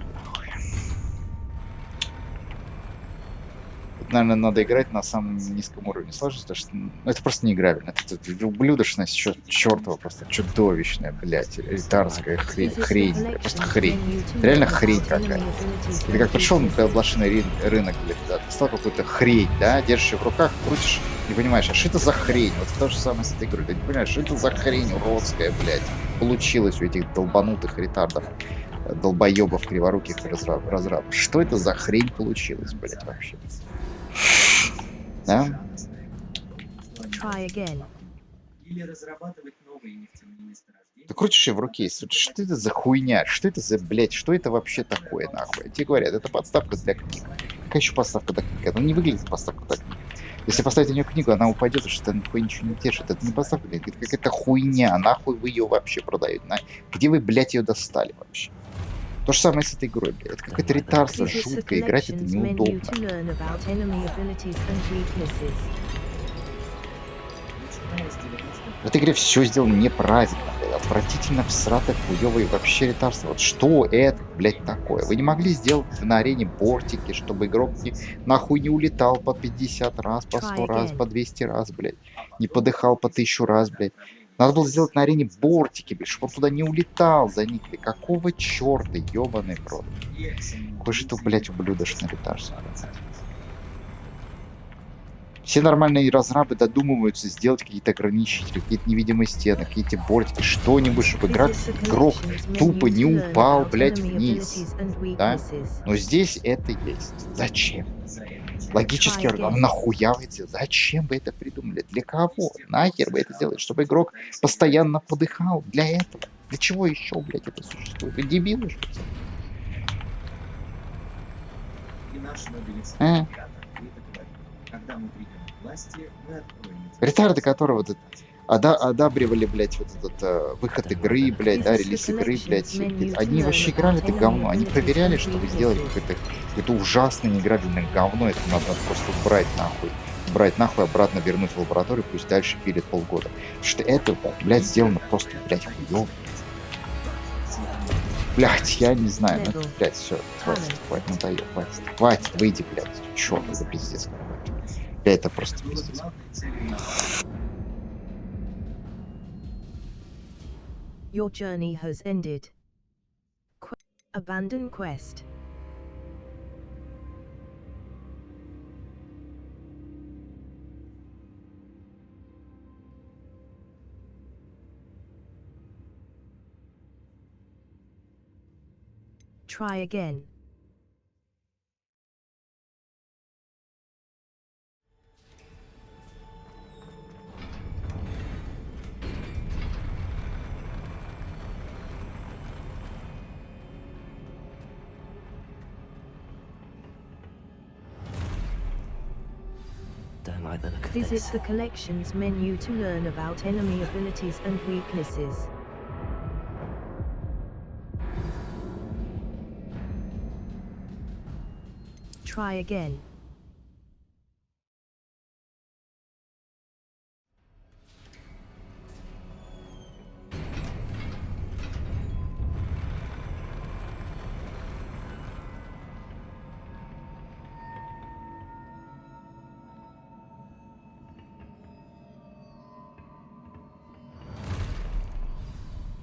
Speaker 9: Тут, наверное, надо играть на самом низком уровне сложности, потому что ну, это просто неиграбельно. Это ублюдочность чертова, просто чудовищная, блядь, элитарская хрень, блядь, просто хрень. Реально хрень какая-то. Ты как пришел на блошиный рынок, блядь, да, ты стал какую-то хрень, да, держишь ее в руках, крутишь, не понимаешь, а что это за хрень? Вот то же самое с этой игрой, ты не понимаешь, что это за хрень уродская, блядь, получилось у этих долбанутых ретардов, долбоебов, криворуких разрабов. Что это за хрень получилось, блядь, вообще? Да?
Speaker 1: Try again.
Speaker 3: или разрабатывать новые нефтяные месторождения.
Speaker 9: Ты крутишь ее в руке, и смотришь, что это за хуйня? Что это за, блядь, что это вообще такое, нахуй? Тебе говорят, это подставка для книг. Какая еще подставка для книг? Она не выглядит подставка для книг. Если поставить на нее книгу, она упадет, потому что нихуя ничего не держит. Это не подставка, это какая-то хуйня. Нахуй вы ее вообще продаете? Где вы, блядь, ее достали вообще? То же самое с этой игрой, блядь. Это какое-то ретарство,
Speaker 1: Visit the
Speaker 9: жутко. Играть это
Speaker 1: collections menu
Speaker 9: неудобно.
Speaker 1: to learn about enemy abilities and weaknesses.
Speaker 3: Начиная с 90-х
Speaker 9: В этой игре все сделано неправильно, блядь. Отвратительно, всрато, хуёвое вообще ретарство. Вот что это, блядь, такое? Вы не могли сделать на арене бортики, чтобы игрок нахуй не улетал по 50 раз, по 100 раз, по 200 раз, блядь. Не подыхал по 1000 раз, блядь. Надо было сделать на арене бортики, блядь, чтобы он туда не улетал за них, блядь. Какого черта, ебаный в рот? Какой же ты, блядь, ублюдочный ретарство, блядь. Все нормальные разрабы додумываются сделать какие-то ограничители, какие-то невидимые стены, какие-то бортики, что-нибудь, чтобы игрок тупо не упал, блядь, вниз. Да? Но здесь это есть. Зачем? Логически, нахуя вы это? Зачем вы это придумали? Для кого? Нахер вы это делаете? Чтобы игрок постоянно подыхал? Для этого? Для чего еще, блядь, это существует? Вы дебилы, что ли?
Speaker 3: и наш Нобелевский лауреат открыто говорит, когда мы придем к власти, мы откроем эти
Speaker 9: Ретарды, которые вот это одабривали, блядь, вот этот выход игры, блядь, да, релиз игры, блядь. Они вообще играли это говно. Они проверяли, что вы сделали какое-то ужасное неиграбельное говно. Это надо просто брать нахуй. Брать нахуй, обратно вернуть в лабораторию, пусть дальше пилит полгода. Потому что это, блядь, сделано просто, блядь, хуёво. Блядь, я не знаю, ну, блядь, все, хватит, надоел, хватит, выйди, блядь, чёрт, это пиздец какой-то. Блядь, это просто пиздец.
Speaker 1: Your journey has ended. Abandon quest. Try again.
Speaker 2: Don't like the look of
Speaker 1: Visit
Speaker 2: this.
Speaker 1: the collections menu to learn about enemy abilities and weaknesses. Try again.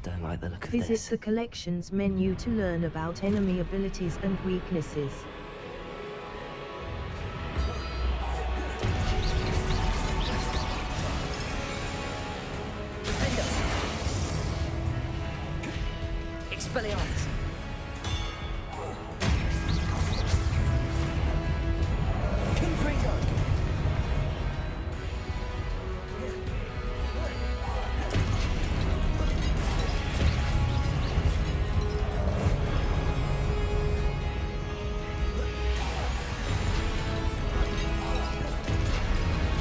Speaker 2: Don't like the look of
Speaker 1: Visit
Speaker 2: this.
Speaker 1: the collections menu to learn about enemy abilities and weaknesses.
Speaker 10: Defender. Expelliarmus. Confringo.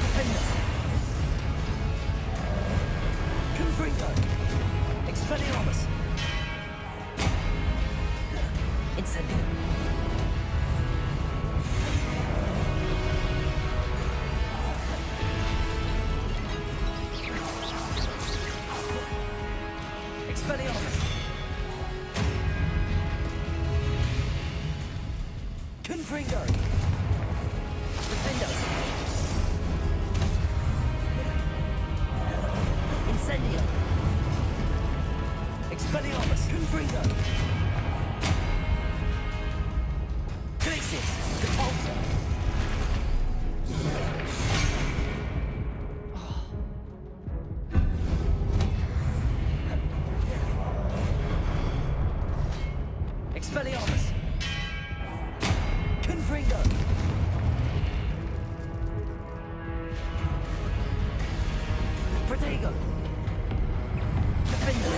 Speaker 10: Defender. Confringo. Expelliarmus. Incendio. Expelliarmus. Confringo. Defender. Incendio. Expelliarmus. Confringo. Glacis. Repulsor. Expelliarmus. Confringo. Protego. Defender.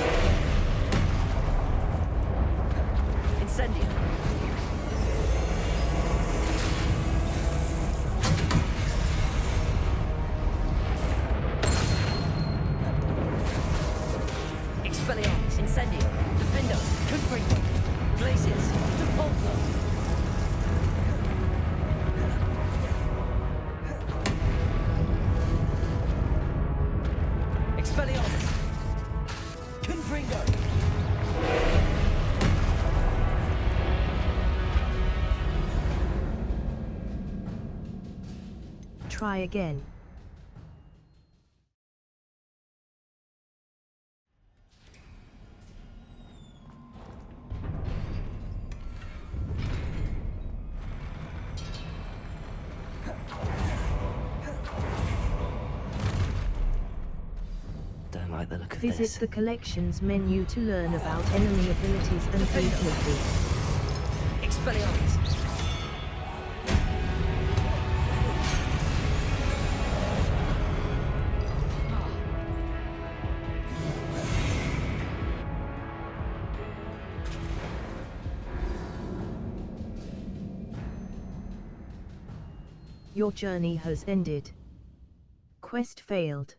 Speaker 10: Incendio. Expelliarmus. Incendio. Defender. Confringo. Glacius. Repulsor. Expelliarmus. Confringo.
Speaker 1: Try again.
Speaker 2: Don't like the look of
Speaker 1: Visit
Speaker 2: this.
Speaker 1: the collections menu to learn about enemy abilities and weaknesses.
Speaker 10: Expelliarmus.
Speaker 1: Your journey has ended. Quest failed.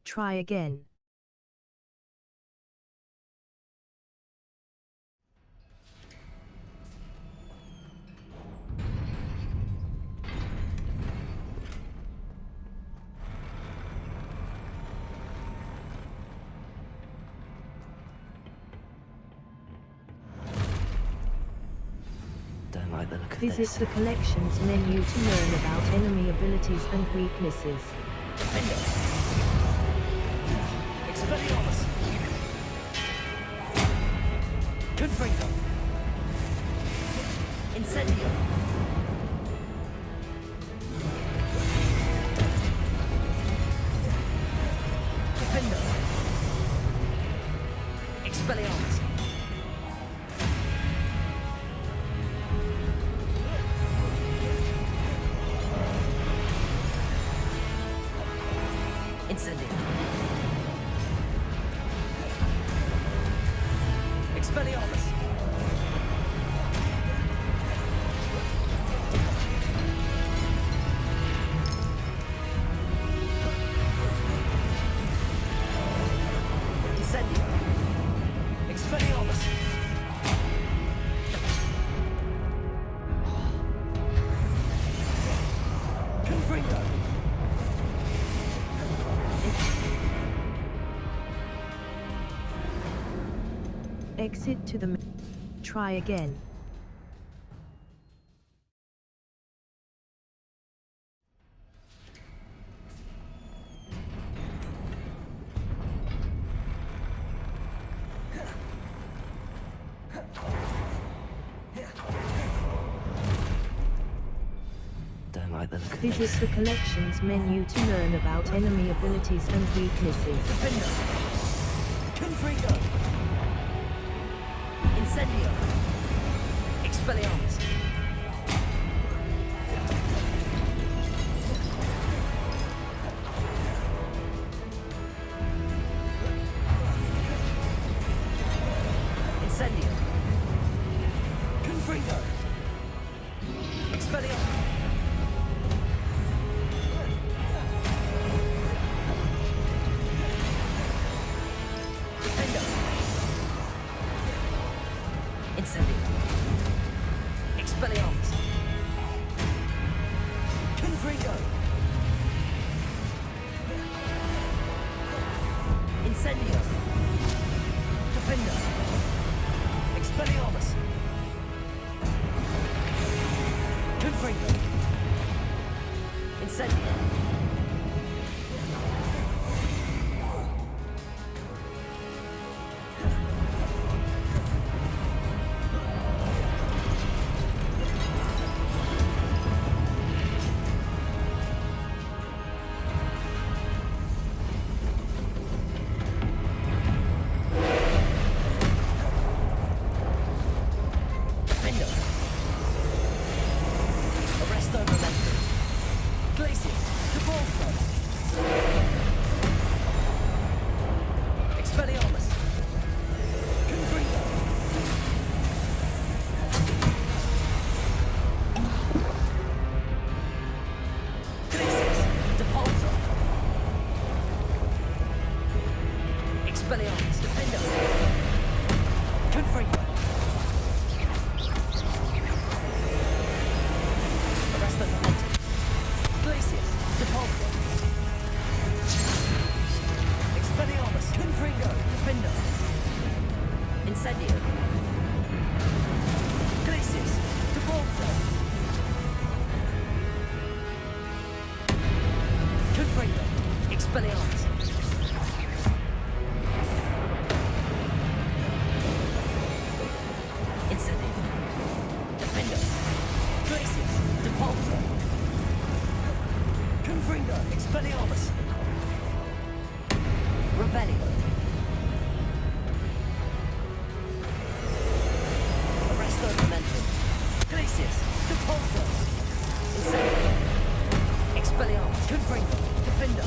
Speaker 1: Try again.
Speaker 2: Don't like the look of
Speaker 1: Visit
Speaker 2: this.
Speaker 1: the collections menu to learn about enemy abilities and weaknesses.
Speaker 10: Defender. Expelliarmus. Confringo. Incendio. Defender. Expelliarmus. Incendio. Expelliarmus. Incendio. Expelliarmus. Confringo.
Speaker 1: Exit to the Try again.
Speaker 2: Don't like the look of
Speaker 1: Visit
Speaker 2: this.
Speaker 1: the collections menu to learn about enemy abilities and weaknesses.
Speaker 10: Defender. Confringo. Incendio. Expelliarmus. Incendio. Confringo. Expelliarmus. Defender. Incendio. Expelliarmus. Confringo. Incendio. Defender. Expelliarmus. Confringo. Incendio. Defender. Arresto momentum. Glacius. Devolso. Expelliarmus. Confringo. Glacius. Depulso. Expelliarmus. Defender. Confringo. Arresto momentum. Glacius. Depulso. Expelliarmus. Confringo. Defender. Incendio. Glacius. Depulso. Confringo. Expelliarmus. Incendio. Defender. Glacius. Depulso. Confringo. Expelliarmus. Revelio. Arresto momentum. Glacius. Depulso. Incendio. Expelliarmus. Confringo. Defender.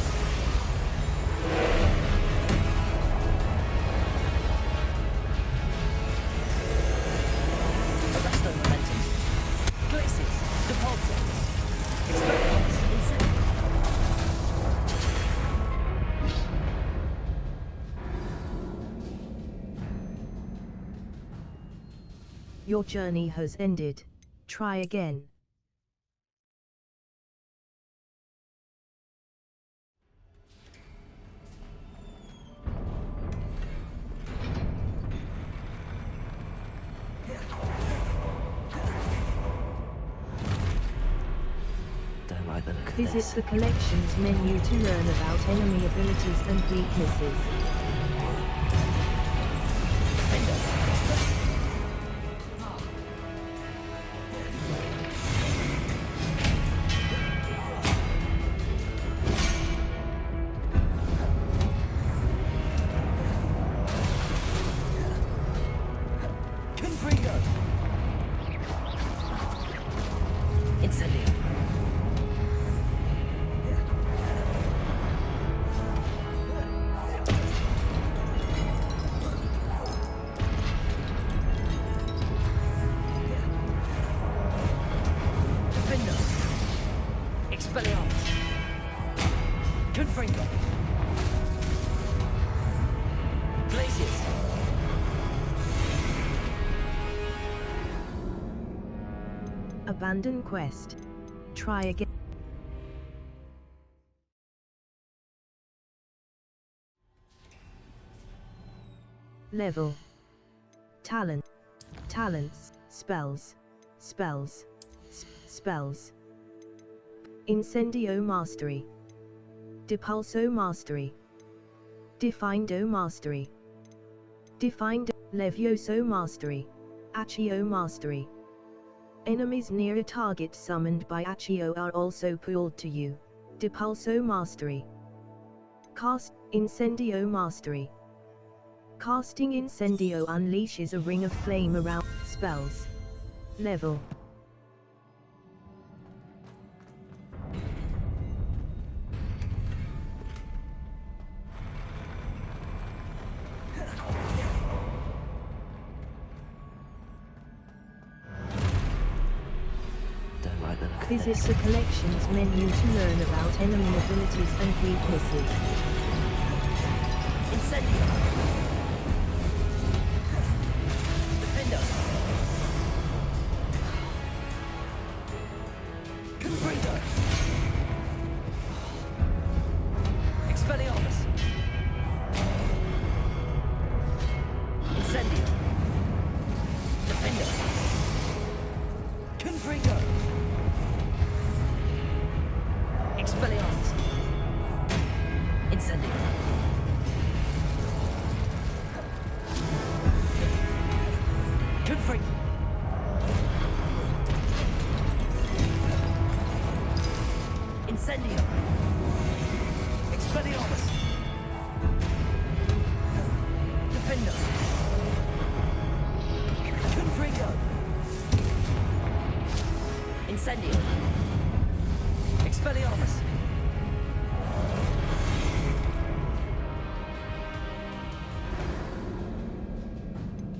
Speaker 1: Your journey has ended. Try again.
Speaker 2: Don't like the look of
Speaker 1: Visit
Speaker 2: this.
Speaker 1: the collections menu to learn about enemy abilities and weaknesses.
Speaker 10: Confringo! Incendio! Defendo! Expelliarmus! Confringo! Glacius!
Speaker 1: Abandon quest. Try again. Level. Talent. Talents. Spells. Spells. Spells. Incendio Mastery. Depulso Mastery. Defindo Mastery. Defined. Levioso Mastery. Accio Mastery. Enemies near a target summoned by Accio are also pulled to you. Depulso Mastery. Cast Incendio Mastery. Casting Incendio unleashes a ring of flame around spells. Level.
Speaker 2: Don't like the look of
Speaker 1: Visit
Speaker 2: this.
Speaker 1: the collections menu to learn about enemy abilities and weaknesses.
Speaker 10: Incendio! Defendo! Confringo! Expelliarmus! Incendio! Defendo! Confringo! Expelliarmus! Incendio! Confringo! Incendio! Expelliarmus! Defendo! Confringo! Incendio! Expelliarmus!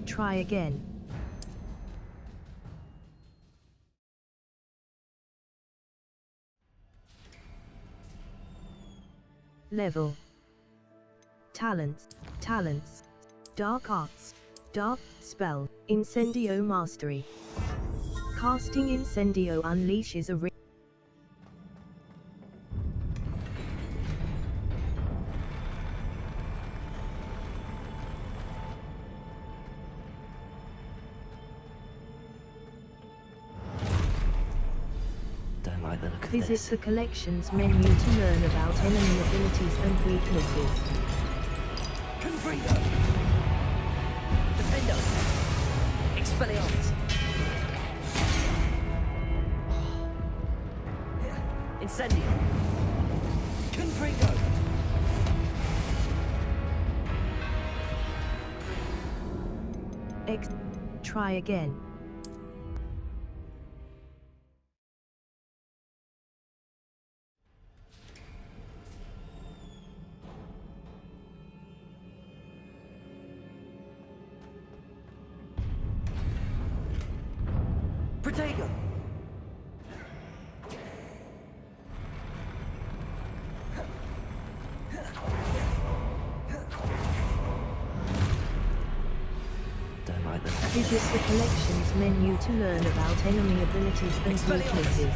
Speaker 1: Try again. Level. Talents. Talents. Dark arts. Dark spell. Incendio Mastery. Casting Incendio unleashes a ring.
Speaker 2: Don't like the look of
Speaker 1: Visit
Speaker 2: this.
Speaker 1: the collections menu to learn about enemy abilities and weaknesses.
Speaker 10: Confringo! Defendo! Expelliarmus! Incendio! Confringo!
Speaker 1: Try again.
Speaker 10: Protego!
Speaker 2: Don't like the look of
Speaker 1: Visit the collections menu to learn about enemy abilities and weaknesses.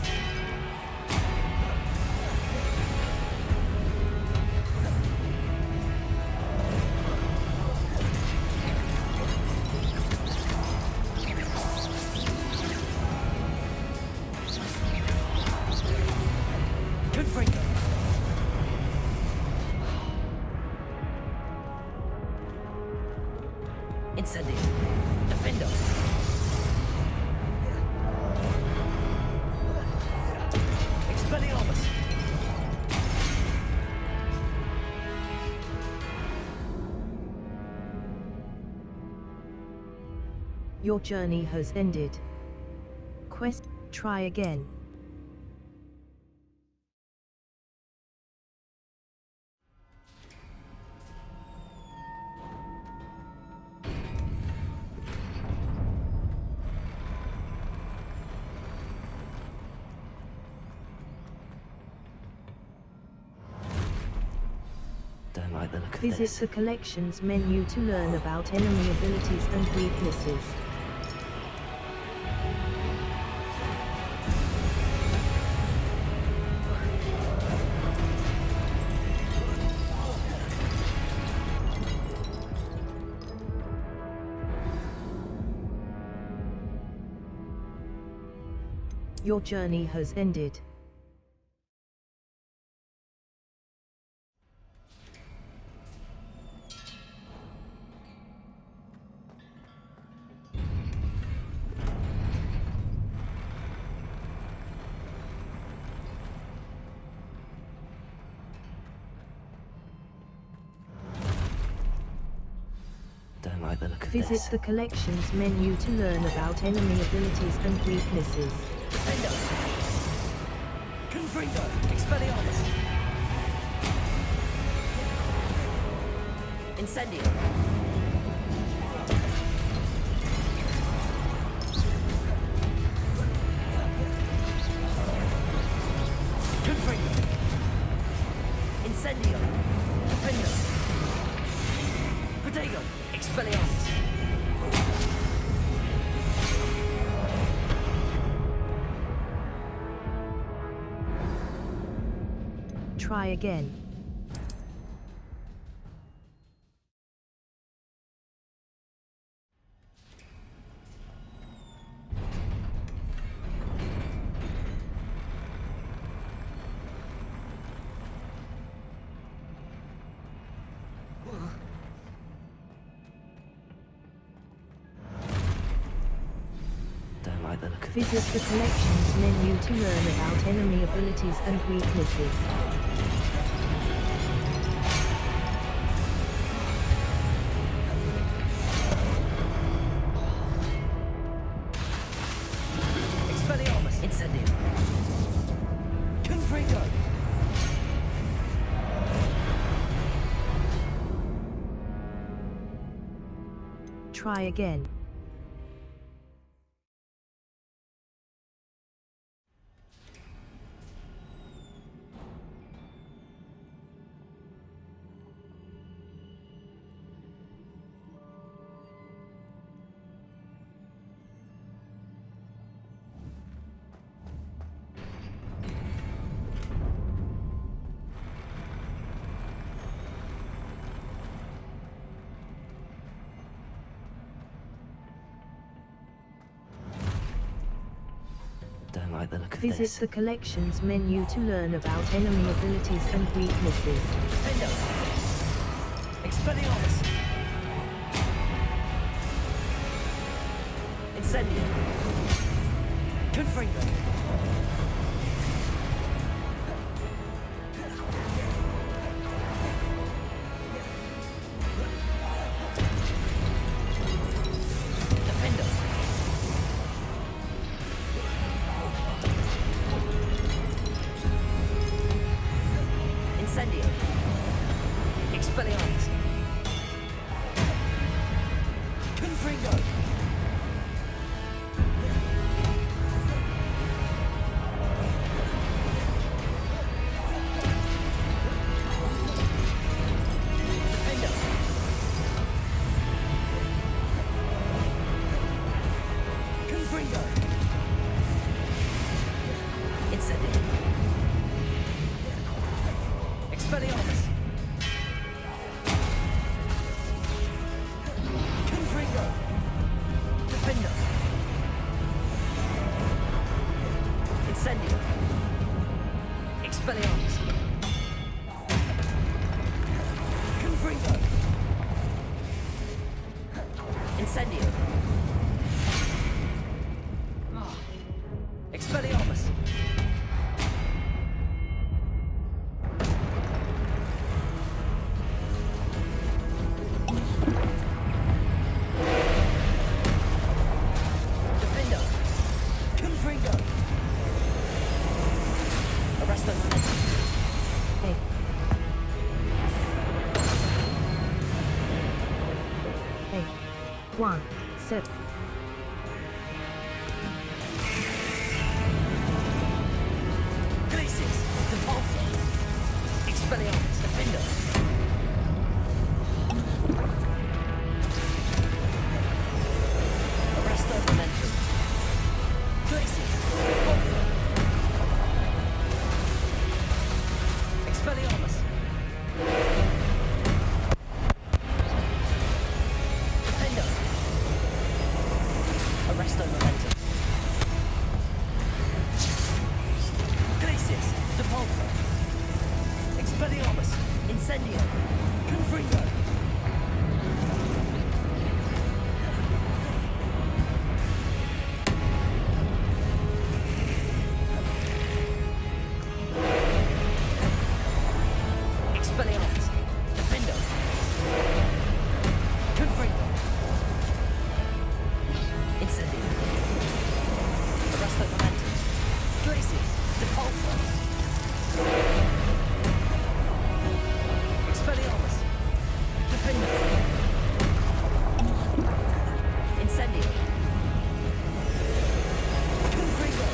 Speaker 10: Confringo. Incendio. Defendo. Expelliarmus.
Speaker 1: Your journey has ended. Quest, try again.
Speaker 2: Don't like the look of
Speaker 1: Visit
Speaker 2: this.
Speaker 1: the collections menu to learn about enemy abilities and weaknesses. Your journey has ended.
Speaker 2: Don't like the look of
Speaker 1: Visit
Speaker 2: this.
Speaker 1: the collections menu to learn about enemy abilities and weaknesses.
Speaker 10: Defendo. Confringo. Expelliarmus. Incendio. Confringo. Incendio. Defendo. Protego. Expelliarmus.
Speaker 1: Try again.
Speaker 2: Don't like the look of
Speaker 1: Visit
Speaker 2: this.
Speaker 1: the collections menu to learn about enemy abilities and weaknesses.
Speaker 10: Expelliarmus. Incendio. Confringo.
Speaker 1: Try again.
Speaker 2: Don't like the look of
Speaker 1: Visit
Speaker 2: this.
Speaker 1: the collections menu to learn about enemy abilities and weaknesses.
Speaker 10: Defendo. Expelliarmus. Incendio. Confringo. Defendo. Incendio. Expelliarmus. Confringo. Defendo.
Speaker 1: 1. Set.
Speaker 10: Glacius, Depulso. Expelliarmus, Defender. Arresto Momentum. Glacius, Depulso. Expelliarmus. Defender. Arresto Momentum. Glacius, Depulso. Expelliarmus, Incendio. Confringo. Expelliarmus, Defendo. Confringo. Incendio. Arresto Momentum. Glacius, Depulso. Expelliarmus. Defender. Incendio. Confringo.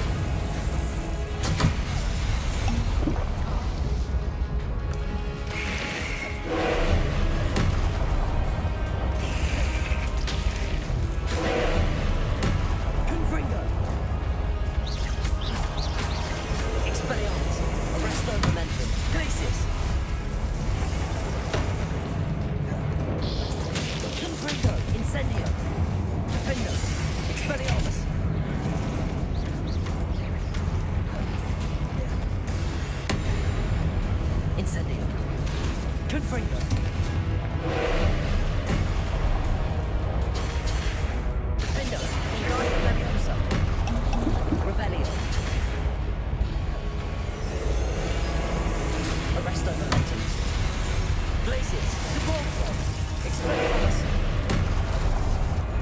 Speaker 10: Confringo. Expelliarmus. Arresto Momentum. Glacius. Confringo. Incendio. Defender. Expelliarmus. Incendio. Confringo. Defender. Wingardium Leviosa. Rebellion. Arresto Momentum. Glacius. Depulso. Expelliarmus.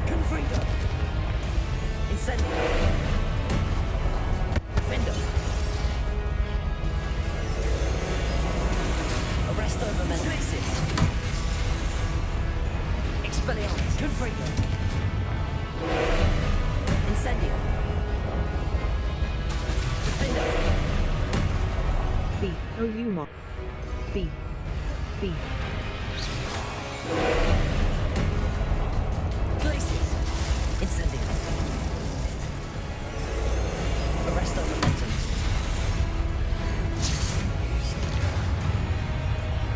Speaker 10: Confringo. Incendio. Defender. Arresto Momentum. Glacius. Expelliarmus. Confringo. Incendio. Defender.
Speaker 1: B. Ouma. B. B.
Speaker 10: Glacius. Incendio. Arresto Momentum.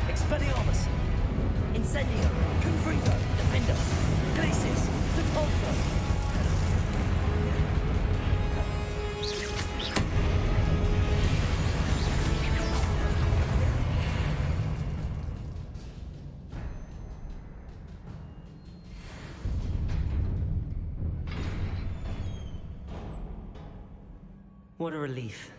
Speaker 10: Expelliarmus. Incendio. Confringo. Defender. Glacius. Depulso.
Speaker 2: What a relief.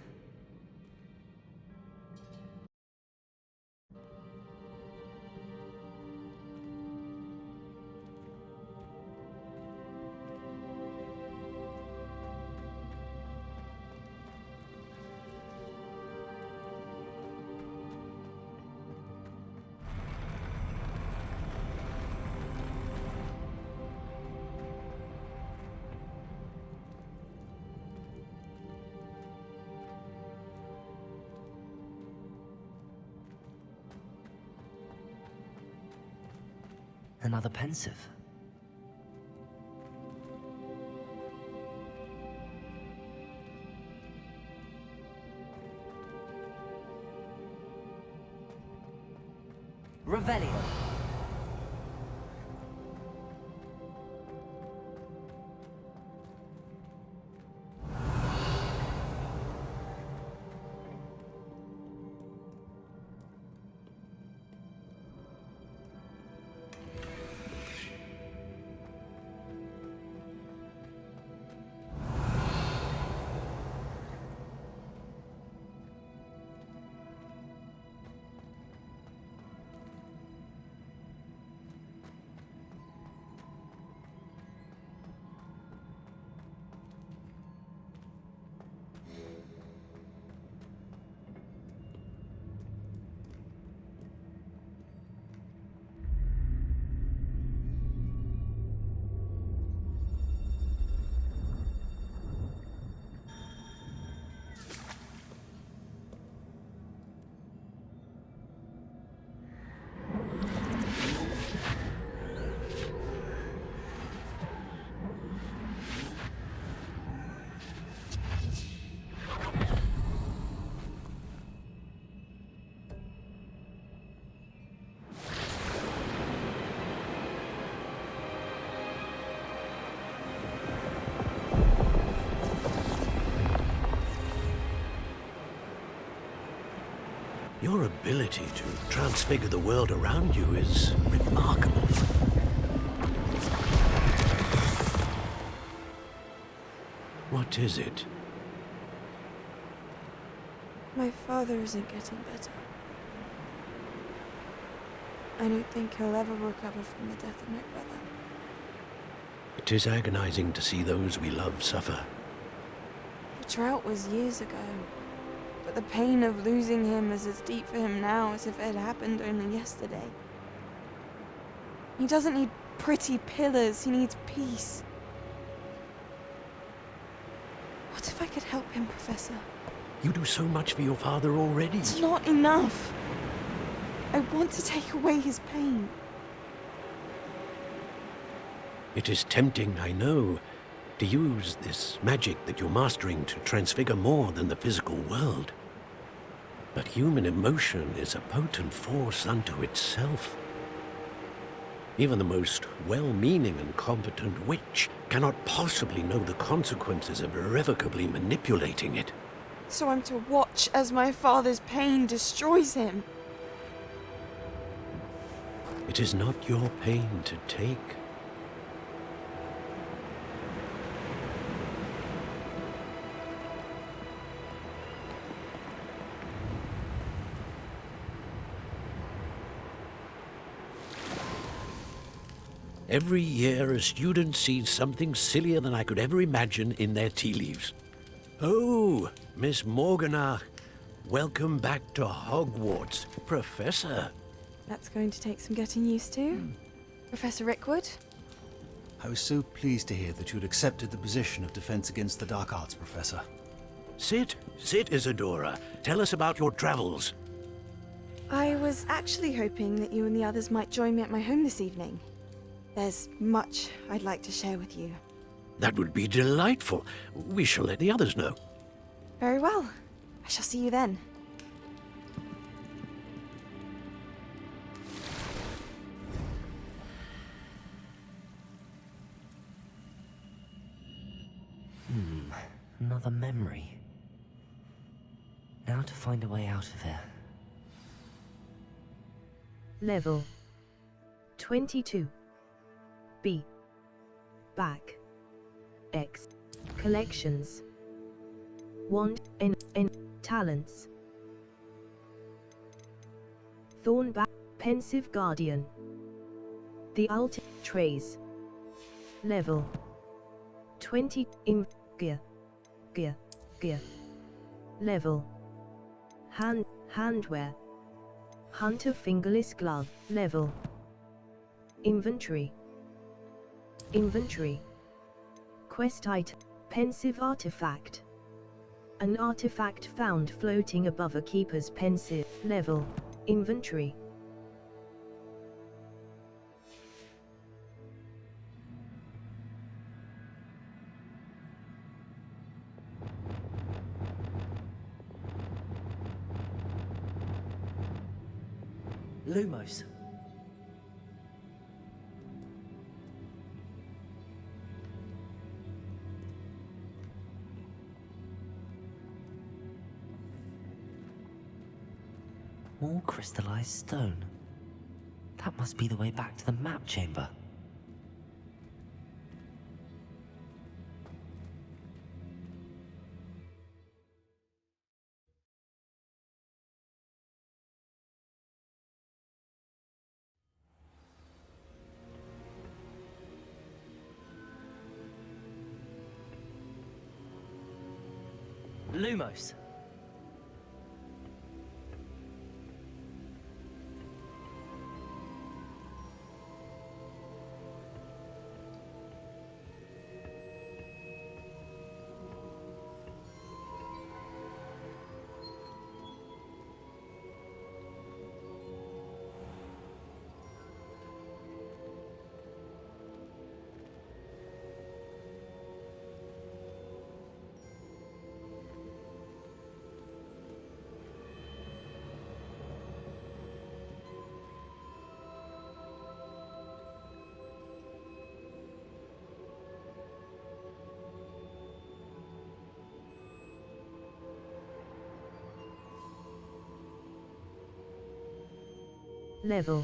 Speaker 2: Another pensive.
Speaker 10: Revelio.
Speaker 8: Your ability to transfigure the world around you is remarkable. What is it?
Speaker 11: My father isn't getting better. I don't think he'll ever recover from the death of my brother.
Speaker 8: It is agonizing to see those we love suffer.
Speaker 11: The drought was years ago, but the pain of losing him is as deep for him now as if it had happened only yesterday. He doesn't need pretty pillars, he needs peace. What if I could help him, Professor?
Speaker 8: You do so much for your father already.
Speaker 11: It's not enough. I want to take away his pain.
Speaker 8: It is tempting, I know, to use this magic that you're mastering to transfigure more than the physical world. But human emotion is a potent force unto itself. Even the most well-meaning and competent witch cannot possibly know the consequences of irrevocably manipulating it.
Speaker 11: So I'm to watch as my father's pain destroys him.
Speaker 8: It is not your pain to take. Every year, a student sees something sillier than I could ever imagine in their tea leaves. Oh, Miss Morganach, welcome back to Hogwarts, Professor.
Speaker 11: That's going to take some getting used to. Professor Rickwood?
Speaker 12: I was so pleased to hear that you'd accepted the position of Defense Against the Dark Arts, Professor.
Speaker 8: Sit, Isadora. Tell us about your travels.
Speaker 11: I was actually hoping that you and the others might join me at my home this evening. There's much I'd like to share with you.
Speaker 8: That would be delightful. We shall let the others know.
Speaker 11: Very well. I shall see you then.
Speaker 2: Another memory. Now to find a way out of here.
Speaker 1: Level 22. B. Back. X. Collections. Wand. N. Talents. Thornback. Pensive Guardian. The Ultimate Trays. Level 20. Gear. Level. Handwear. Hunter Fingerless Glove. Level. Inventory. Quest item. Pensive Artifact. An artifact found floating above a keeper's pensive. Level. Inventory.
Speaker 10: Lumos.
Speaker 2: More crystallized stone. That must be the way back to the map chamber.
Speaker 10: Lumos.
Speaker 1: Level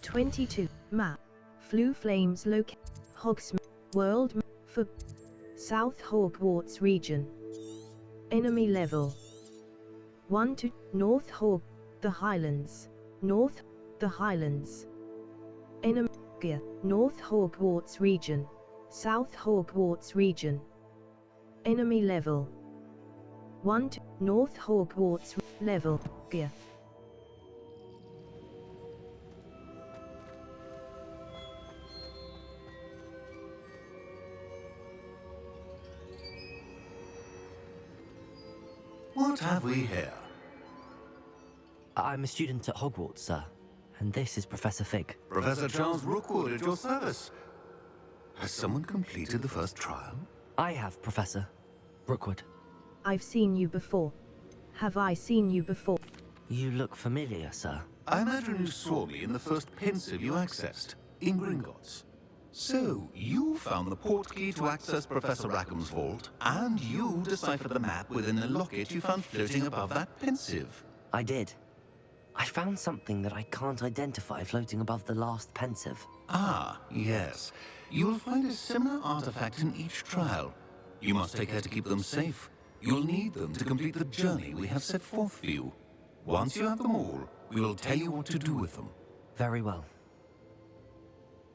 Speaker 1: 22. Map. Flue Flames locate. Hogsmeade. World map for South Hogwarts region. Enemy level 1 to North Hog. The Highlands. North. The Highlands. Enemy. North Hogwarts region. South Hogwarts region. Enemy level 1 to North Hogwarts level. Gear.
Speaker 12: What have we here?
Speaker 2: I'm a student at Hogwarts, sir. And this is Professor Fig.
Speaker 12: Professor Charles Rookwood at your service. Has someone completed the first trial?
Speaker 2: I have, Professor Rookwood.
Speaker 1: I've seen you before. Have I seen you before?
Speaker 2: You look familiar, sir.
Speaker 12: I imagine you saw me in the first pensive you accessed, in Gringotts. So, you found the portkey to access Professor Rackham's vault, and you deciphered the map within the locket you found floating above that pensive.
Speaker 2: I did. I found something that I can't identify floating above the last pensive.
Speaker 12: Ah, yes. You will find a similar artifact in each trial. You must take care to keep them safe. You'll need them to complete the journey we have set forth for you. Once you have them all, we will tell you what to do with them.
Speaker 2: Very well.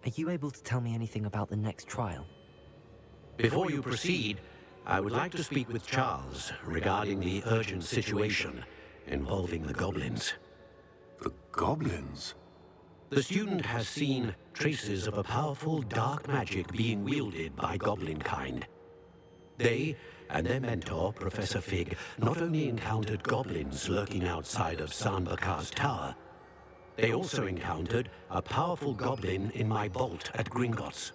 Speaker 2: Are you able to tell me anything about the next trial?
Speaker 8: Before you proceed, I would like to speak with Charles regarding the urgent situation involving the goblins.
Speaker 12: The goblins?
Speaker 8: The student has seen traces of a powerful dark magic being wielded by goblin kind. They and their mentor, Professor Fig, not only encountered goblins lurking outside of Sanbakar's tower, they also encountered a powerful goblin in my vault at Gringotts.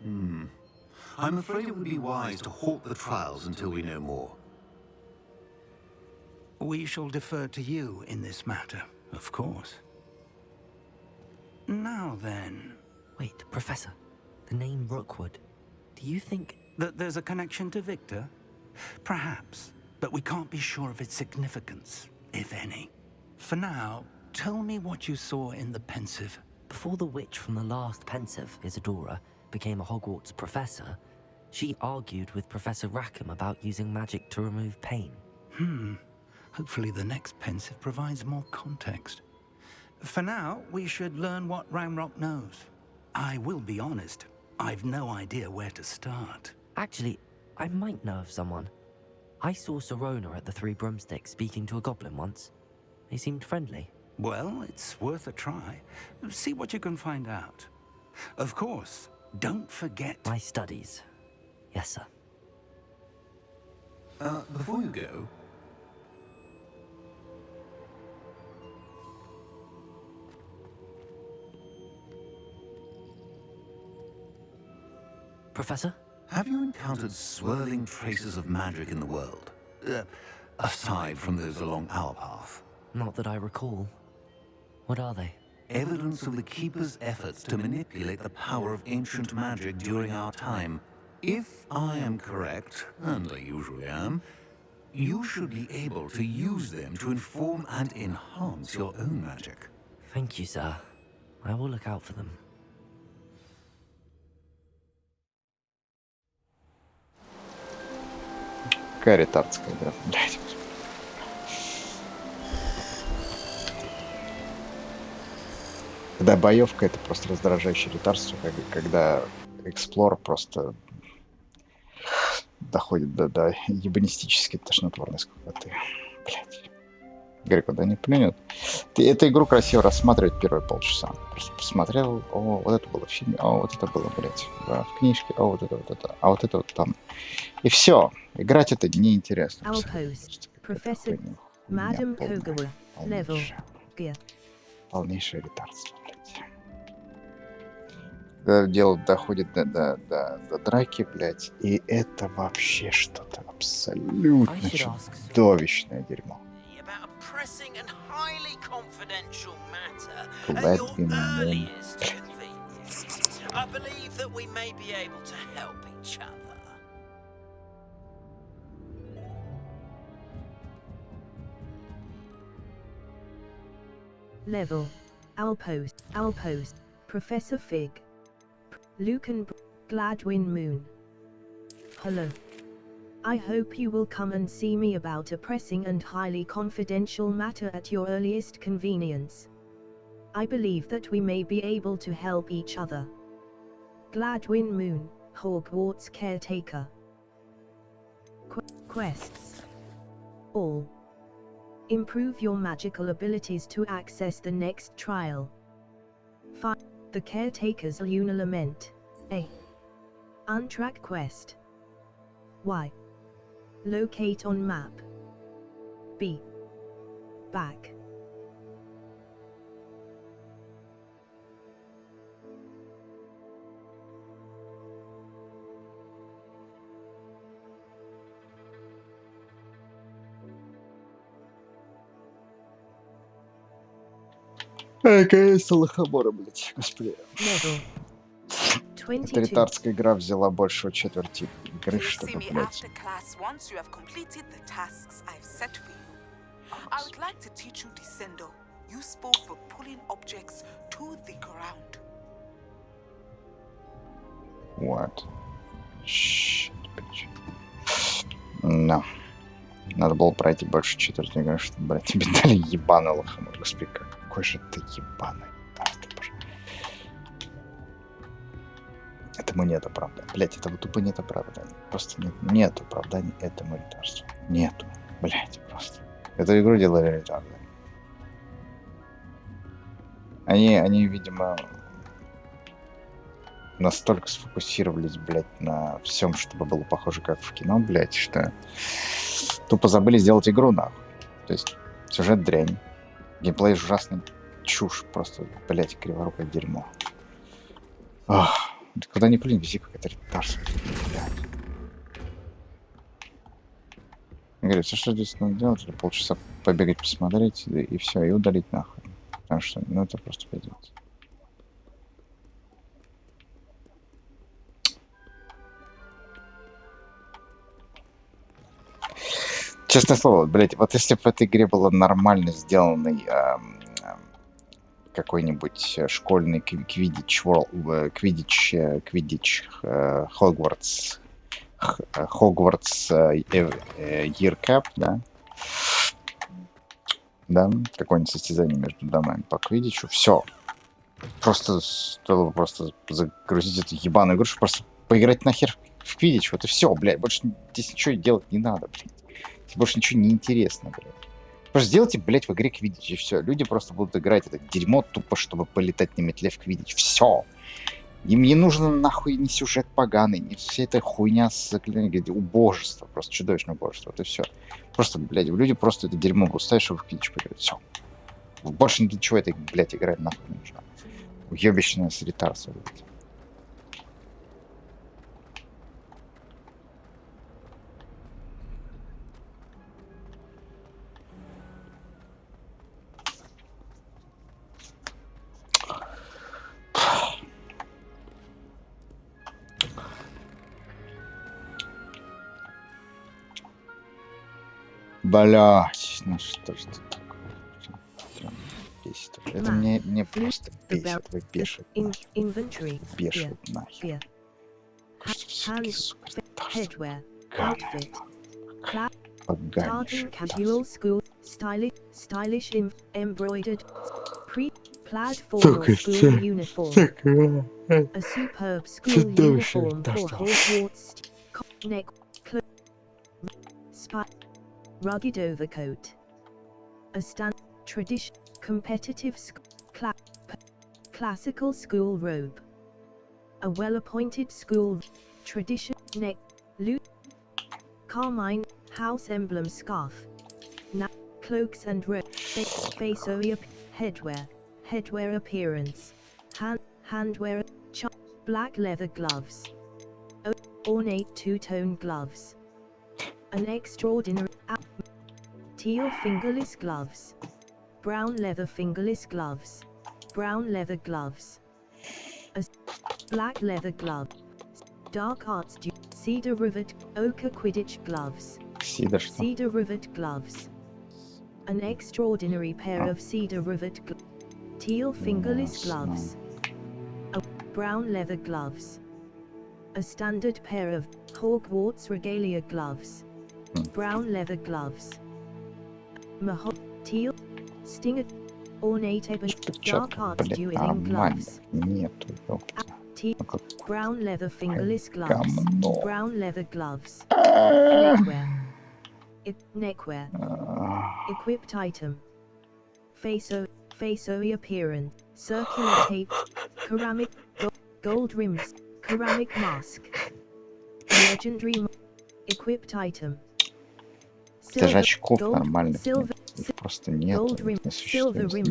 Speaker 12: I'm afraid it would be wise to halt the trials until we know more.
Speaker 4: We shall defer to you in this matter, of course. Now then...
Speaker 2: Wait, Professor. The name Rookwood. Do you think...
Speaker 4: that there's a connection to Victor? Perhaps, but we can't be sure of its significance, if any. For now, tell me what you saw in the pensive.
Speaker 2: Before the witch from the last pensive, Isadora, became a Hogwarts professor, she argued with Professor Rackham about using magic to remove pain.
Speaker 4: Hopefully the next pensive provides more context. For now, we should learn what Ramrock knows. I will be honest, I've no idea where to start.
Speaker 2: Actually, I might know of someone. I saw Serona at the Three Broomsticks speaking to a goblin once. They seemed friendly.
Speaker 4: Well, it's worth a try. See what you can find out. Of course, don't forget...
Speaker 2: My studies. Yes, sir.
Speaker 12: Before you go...
Speaker 2: Professor?
Speaker 12: Have you encountered swirling traces of magic in the world? Aside from those along our path?
Speaker 2: Not that I recall. What are they?
Speaker 12: Evidence of the Keeper's efforts to manipulate the power of ancient magic during our time. If I am correct, and I usually am, you should be able to use them to inform and enhance your own magic.
Speaker 2: Thank you, sir. I will look out for them.
Speaker 9: Какая ретардская игра, блядь. Когда боевка, это просто раздражающее ретардство, когда эксплор просто доходит до ебанистически тошнотворной скукоты. Блядь. Игорь, куда не плюнет. Ты эту игру красиво рассматривать первые полчаса. Просто посмотрел, о, вот это было в фильме, о, вот это было, блядь, в книжке, о, вот это, а вот это вот там. И все. Играть это неинтересно.
Speaker 1: Профессор Мадам Когура. Левел.
Speaker 9: Полнейшее ретардство, блядь. Когда дело доходит до драки, блядь, и это вообще что-то абсолютно чудовищное дерьмо.
Speaker 7: Pressing and highly confidential matter
Speaker 9: Let
Speaker 7: at your
Speaker 9: me know.
Speaker 7: earliest convenience. I believe that we may be able to help each other.
Speaker 1: Level. Outpost. Professor Fig. Lucan Gladwin Moon. Hello. I hope you will come and see me about a pressing and highly confidential matter at your earliest convenience. I believe that we may be able to help each other. Gladwin Moon, Hogwarts caretaker. Quests. All. Improve your magical abilities to access the next trial. 5. The Caretaker's Lunar Lament. A. Untrack quest. Y. Locate on map. B. Back.
Speaker 9: Конечно, лохомора, блядь, господи.
Speaker 1: Level.
Speaker 9: Эта ретардская игра взяла больше четверти игры, чтобы,
Speaker 13: See me
Speaker 9: блядь.
Speaker 13: after class once you have completed the tasks I've set for you. I would like to teach you Descendo, useful for pulling objects to the ground.
Speaker 9: Вот. Shit, bitch. No. Надо было пройти больше четверти игры, чтобы, блядь, тебе дали ебаный лохомор. Господи, какой же ты ебаный. Этому нет оправдания. Блять, этого тупо нет оправдания. Просто нет оправдания этому ретарству. Нету. Блять, просто. Эту игру делали ретарды. Они, видимо, настолько сфокусировались, блять, на всем, чтобы было похоже, как в кино, блять, что тупо забыли сделать игру, нахуй. То есть сюжет дрянь. Геймплей ужасный. Чушь. Просто, блять, криворукое дерьмо. Ах. Куда ни плюнь, вези какая-то ретарс. Говорит, все, что здесь надо делать, это полчаса побегать, посмотреть, и все, и удалить нахуй. Потому что, ну, это просто пиздец. Честное слово, блядь, вот если бы в этой игре было нормально сделанный какой-нибудь школьный Квиддич Хогвартс Year Cup, да? Да, какое-нибудь состязание между домами по Квиддичу. Все. Просто стоило просто загрузить эту ебаную игру, чтобы просто поиграть нахер в Квиддич. Вот и все, блядь. Больше здесь ничего делать не надо, блядь. Здесь больше ничего не интересно, блядь. Просто сделайте, блядь, в игре Квиддич, и все. Люди просто будут играть это дерьмо тупо, чтобы полетать на метле в Квиддич. Все. Им не нужно нахуй ни сюжет поганый, ни вся эта хуйня с убожество. Просто чудовищное убожество. Вот и все. Просто, блядь, люди просто это дерьмо будут ставить, чтобы в Квиддич поиграть. Все. Больше ничего этой, блядь, играть нахуй не нужно. Уебищная с ретарсом, блядь. Блять, ну что ж ты такое? Прям бесит. Это мне просто бесит. Вы бешит. Бешит нахер.
Speaker 1: Headwear,
Speaker 9: outfit,
Speaker 1: casual school, stylish embroidered, plaid formal school uniform, a superb school uniform for Hogwarts, neck, rugged overcoat, a tradition, competitive classical school robe, a well-appointed school tradition neck, carmine house emblem scarf, cloaks and face headwear appearance, handwear, black leather gloves, ornate two-tone gloves, an extraordinary teal fingerless gloves, brown leather fingerless gloves, brown leather gloves, a black leather glove, dark arts cedar rivet ochre Quidditch gloves, cedar rivet gloves, an extraordinary pair of cedar rivet Teal fingerless gloves. Brown leather gloves. A standard pair of Hogwarts regalia gloves. Brown leather gloves. Teal. Stinger. Ornate ebony. Dark arts dueling gloves.
Speaker 9: Нету, ёпта.
Speaker 1: Brown leather fingerless gloves. Brown leather gloves. Neckwear. Neckwear. Equipped item. Faceoe appearance. Circular tape. Ceramic. Gold rims. Ceramic mask. Legendary. Equipped item.
Speaker 9: Даже очков нормальных нет. Их просто нет. Не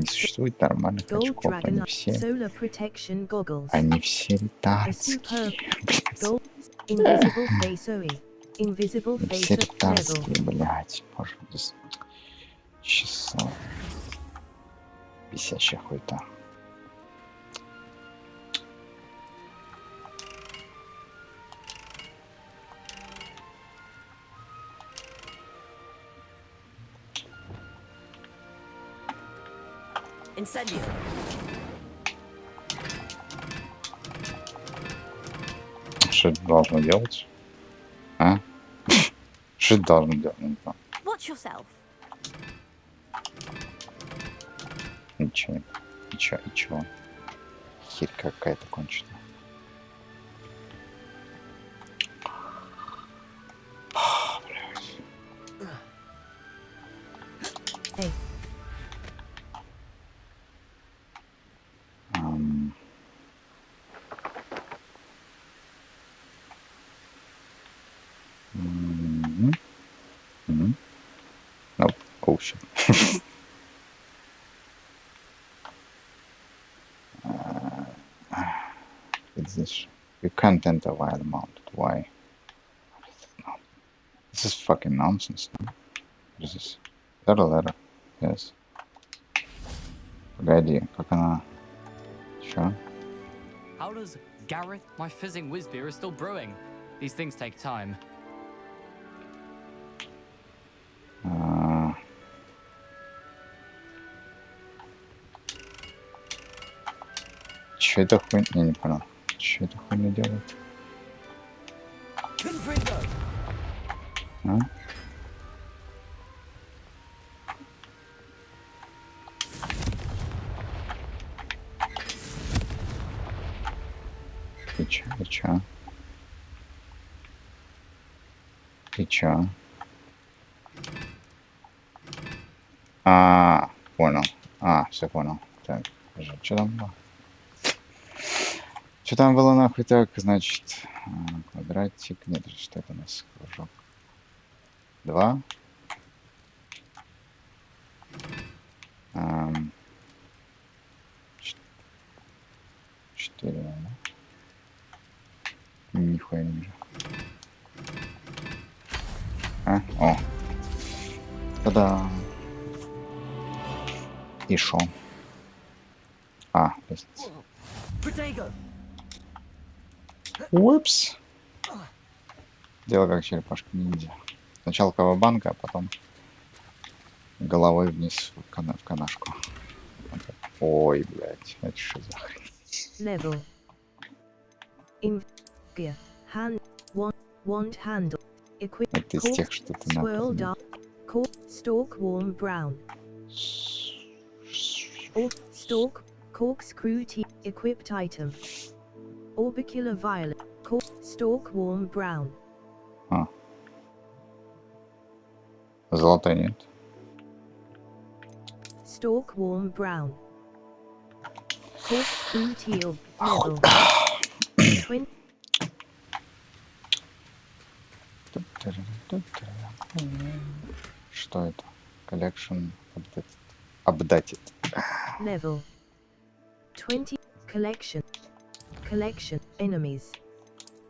Speaker 9: существует нормальных очков. Они все ритарские. Все ритарские, блядь. Боже, здесь часов. Бесящая хуйта.
Speaker 10: Incendio.
Speaker 9: Что это должно делать? А? Что это должно делать?
Speaker 5: Watch yourself.
Speaker 9: Ничего. Ничего. Херь какая-то конченая.
Speaker 1: Hey.
Speaker 9: Nope. Oh shit. It's this. You can't enter while mounted. Why? This is fucking nonsense. No? What is this? Is that a letter? Yes. Погоди, как она? Чё?
Speaker 14: How does Gareth, my fizzing whizbeer, is still brewing? These things take time.
Speaker 9: Чё это хуйня? Я не понял. Чё это хуйня делает? А? Ты чё? Понял. Все понял. Так, что там было? Что там было нахуй так? Значит, квадратик. Нет, что это у нас? Кружок. 2. 4, да? Нихуя не вижу. О. Та-да. И шо? Лестница. Упс. Дело как черепашка ниндзя. Сначала кавабанга, а потом головой вниз в канашку. Ой, блядь, это что за хрень?
Speaker 1: Level. Hand. Wand handle.
Speaker 9: Это из тех, что ты напомнил.
Speaker 1: Stalk warm brown. Stalk. Corkscrew tea. Equipped item. Orbicular violet. Stalk warm brown.
Speaker 9: Золотой нет.
Speaker 1: Stalk warm brown. Corkscrew teal. Level. 20.
Speaker 9: Что это? Collection updated.
Speaker 1: Level. 20. Collection. Enemies.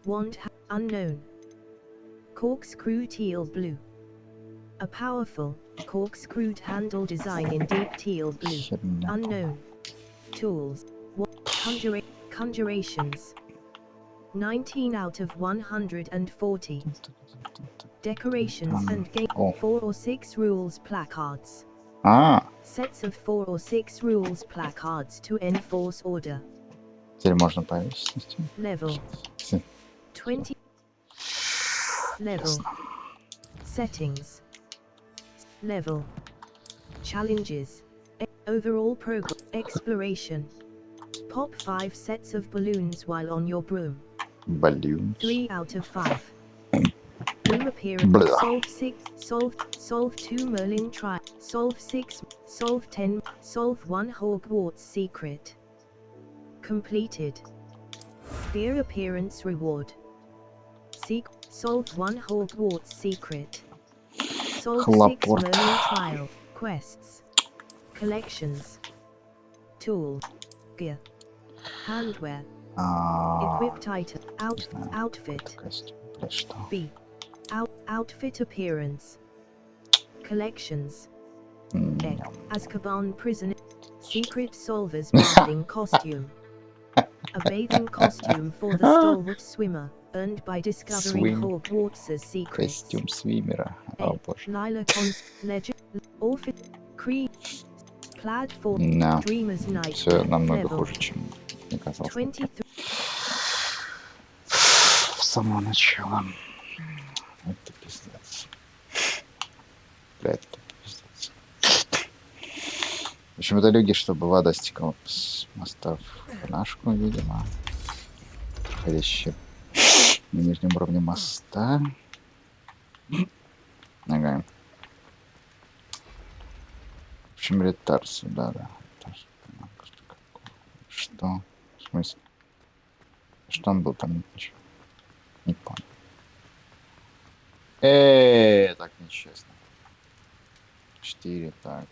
Speaker 1: Wand unknown. Corkscrew teal blue. A powerful, corkscrewed handle design in deep teal blue. Unknown. Tools. Conjurations. 19 out of 140. Decorations and game 4 or 6 rules placards. Sets of 4 or 6 rules placards to enforce order.
Speaker 9: Теперь можно повесить на стену.
Speaker 1: Level 20. Level settings. Level challenges. Overall program exploration. Pop 5 sets of balloons while on your broom.
Speaker 9: Balloons.
Speaker 1: 3 out of 5. Room appearance.
Speaker 9: Blah.
Speaker 1: Solve 2 Merlin try. Solve 6. Solve 10. Solve 1 Hogwarts secret. Completed. Sphere appearance reward. Solve 1 Hogwarts secret. Solve 6 Merlin trial quests. Collections. Tool. Gear. Handwear. Equipped item. Outfit. B. Outfit appearance. Collections. X. Azkaban prison. Secret solver's bathing costume. A bathing costume for the stalwart swimmer, earned by discovering Hogwarts' secrets.
Speaker 9: Костюм свиммера. О боже.
Speaker 1: Lilacon's legend. Orphan. Creed. Plaid for
Speaker 9: Да.
Speaker 1: Dreamer's Night.
Speaker 9: Все намного хуже, чем мне казалось. С самого начала. Это пиздец. Бля, это пиздец. В общем, это люди, чтобы вода стекала с моста в канашку, видимо. Проходящие на нижнем уровне моста. Ага. В общем, ретар сюда, да. Что? В смысле? Что он был там? Ничего. Не понял. Так нечестно. 4, так.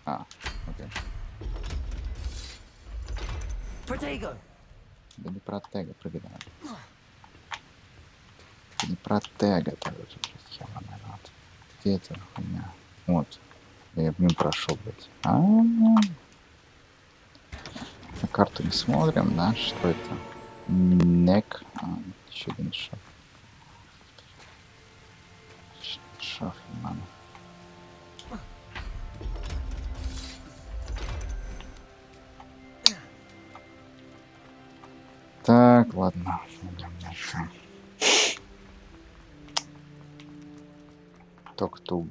Speaker 9: Окей.
Speaker 2: Protego!
Speaker 9: Да не протега, прыгай давай. Не протега, так вот. Где это хуйня? Вот. Я в нем прошел, блядь. На карту не смотрим, да? Что это? Нек. Еще один шаг. Шаг, мама. Так, ладно. Идем дальше. Talk to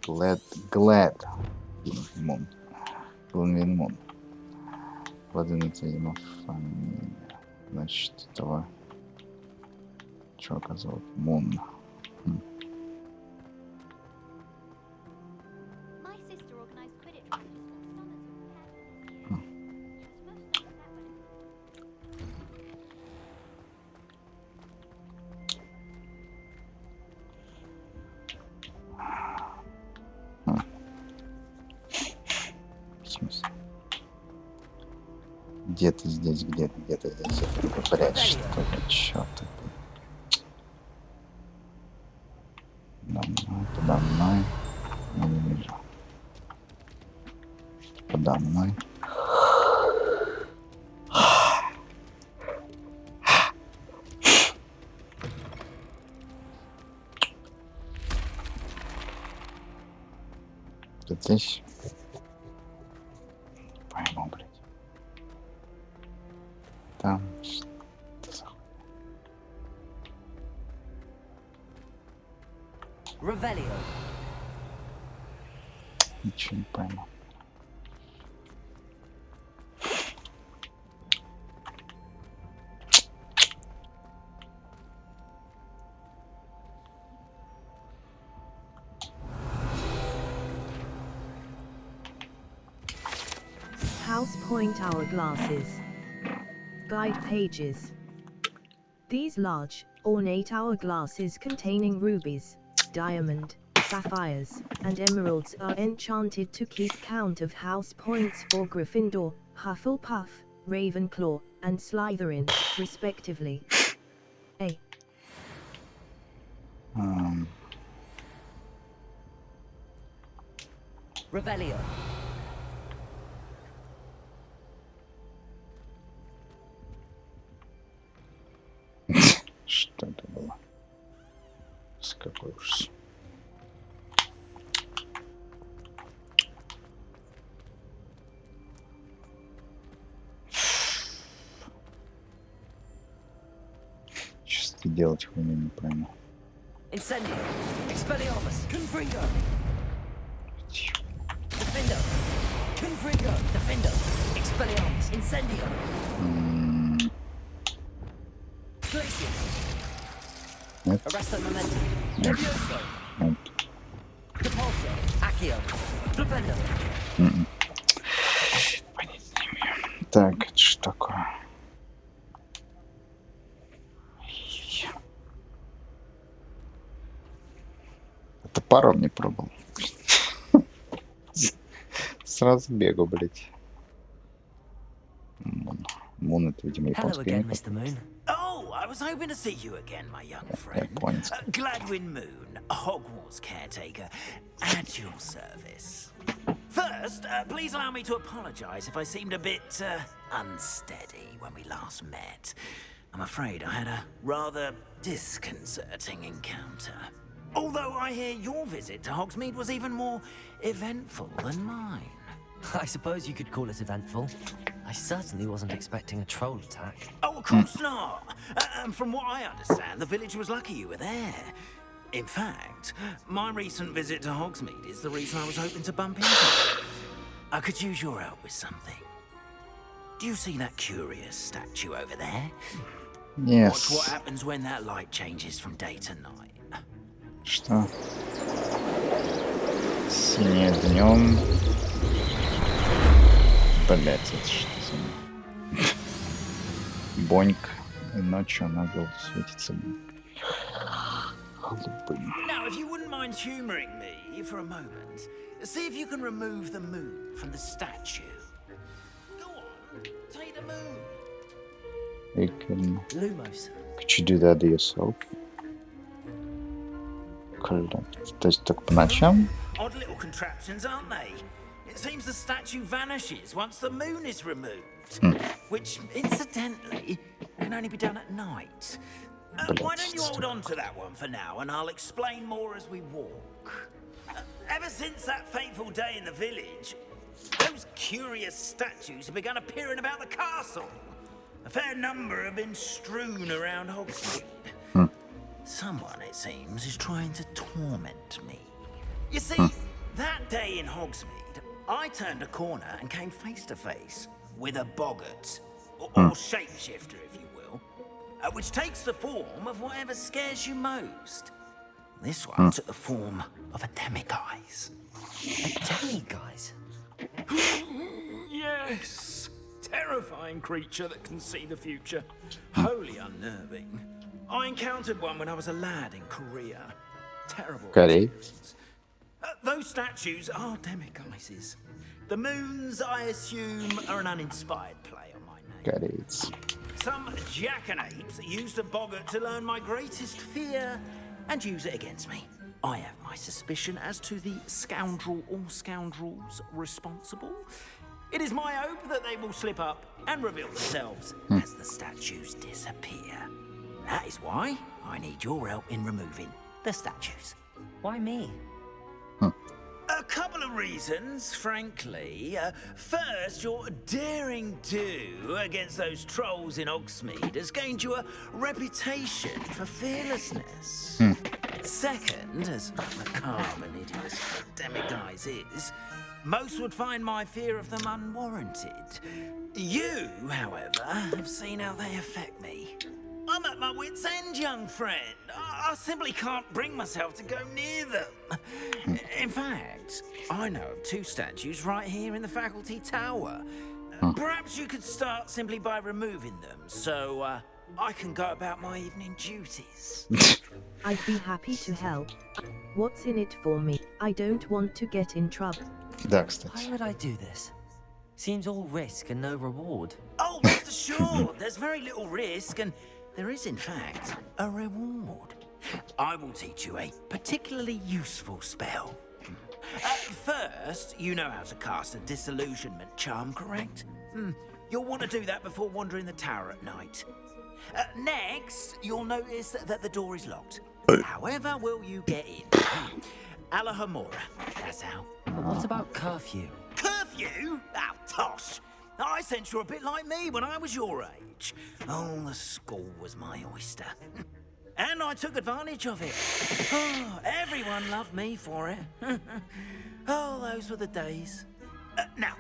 Speaker 9: Glad. Moon. Глинвин Мун. Владелец, видимо, фамилия. Значит, этого чувака зовут Мун. Где-то здесь, где-то здесь. Это, блядь, что ли? Чё ты? Подо мной. Я не вижу. Подо мной. Тут здесь. Пойму, блядь. Там что за хуйня?
Speaker 2: Revelio.
Speaker 9: Ничего не пойму.
Speaker 1: House Point hourglasses. Guide pages. These large, ornate hourglasses containing rubies, diamond, sapphires, and emeralds are enchanted to keep count of house points for Gryffindor, Hufflepuff, Ravenclaw, and Slytherin, respectively. A.
Speaker 2: Revelio.
Speaker 9: Что это было? С какой ужас. И делать хуйню неправильно.
Speaker 2: Incendio. Expelliarmus. Confringo. Defendo. Confringo. Defendo. Expelliarmus. Incendio. Glacius.
Speaker 9: Нет.
Speaker 2: Arresto momentum.
Speaker 9: Нет.
Speaker 2: Levioso.
Speaker 9: Нет.
Speaker 2: Depulso. Accio. Flipendo.
Speaker 9: Так, это что такое? Это паром не пробовал. Сразу бегу, блять. Мун, это, видимо,
Speaker 2: Hello
Speaker 9: японский
Speaker 2: again,
Speaker 9: язык.
Speaker 2: Mr. Moon.
Speaker 7: Oh, I was hoping to see you again, my young friend.
Speaker 9: Японец.
Speaker 7: Gladwin Moon, Hogwarts caretaker, at your service. First, please allow me to apologize if I seemed a bit unsteady when we last met. I'm afraid I had a rather disconcerting encounter. Although I hear your visit to Hogsmeade was even more eventful than mine.
Speaker 2: I suppose you could call it eventful. I certainly wasn't expecting a troll attack.
Speaker 7: Oh, of course not. From what I understand, the village was lucky you were there. In fact, my recent visit to Hogsmeade is the reason I was hoping to bump into you. I could use your help with something. Do you see that curious statue over there?
Speaker 9: Yes.
Speaker 7: Watch what happens when that light changes from day to night.
Speaker 9: Что? Синее днем. Блять, это что за... Боньк. И ночью она светится. Голубым.
Speaker 7: Now, if you wouldn't mind humoring me for a moment, see if you can remove the moon from the statue. Go on, take the moon.
Speaker 2: Lumos.
Speaker 9: Could you do that yourself? То есть только по ночам?
Speaker 7: Odd little contraptions, aren't they? It seems the statue vanishes once the moon is removed. Which, incidentally, can only be done at night. Why don't you hold on to that one for now, and I'll explain more as we walk. Ever since that fateful day in the village, those curious statues have begun appearing about the castle. A fair number have been strewn around Hogsmeade. Someone, it seems, is trying to torment me. You see, that day in Hogsmeade, I turned a corner and came face to face with a boggart, or shapeshifter, if you will, which takes the form of whatever scares you most. This one took the form of a demiguise.
Speaker 2: A demiguise?
Speaker 7: Yes! Terrifying creature that can see the future. Wholly unnerving. I encountered one when I was a lad in Korea. Terrible experience. Those statues are demiguises. The moons, I assume, are an uninspired play on my name. Some jackanapes used a boggart to learn my greatest fear and use it against me. I have my suspicion as to the scoundrel or scoundrels responsible. It is my hope that they will slip up and reveal themselves as the statues disappear. That is why I need your help in removing the statues.
Speaker 2: Why me?
Speaker 7: A couple of reasons, frankly. First, your daring do against those trolls in Hogsmeade has gained you a reputation for fearlessness. Second, as macabre and hideous demiguise is, most would find my fear of them unwarranted. You, however, have seen how they affect me. I'm at my wit's end, young friend. I simply can't bring myself to go near them. In fact, I know of two statues right here in the faculty tower. Perhaps you could start simply by removing them, so I can go about my evening duties.
Speaker 1: I'd be happy to help. What's in it for me? I don't want to get in trouble.
Speaker 9: Да, кстати.
Speaker 2: Why would I do this? Seems all risk and no reward.
Speaker 7: Oh, rest assured, there's very little risk, and there is, in fact, a reward. I will teach you a particularly useful spell. First, you know how to cast a disillusionment charm, correct? You'll want to do that before wandering the tower at night. Next, you'll notice that the door is locked. However will you get in? Alahomora, that's how.
Speaker 2: But what about curfew?
Speaker 7: Curfew? Oh, tosh! I sense you're a bit like me when I was your age. Oh, the school was my oyster. And I took advantage of it. Oh, everyone loved me for it. Oh, those were the days. Now,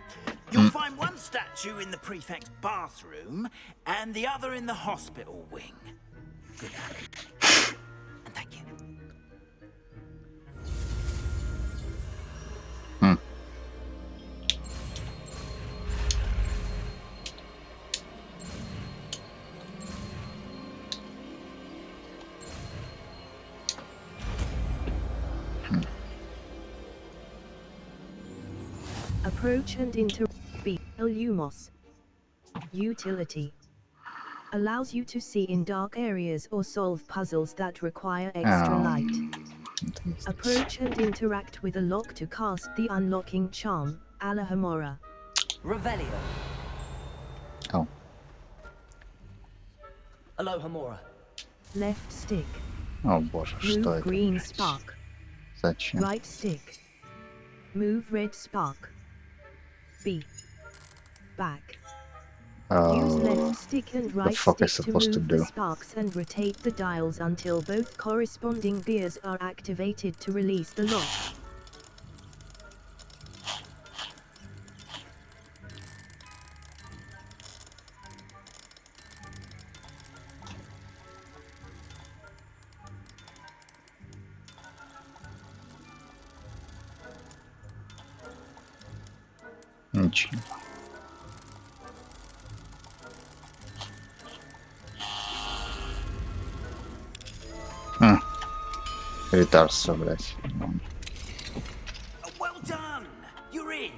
Speaker 7: you'll find one statue in the prefect's bathroom and the other in the hospital wing. Good luck. And thank you.
Speaker 1: Approach and interact. Lumos. Utility. Allows you to see in dark areas or solve puzzles that require extra light. Approach and interact with a lock to cast the unlocking charm, Alahamora.
Speaker 10: Revelio.
Speaker 9: Oh.
Speaker 10: Alohomora.
Speaker 1: Left stick.
Speaker 9: О боже, что
Speaker 1: Move
Speaker 9: это?
Speaker 1: green spark.
Speaker 9: Зачем?
Speaker 1: Right stick. Move red spark. B. Back. Use left stick and right
Speaker 9: fuck
Speaker 1: stick
Speaker 9: am I
Speaker 1: to
Speaker 9: supposed to
Speaker 1: move the
Speaker 9: do?
Speaker 1: sparks and rotate the dials until both corresponding gears are activated to release the lock.
Speaker 9: Ничего. Ретарство, блядь.
Speaker 7: Well done! You're in.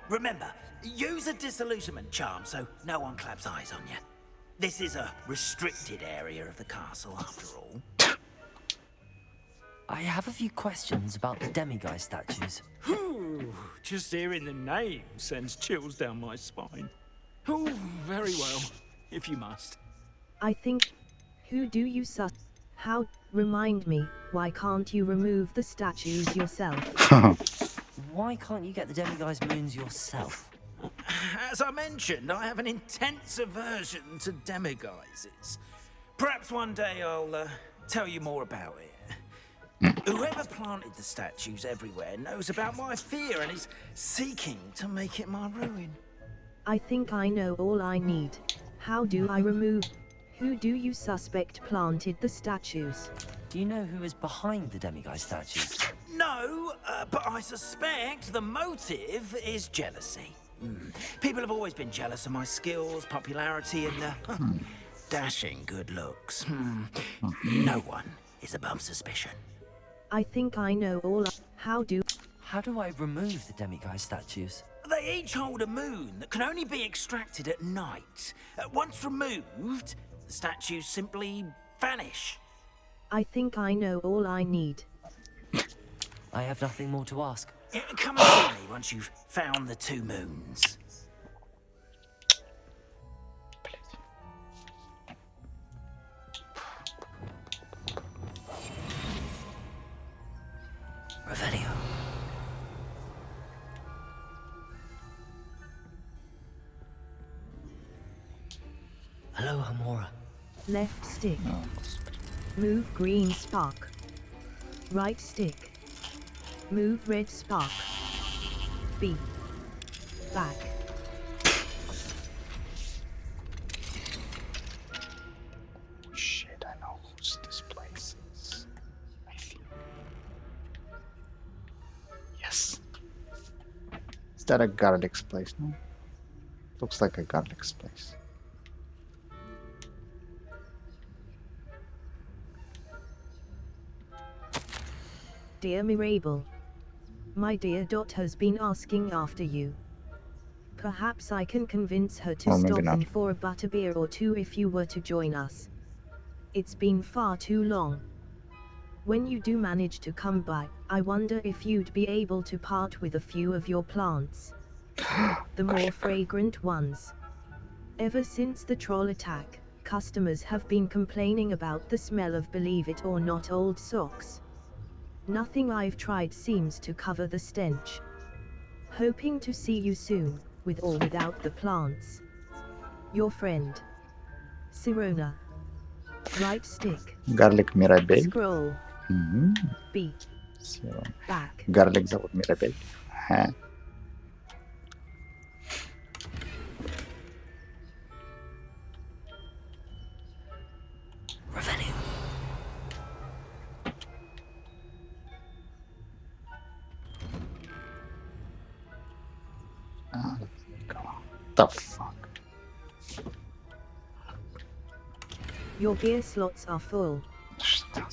Speaker 7: Remember, use a disillusionment charm so no one claps eyes on you. This is a restricted area of the castle, after all.
Speaker 2: I have a few questions about the demiguise statues.
Speaker 15: Just hearing the name sends chills down my spine. Oh, very well, if you must.
Speaker 1: I think. Who do you sus? How? Remind me, why can't you remove the statues yourself?
Speaker 2: Why can't you get the demiguise moons yourself?
Speaker 7: As I mentioned, I have an intense aversion to demiguises. Perhaps one day I'll tell you more about it. Whoever planted the statues everywhere knows about my fear and is seeking to make it my ruin.
Speaker 1: I think I know all I need. How do I remove? Who do you suspect planted the statues?
Speaker 2: Do you know who is behind the demiguise statues?
Speaker 7: No, but I suspect the motive is jealousy. People have always been jealous of my skills, popularity, and dashing good looks. No one is above suspicion.
Speaker 1: I think I know all. How do
Speaker 2: I remove the demiguise statues?
Speaker 7: They each hold a moon that can only be extracted at night. Once removed, the statues simply vanish.
Speaker 1: I think I know all I need.
Speaker 2: I have nothing more to ask.
Speaker 7: Come and see me once you've found the two moons.
Speaker 2: Revelio. Alohomora.
Speaker 1: Left stick. Move green spark. Right stick. Move red spark. B. Back.
Speaker 9: Shit, I know whose this place is. I think. Yes. Is that a garlic's place? No. Looks like a garlic's place.
Speaker 1: Dear Mirabel, my dear Dot has been asking after you. Perhaps I can convince her to stop in for a butterbeer or two if you were to join us. It's been far too long. When you do manage to come by, I wonder if you'd be able to part with a few of your plants. The more fragrant ones. Ever since the troll attack, customers have been complaining about the smell of, believe it or not, old socks. Nothing I've tried seems to cover the stench. Hoping to see you soon, with or without the plants. Your friend, Sirona. Right stick.
Speaker 9: Гарлик Мирабель.
Speaker 1: Scroll.
Speaker 9: Мгм.
Speaker 1: B.
Speaker 9: Всё.
Speaker 1: Back.
Speaker 9: Гарлик зовут Мирабель. Ха.
Speaker 2: Revelio.
Speaker 9: The fuck?
Speaker 1: Your gear slots are full.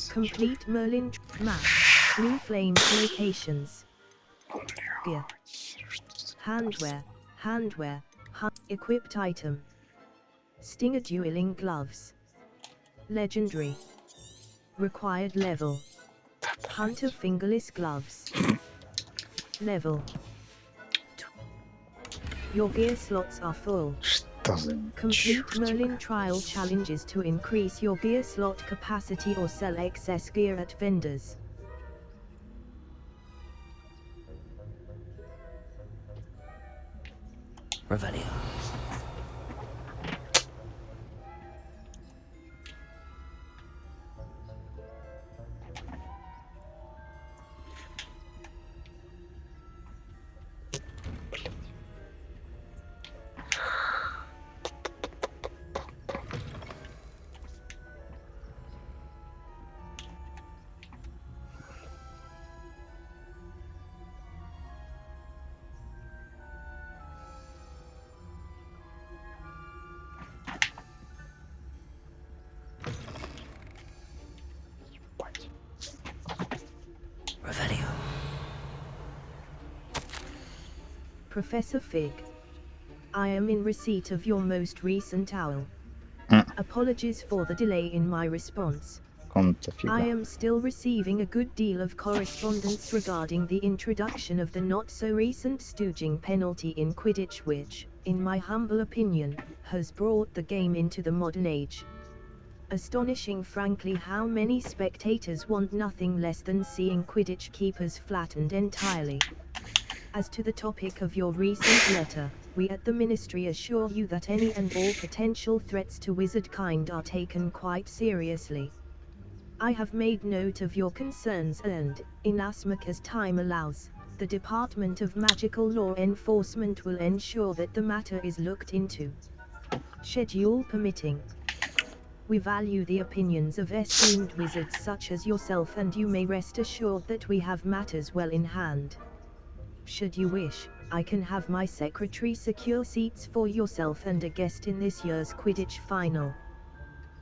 Speaker 1: Complete Merlin map. Blue Flames locations. Gear. Handwear. Handwear. Equipped item. Stinger dueling gloves. Legendary. Required level. Hunter fingerless gloves. Level. Your gear slots are full. Complete Merlin trial challenges to increase your gear slot capacity or sell excess gear at vendors.
Speaker 2: Revelio. Revelio.
Speaker 1: Professor Fig. I am in receipt of your most recent owl. Apologies for the delay in my response. I am still receiving a good deal of correspondence regarding the introduction of the not-so-recent stooging penalty in Quidditch which, in my humble opinion, has brought the game into the modern age. Astonishing frankly how many spectators want nothing less than seeing Quidditch keepers flattened entirely. As to the topic of your recent letter, we at the Ministry assure you that any and all potential threats to wizardkind are taken quite seriously. I have made note of your concerns and, inasmuch as time allows, the Department of Magical Law Enforcement will ensure that the matter is looked into. Schedule permitting. We value the opinions of esteemed wizards such as yourself and you may rest assured that we have matters well in hand. Should you wish, I can have my secretary secure seats for yourself and a guest in this year's Quidditch final.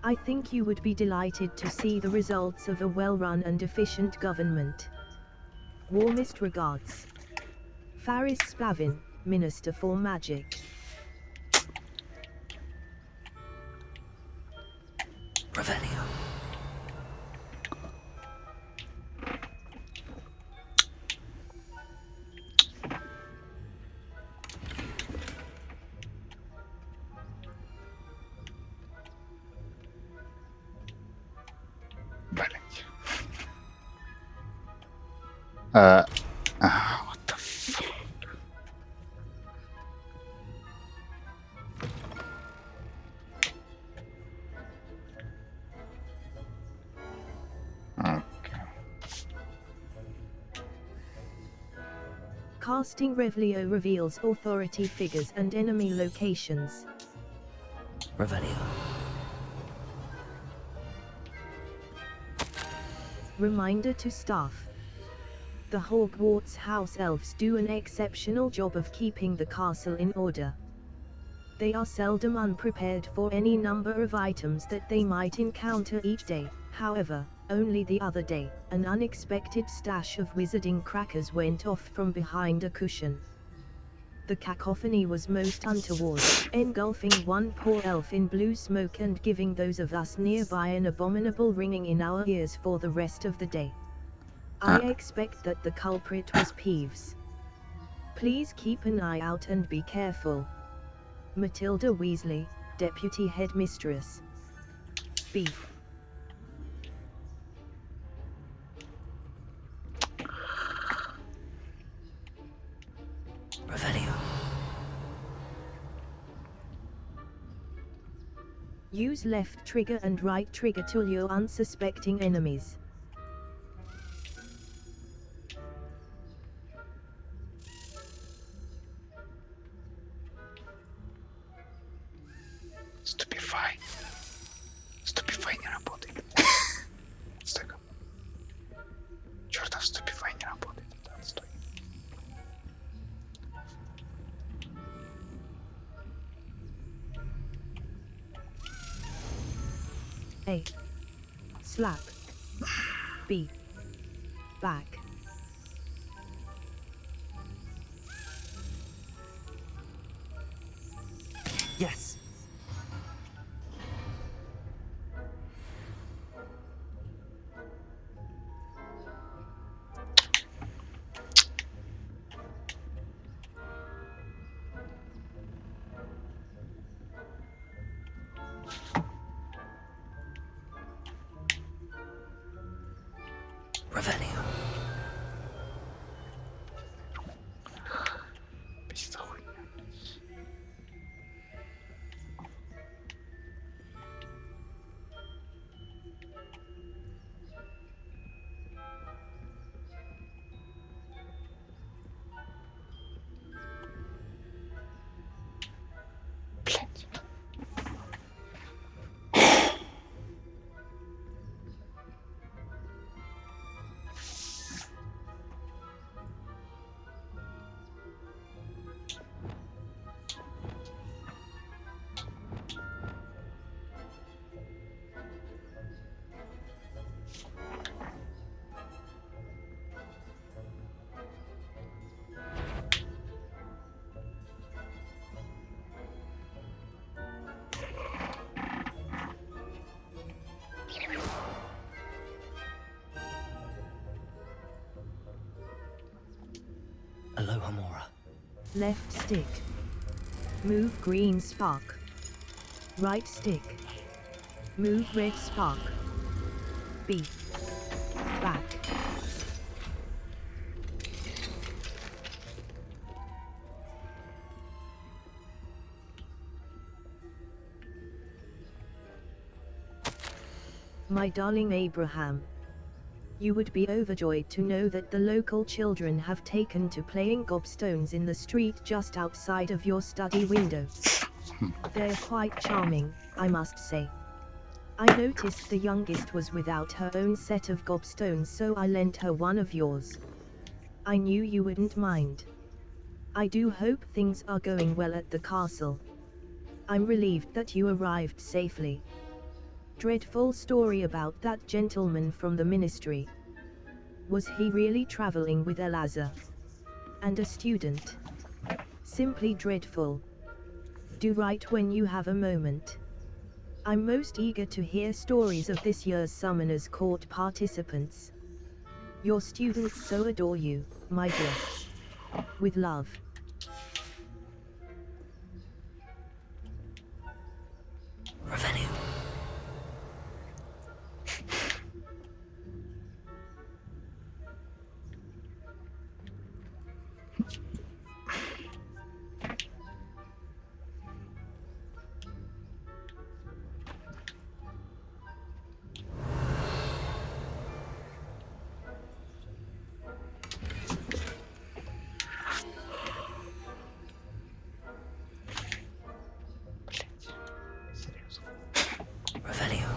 Speaker 1: I think you would be delighted to see the results of a well-run and efficient government. Warmest regards. Faris Spavin, Minister for Magic.
Speaker 2: Revelio.
Speaker 9: What the fuck?
Speaker 1: Casting Revelio reveals authority figures and enemy locations.
Speaker 2: Revelio.
Speaker 1: Reminder to staff. The Hogwarts house elves do an exceptional job of keeping the castle in order. They are seldom unprepared for any number of items that they might encounter each day. However, only the other day, an unexpected stash of wizarding crackers went off from behind a cushion. The cacophony was most untoward, engulfing one poor elf in blue smoke and giving those of us nearby an abominable ringing in our ears for the rest of the day. I expect that the culprit was Peeves. Please keep an eye out and be careful. Matilda Weasley, Deputy Headmistress. B.
Speaker 2: Revelio.
Speaker 1: Use left trigger and right trigger to lure unsuspecting enemies.
Speaker 9: Stupefy. Stupefy не работает. Стой-ка. Чёртов Stupefy не работает. Да, стой.
Speaker 1: A. Slap. B. Back.
Speaker 2: Yes. Revelio.
Speaker 9: Бесит хуйня. Блять.
Speaker 2: Aloha Mora.
Speaker 1: Left stick. Move green spark. Right stick. Move red spark. B. Back. My darling Abraham. You would be overjoyed to know that the local children have taken to playing gobstones in the street just outside of your study window. They're quite charming, I must say. I noticed the youngest was without her own set of gobstones, so I lent her one of yours. I knew you wouldn't mind. I do hope things are going well at the castle. I'm relieved that you arrived safely. Dreadful story about that gentleman from the ministry. Was he really traveling with Elazar? And a student? Simply dreadful. Do write when you have a moment. I'm most eager to hear stories of this year's Summoners Court participants. Your students so adore you, my dear. With love.
Speaker 2: Revelio. Revelio.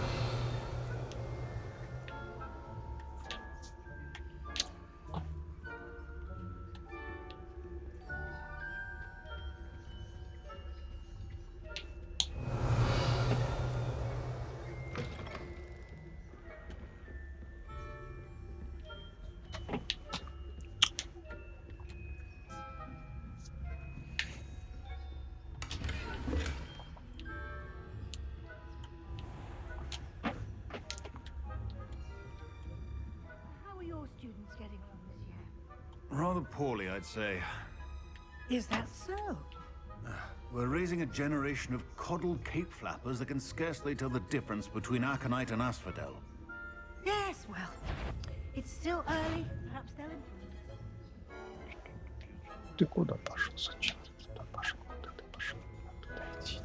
Speaker 16: How are your students getting on this year?
Speaker 12: Rather poorly, I'd say.
Speaker 16: Is that so?
Speaker 12: We're raising a generation of coddled cape flappers that can scarcely tell the difference between Aconite and Asphodel.
Speaker 16: Yes, well, it's still early. Perhaps they'll improve.
Speaker 9: Ты куда пошел? Зачем ты туда пошел? Куда ты пошел? Туда иди,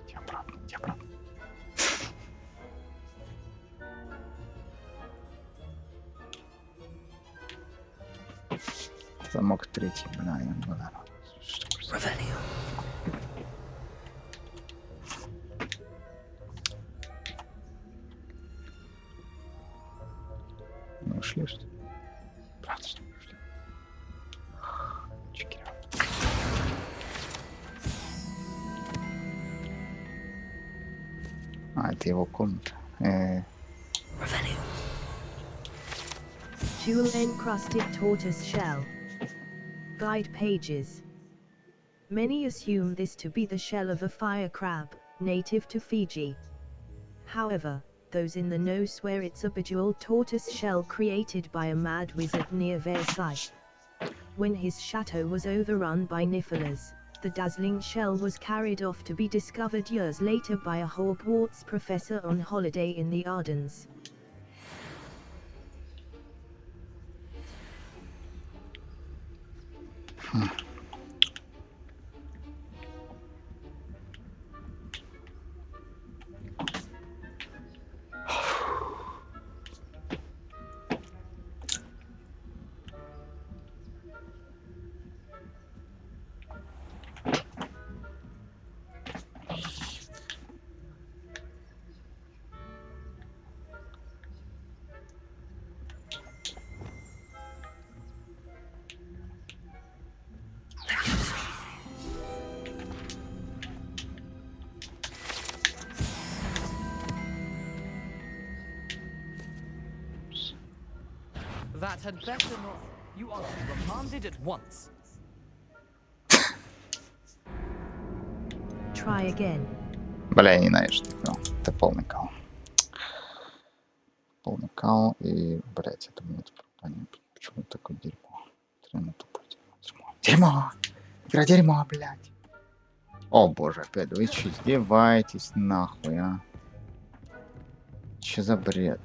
Speaker 9: иди обратно, иди обратно. Замок третий, бля, я не знаю. Мы ушли, что ли? Правда, что ли, ушли? Чекер. А, это его комната.
Speaker 1: Jewel encrusted tortoise shell. Guide pages. Many assume this to be the shell of a fire crab, native to Fiji. However, those in the know swear it's a bejeweled tortoise shell created by a mad wizard near Versailles. When his chateau was overrun by Nifflers, the dazzling shell was carried off to be discovered years later by a Hogwarts professor on holiday in the Ardennes.
Speaker 14: That had better not. You are remanded at once.
Speaker 1: Try again.
Speaker 9: Бля, я ненавижу такого. Это полный кал. Полный кал и, блять, это мне понятно. Почему такое дерьмо? Реально тупое дерьмо. Дерьмо! Игра дерьмо, блять. О боже, опять вы че издеваетесь нахуй, а? Че за бред?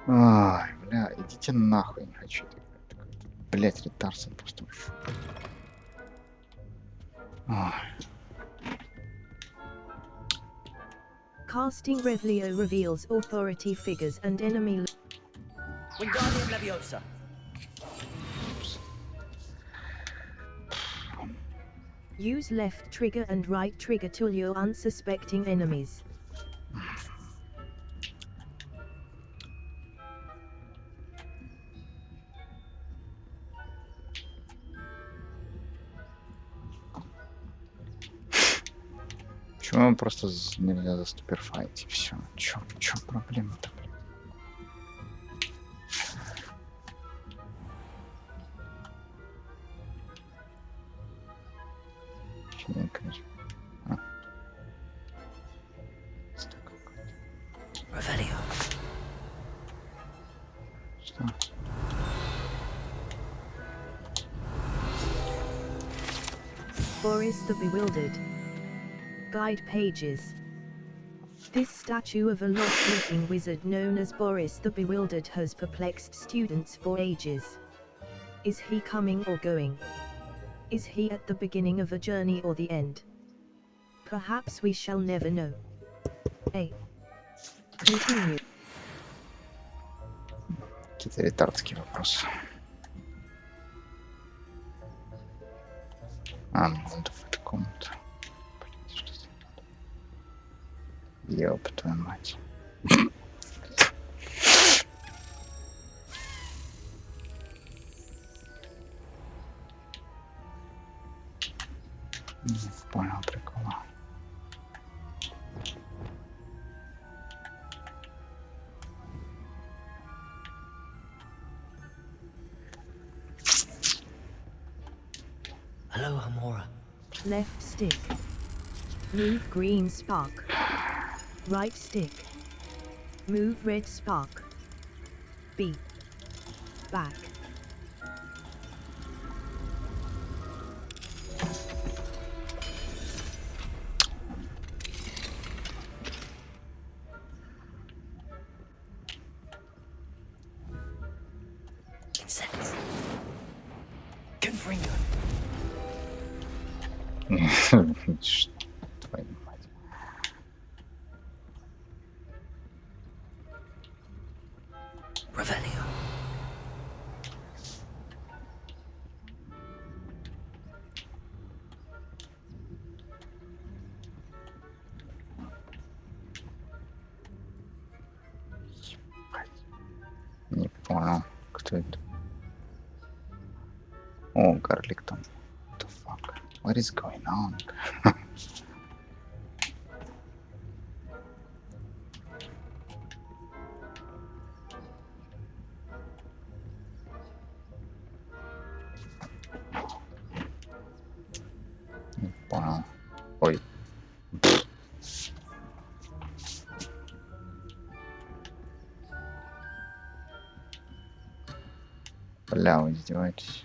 Speaker 9: Ай, бля, идите нахуй, не хочу это играть. Блять, ретарсон просто. Ай.
Speaker 1: Casting Revelio reveals authority figures and enemy.
Speaker 10: Wingardium Leviosa.
Speaker 1: Use left trigger and right trigger to lure unsuspecting enemies.
Speaker 9: Почему просто нельзя заступерфайтить? Все. Чё проблема-то, блин?
Speaker 2: Revelio.
Speaker 9: Что?
Speaker 1: Boris the Bewildered. Guide pages. This statue of a lost-looking wizard known as Boris the Bewildered has perplexed students for ages. Is he coming or going? Is he at the beginning of a journey or the end? Perhaps we shall never know. A. Continue.
Speaker 9: Какие-то ретардские вопросы. Надо в эту комнату. Блин, что за... Ёб твою мать. Не понял прикола.
Speaker 2: Hello, Hamora.
Speaker 1: Left stick. Move green spark. Right stick. Move red spark. B. Back.
Speaker 2: Incendio. Confringo.
Speaker 9: Твою мать.
Speaker 2: Revelio.
Speaker 9: понял. Кто это? О, карлик там. What the fuck? What is going on? Не понял. Ой. Бля, вы издеваетесь.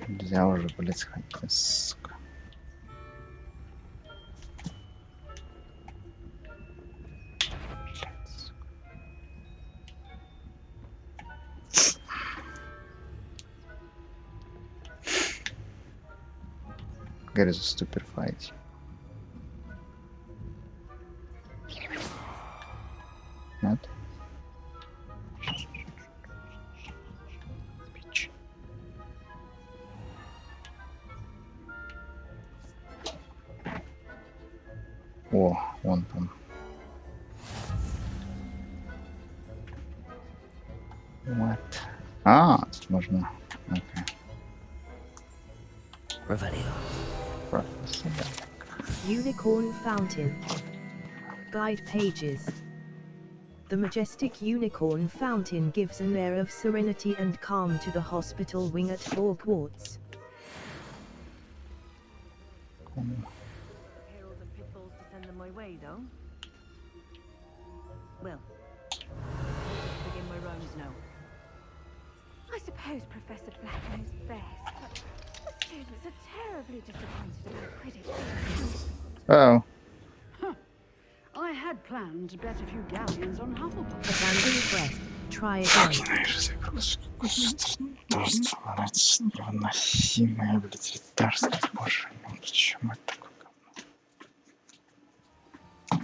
Speaker 9: Нельзя уже, блядь, сходить, сука. There is a stupid fight. Нет? Bitch. О, вон там. What? А, тут можно. Okay.
Speaker 2: Revelio.
Speaker 1: Unicorn Fountain. Guide pages. The majestic unicorn fountain gives an air of serenity and calm to the hospital wing at Hogwarts.
Speaker 16: Heralds and pitfalls to send them my way, though. Well, begin my rhymes now.
Speaker 6: I suppose Professor Black knows best, but the students are terribly disappointed about Quidditch.
Speaker 9: Oh.
Speaker 16: I had planned to bet a few galleons on Hufflepuff.
Speaker 1: Abandon request. Try again.
Speaker 9: Невыносимое, блядь, ретарство, боже мой, почему это такое говно?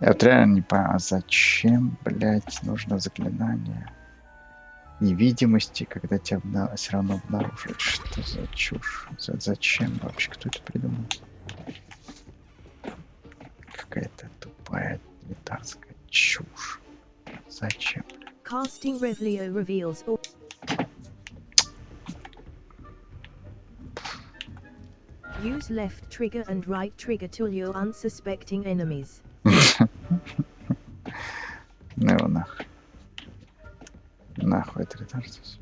Speaker 9: Я вот реально не понимаю, зачем, блядь, нужно заклинание невидимости, когда тебя все равно обнаруживают. Что за чушь? Зачем вообще? Кто это придумал? Какая-то тупая летарская чушь. Зачем?
Speaker 1: Casting Revelio reveals all. Use left trigger and right trigger to lure unsuspecting enemies.
Speaker 9: Ну его нахуй. Нахуй это ретарство.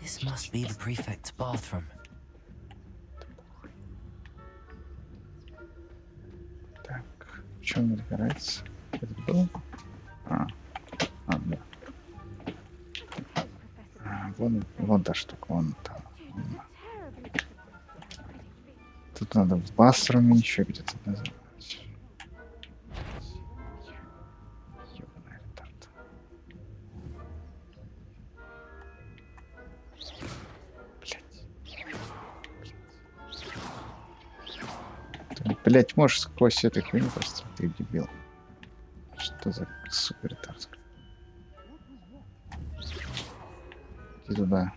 Speaker 2: This must be the prefect's bathroom.
Speaker 9: Так, что он разбирается? Это был? Да. Вон та штука, вон там. Тут надо в басруме еще где-то назад. Ёбаная ретард. Блять, можешь сквозь эту хуйню просто, ты дебил. Что за супер ретард? Иди туда.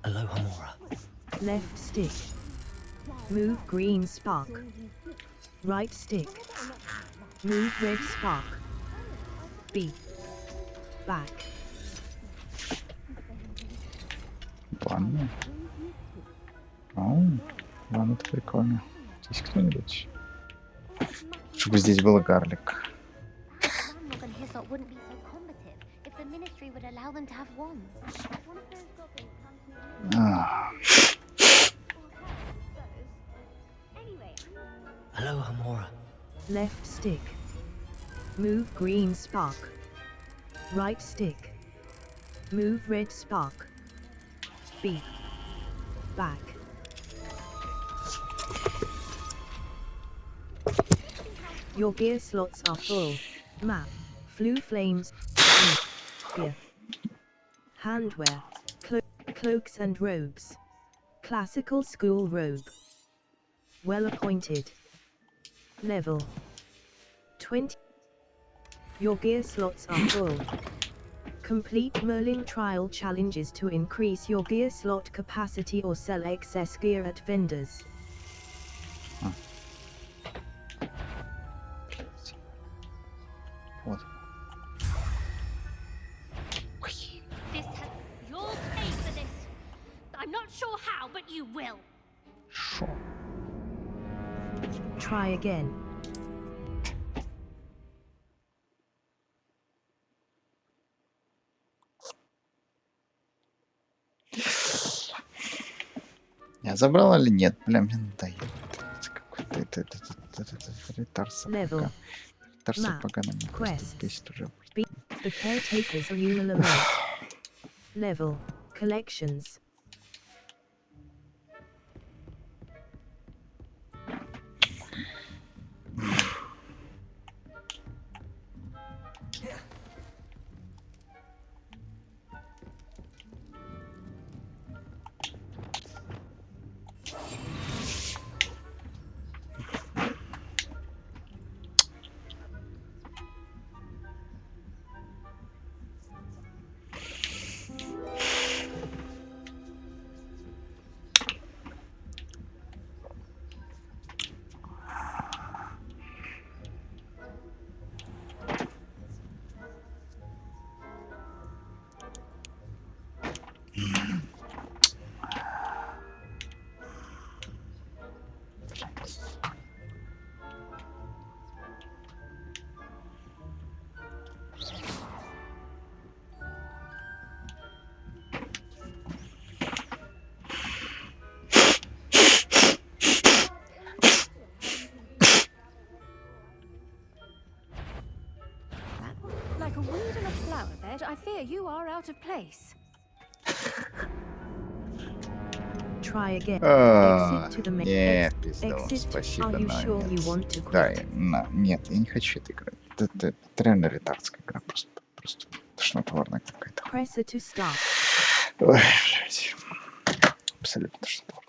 Speaker 2: Alohomora.
Speaker 1: Left stick. Move green spark. Right stick. Move red spark. B. Back.
Speaker 9: Ладно. Ладно, это прикольно. Здесь кто-нибудь? Чтобы здесь был карлик.
Speaker 2: Alohomora.
Speaker 1: Left stick. Move green spark. Right stick. Move red spark. B. Back. Your gear slots are full. Map, flue flames, gear, handwear, cloaks and robes. Classical school robe. Well appointed. Level 20. Your gear slots are full. Complete Merlin trial challenges to increase your gear slot capacity or sell excess gear at vendors.
Speaker 9: Вот.
Speaker 5: You'll pay for this. I'm not sure how, but you will.
Speaker 9: Шо?
Speaker 1: Try again.
Speaker 9: Я забрал или нет? Бля, мне надоело. Какой-то ретарса.
Speaker 1: Level.
Speaker 9: Ретарса
Speaker 1: Map.
Speaker 9: поганый. Мне просто бесит уже.
Speaker 1: The caretaker's lunar lament. Level. Collections.
Speaker 6: Like a weed in a flower bed, I fear you are out of place.
Speaker 1: Try again.
Speaker 9: А,
Speaker 1: Exit to the main.
Speaker 9: нет, пиздец,
Speaker 1: Exit.
Speaker 9: спасибо,
Speaker 1: Are you
Speaker 9: но
Speaker 1: sure
Speaker 9: нет.
Speaker 1: you want to
Speaker 9: Да,
Speaker 1: quit?
Speaker 9: нет, я не хочу это играть. Это реально ретардская игра, просто тошнотворная какая-то.
Speaker 1: Press it to start.
Speaker 9: Ой, блядь. Абсолютно тошнотворная.